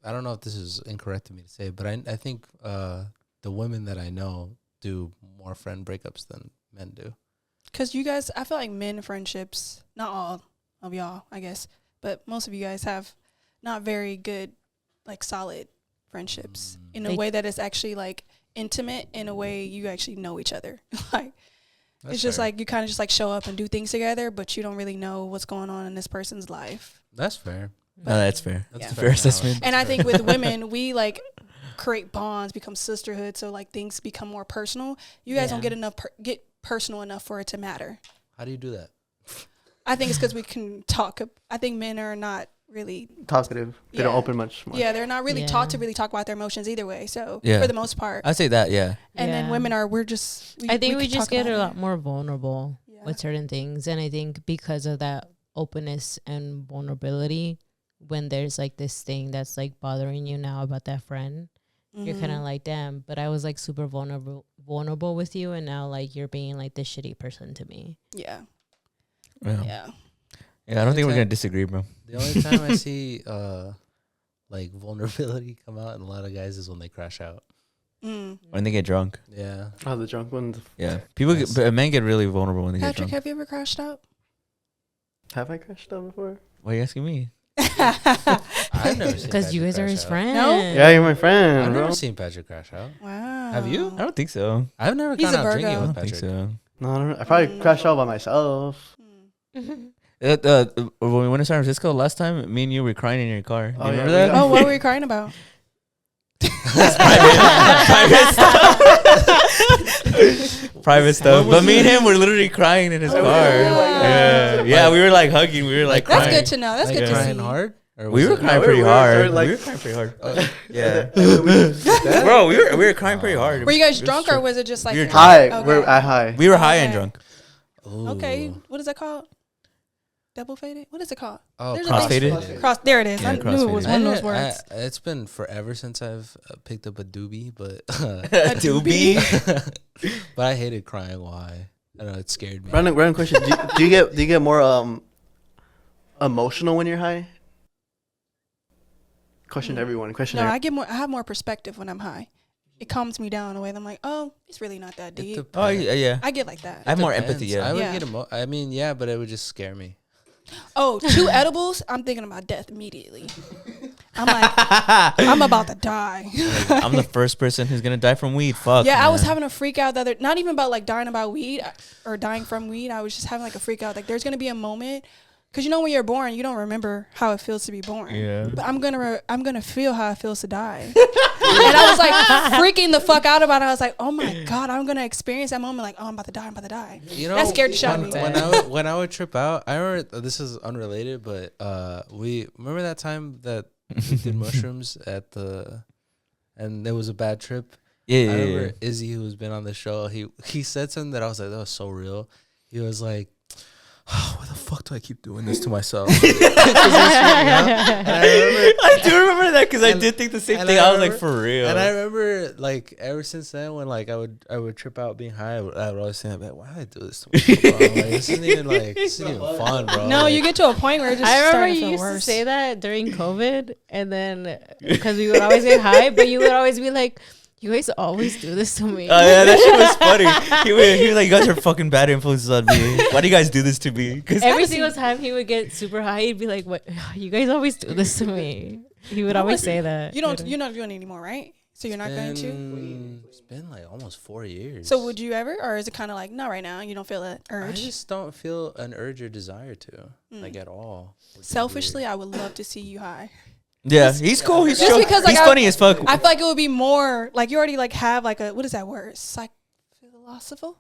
I don't know if this is incorrect of me to say, but I think the women that I know do more friend breakups than men do. Because you guys, I feel like men friendships, not all of y'all, I guess, but most of you guys have not very good, like solid friendships in a Like- way that is actually like intimate, in a way you actually know each other. Like, That's it's just fair. like you kind of just like show up and do things together, but you don't really know what's going on in this person's life. That's fair. No, that's fair. That's Yeah. a Fair assessment. And I think with women, we like create bonds, become sisterhood, so like things become more personal. You guys don't Yeah. get enough get personal enough for it to matter. How do you do that? I think it's because we can talk. I think men are not really, Talkative. They don't Yeah. open much more. yeah, they're not really Yeah. taught to really talk about their emotions either way. So Yeah. for the most part, I'd say that, yeah. and then Yeah. women are we I think we can just talk get about a it. lot more vulnerable Yeah. with certain things. And I think because of that openness and vulnerability, when there's like this thing that's like bothering you now about that friend, you're kind of like, damn, but I was like super vulnerable with you. And now like you're being like this shitty person to me. Yeah, Yeah, yeah. I don't think we're going to disagree, bro. The only time I see like vulnerability come out in a lot of guys is when they crash out. When they get drunk. Yeah. Oh, the drunk ones. Yeah. People get, but men get really vulnerable when they get Patrick, drunk. have you ever crashed out? Have I crashed out before? Why are you asking me? I've never seen Because you Patrick guys are crash his out. friends. No? Yeah, you're my friend, I've bro. never seen Patrick crash out. Wow. Have you? I don't think so. I've never He's gone a out drinking Virgo. I with don't think Patrick. so. No, I don't know. I probably crashed out by myself. When we went to San Francisco last time, me and you were crying in your car. Do you Oh, yeah, remember we that? got- Oh, what were you crying about? Private stuff. But me and him were literally crying in his car. wow. Yeah, we were like hugging. We were like That's crying. good to know. That's Like good to crying see. hard? Or We was were it- crying we pretty were hard. like- We were crying pretty hard. Yeah. Bro, we were crying pretty hard. Were you guys It was drunk true. or was it just like We were High. Okay. We're at high. We were high and Okay. drunk. Ooh. Okay, what is that called? Double faded? What is it called? Oh, There's a Crossfaded? Cross. There it is. Yeah, I knew it was crossfaded. one of those words. It's been forever since I've picked up a doobie, but Doobie. but I hated crying. Why? I don't know. It scared me. Random question. Do you get more emotional when you're high? Question to everyone. Question. No, I have more perspective when I'm high. It calms me down in a way that I'm like, oh, it's really not that It deep. depends. Oh, yeah. I get like that. I have more Depends. empathy, yeah. I would Yeah. get I mean, yeah, but it would just scare me. Oh, 2 edibles, I'm thinking about death immediately. I'm like, I'm about to die. I'm the first person who's going to die from weed. Fuck. Yeah, I was man. having a freak out the other, not even about like dying about weed or dying from weed. I was just having like a freak out. Like there's gonna be a moment, cause you know when you're born, you don't remember how it feels to be born. Yeah. But I'm gonna feel how it feels to die. And I was like freaking the fuck out about it. I was like, oh my god, I'm gonna experience that moment. Like, oh, I'm about to die. I'm about to die. You know, That scared the shit out of me. when I would trip out, I remember this is unrelated, but we remember that time that we did mushrooms and there was a bad trip. Yeah, I yeah, remember yeah. Izzy, who's been on the show, he said something that I was like, that was so real. He was like, oh, why the fuck do I keep doing this to myself? I do remember that because I And- did think the same and thing. I I was like, remember- for real. And I remember, like, ever since then, when like I would trip out being high, I would always think, like, why did I do this to myself? Bro? Like, this isn't even fun, bro. No, Like, you get to a point where it just I remember starting to you feel used worse. to say that during COVID, and then because we would always get high, but you would always be like, "You guys always do this to me." Oh yeah, that shit was funny. He was like, "You guys are fucking bad influences on me. Why do you guys do this to me?" Because Every single time he would get super high, he'd be like, "What? You guys always do this to me." He would always say that. You're not doing it anymore, right? So you're not going to. It's been like almost 4 years. So would you ever, or is it kind of like not right now? You don't feel that I urge. just don't feel an urge or desire to, like, at all. which is Selfishly, weird. I would love to see you high. yeah, he's cool. He's Just chill. because, like, he's I- funny as fuck. I feel like it would be more like you already like have like a what is that word? Philosophical.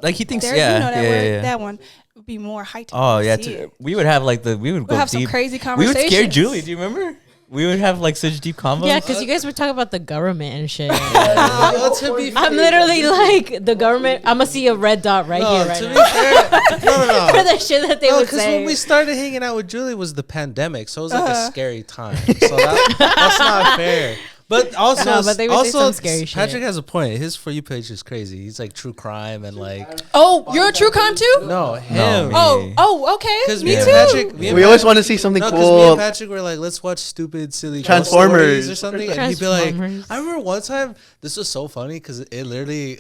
Like he thinks, There, yeah, you know that word. yeah. That one would be more heightened. Oh to yeah, see it. we would have like we would go We'll have deep. some crazy We conversations. would scare Julie. Do you remember? We would have like such deep combos. Yeah, because you guys were talking about the government and shit. To be I'm literally like the government. I'm gonna see a red dot right here right to now be fair, no. for the shit that they would Because say. when we started hanging out with Julie was the pandemic, so it was like a scary time. So that's not fair. But also, No, but they would say some scary shit. Patrick has a point. His For You page is crazy. He's like true crime and like Oh, you're a true crime too? no him. me. Oh, okay. Because Me me and too. Patrick, We always want to see something no, because me cool. and Patrick were like, let's watch stupid, silly ghost Transformers. stories or something, and he'd be like, Transformers. I remember one time this was so funny because it literally,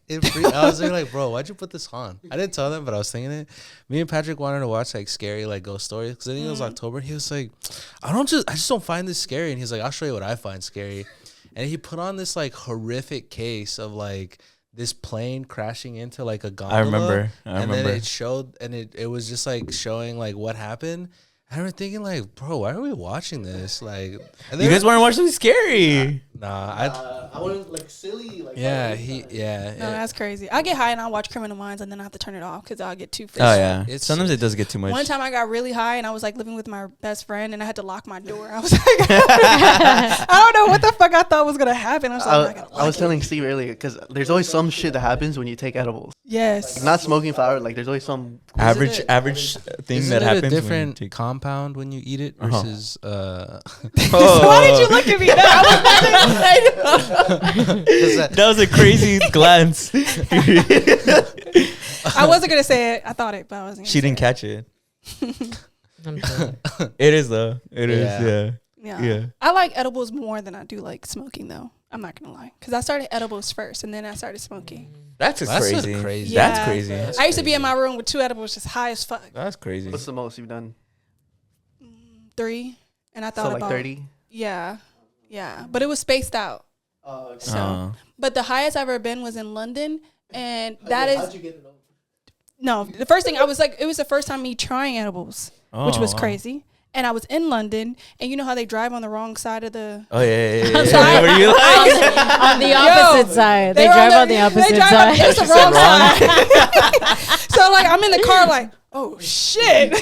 I was like, bro, why'd you put this on? I didn't tell them, but I was thinking it. Me and Patrick wanted to watch like scary like ghost stories because I think it was October. And he was like, I just don't find this scary, and he's like, I'll show you what I find scary. And he put on this like horrific case of like this plane crashing into like a gondola. I remember. And then it showed, and it was just like showing like what happened. I remember thinking like, bro, why are we watching this? Like, and You guys want to watch something scary? nah, I want like silly. Like yeah, No, that's crazy. I get high and I watch Criminal Minds and then I have to turn it off because I'll get too freaked. Oh yeah. It's- Sometimes it does get too much. One time I got really high and I was like living with my best friend and I had to lock my door. I was like, I don't know what the fuck I thought was gonna happen. I was like, I'm not gonna I was lock it. telling Steve earlier because there's always some shit that happens when you take edibles. Yes. Not smoking flower. Like there's always some. average thing Isn't that it happens. a when you different take- compound when you eat it versus Why did you look at me? That was a crazy glance. I wasn't gonna say it. I thought it, but I wasn't. Gonna She say didn't catch it. I'm sorry. It is though. It is. Yeah. Yeah. it. Yeah. Yeah. I like edibles more than I do like smoking, though. I'm not gonna lie, because I started edibles first, and then I started smoking. That's That's crazy. crazy. That's Yeah. crazy. I used to be in my room with 2 edibles, just high as fuck. That's crazy. What's the most you've done? 3, and I thought So like about 30. Yeah, but it was spaced out. So, but the highest I've ever been was in London, and that is you get it over? no. The first thing I was like, it was the first time me trying edibles, which was wow. crazy. And I was in London, and you know how they drive on the wrong side of the. Oh yeah. So I- Were you like? On the opposite side. They were drive on the opposite side. It's the wrong side. So like I'm in the car like, oh shit.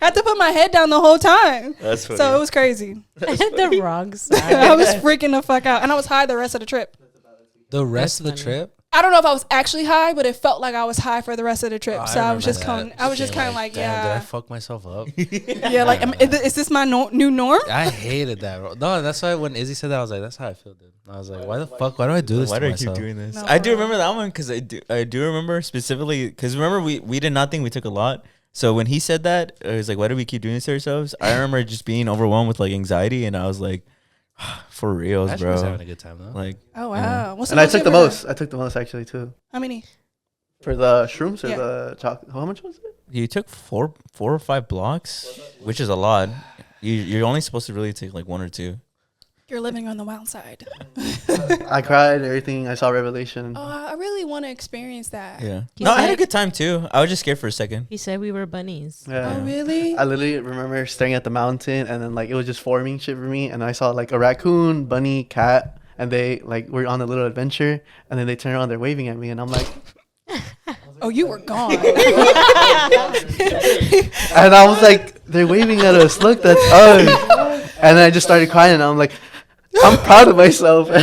I had to put my head down the whole time. That's funny. So it was crazy. The wrong side. I was freaking the fuck out. And I was high the rest of the trip. the rest of That's the funny. trip. I don't know if I was actually high, but it felt like I was high for the rest of the trip. Oh, So I was just remember that. I was just kind of like, damn, did I yeah. fuck myself up? Yeah, like, is this my new norm? I hated that. No, that's why when Izzy said that, I was like, that's how I feel, dude. I was like, why the fuck? Why do I do this Why to do I keep myself? doing this? No, I do for real. remember that one because I do remember specifically because remember we did nothing. We took a lot. So when he said that, I was like, why do we keep doing this to ourselves? I remember just being overwhelmed with like anxiety, and I was like, for reals, Patrick was having bro. a good time though. Like, Oh wow. What's And I most took you the ever most. I took the most actually too. How many? For the shrooms or Yeah. the chocolate. How much was it? you took four or 5 blocks, which is a lot. You're only supposed to really take like 1 or 2. You're living on the wild side. I cried. Everything. I saw Revelation. Oh, I really want to experience that. Yeah. He No, I had a said- good time too. I was just scared for a second. He said we were bunnies. Yeah. Oh really? I literally remember staring at the mountain, and then like it was just forming shit for me, and I saw like a raccoon, bunny, cat, and they like were on a little adventure, and then they turn around, they're waving at me, and I'm like, Oh, you were gone. and I was like, they're waving at us. Look, that's us. And then I just started crying, and I'm like, I'm proud of myself. I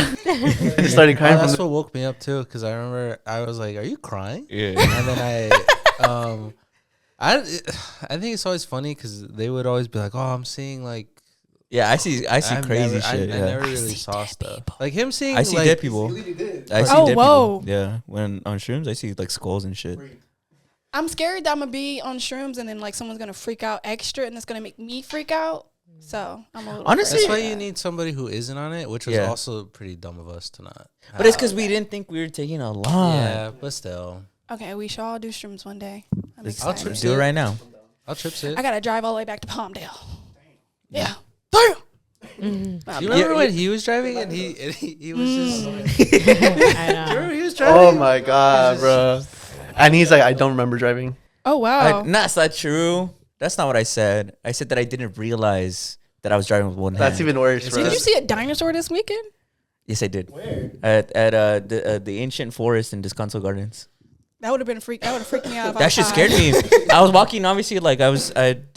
just started crying. That's From what woke me up too, because I remember I was like, "Are you crying?" Yeah. And then I think it's always funny because they would always be like, "Oh, I'm seeing like Yeah, I see I've crazy never- shit. I yeah. never I really see saw dead stuff people. like him seeing. I see like, dead people. I see Oh, dead whoa. people. Yeah, when on shrooms, I see like skulls and shit. I'm scared that I'm gonna be on shrooms and then like someone's gonna freak out extra and it's gonna make me freak out. So I'm a little. Honestly- That's afraid why of you that. need somebody who isn't on it, which was Yeah. also pretty dumb of us to not. But it's because we didn't think we were taking a lot. Yeah, but still, Okay, we should all do shrooms one day. I'm Let's I'll excited. trip do it right now. I'll trip it. I gotta drive all the way back to Palmdale. Yeah. Damn. Mhm. Do you remember Yeah, when he was driving and he was just? I know. Remember he was driving? oh my god, bro. And he's like, I don't remember driving. Oh wow. That's not true. That's not what I said. I said that I didn't realize that I was driving with one hand. That's even worse, bro. Did you see a dinosaur this weekend? Yes, I did. Where? At the ancient forest in Descanso Gardens. That would have been freak. That would have freaked me out. If I That was shit high. scared me. I was walking, obviously, like I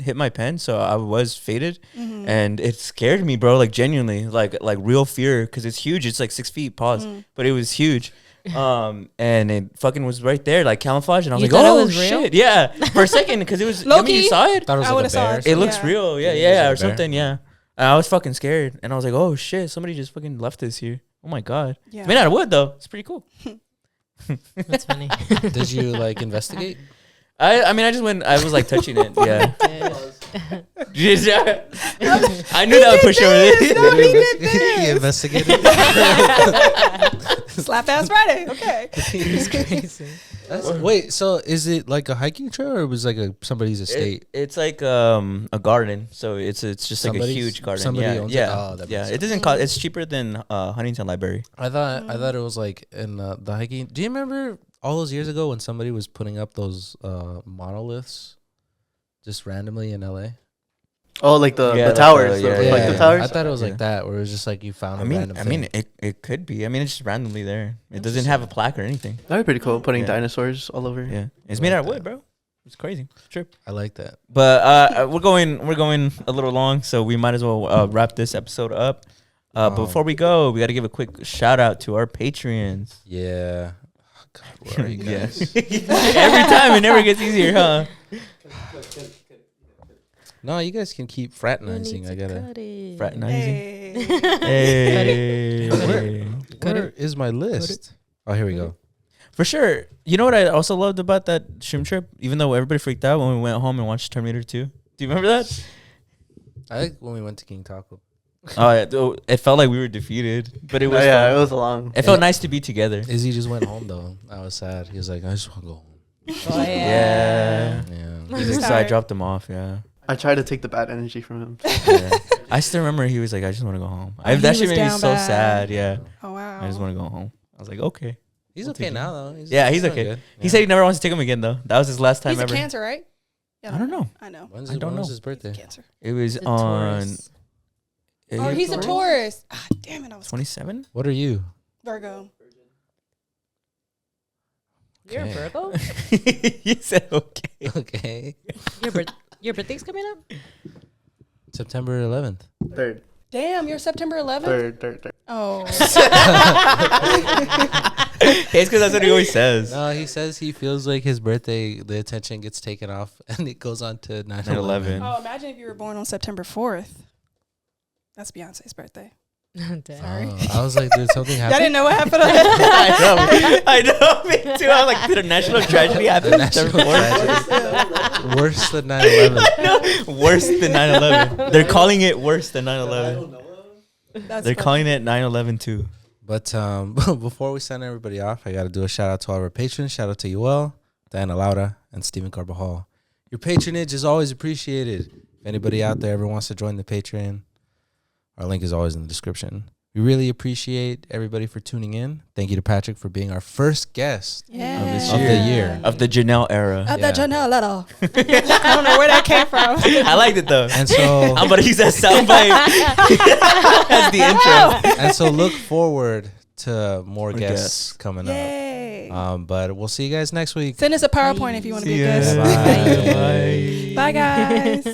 hit my pen, so I was faded, and it scared me, bro. Like genuinely, like real fear, because it's huge. It's like 6 feet, pause, but it was huge. And it fucking was right there, like camouflage, and I was You like, thought it oh was real? shit, yeah, for a second, because it was. I mean, you Low-key? saw it. Thought it was I like would've a saw bear. it. It looks Yeah. real, yeah, It was yeah, like a or bear. something, yeah. And I was fucking scared, and I was like, oh shit, somebody just fucking left this here. Oh my god, Yeah. it's made out of wood though. It's pretty cool. That's funny. Did you like investigate? I mean, I just went. I was like touching it. Yeah. Yeah. I knew that would push over this. No, he did this. He investigated. Slap ass Friday. Okay. It's crazy. Wait, so is it like a hiking trail or was it like somebody's estate? It's like a garden, so it's just like a Somebody's- huge garden. somebody Yeah, owns it? yeah, Oh, that yeah. makes It doesn't cost. It's cheaper than Huntington Library. I thought it was like in the hiking. Do you remember all those years ago when somebody was putting up those monoliths just randomly in LA? Oh, like the Yeah, towers, yeah, like yeah. the towers. I thought it was Yeah. like that, where it was just like you found I a mean, random I thing. mean, it could be. I mean, it's just randomly there. It doesn't have a plaque or anything. That'd be pretty cool. Putting Yeah. dinosaurs all over. Yeah, it's I made like out of wood, that. bro. It's crazy. Trip. I like that. But we're going a little long, so we might as well wrap this episode up. But before we go, we got to give a quick shout out to our Patreons. Yeah. Oh, God, where are you guys? Every time it never gets easier, huh? No, you guys can keep fraternizing. I gotta. Fraternizing. Hey. Hey. Where is my list? Oh, here we go. For sure. You know what I also loved about that shrimp trip? Even though everybody freaked out when we went home and watched Terminator 2. Do you remember that? I like when we went to King Taco. Oh, yeah. It felt like we were defeated, but it was Yeah, fun. it was long. It felt nice to be together. Izzy just went home though. I was sad. He was like, I just want to go home. Oh, Yeah. Yeah. He's like, so I Sorry. dropped him off, yeah. I tried to take the bad energy from him. Yeah. I still remember he was like, I just want to go home. Oh, he That shit was made me down so bad. sad, yeah. Oh wow. I just want to go home. I was like, okay. He's We'll okay take now it. though. Yeah, he's doing okay. good. He said he never wants to take him again, though. That was his last time He's a ever. Cancer, right? Yeah, I don't know. I know. When's I don't when was know. his birthday? Cancer. It was The on Taurus. Oh, he's a Taurus. Ah, damn it, I was 27. What are you? Virgo. You're a Okay. Virgo? You said okay. Okay. Your birthday's coming up? September 11th. Third. Damn, you're September 11th. Third. Oh. Hey, it's because that's what he always says. No, he says he feels like his birthday, the attention gets taken off, and it goes on to 9/11. 9/11. Oh, imagine if you were born on September 4th. That's Beyonce's birthday. Damn. I was like, dude, something Y'all happened. didn't know what happened on that? I know, me too. I was like, did a national tragedy happen? National tragedy. Worse than 9/11. Worse than 9/11. They're calling it worse than 9/11. That's They're funny. calling it 9/11 too. But before we send everybody off, I got to do a shout out to all our patrons. Shout out to Joel, Diana Laura, and Stephen Carbajal. Your patronage is always appreciated. If anybody out there ever wants to join the Patreon, our link is always in the description. We really appreciate everybody for tuning in. Thank you to Patrick for being our first guest Yeah. of the year. Of the Janelle era. Of Yeah. the Janel letter. I don't know where that came from. I liked it though. And so I'm gonna use that soundbite as the intro. and so look forward to more More guests guests. coming Yay. up. But we'll see you guys next week. Send us a PowerPoint if you want to be a See ya. guest. Bye. Bye. Bye, guys.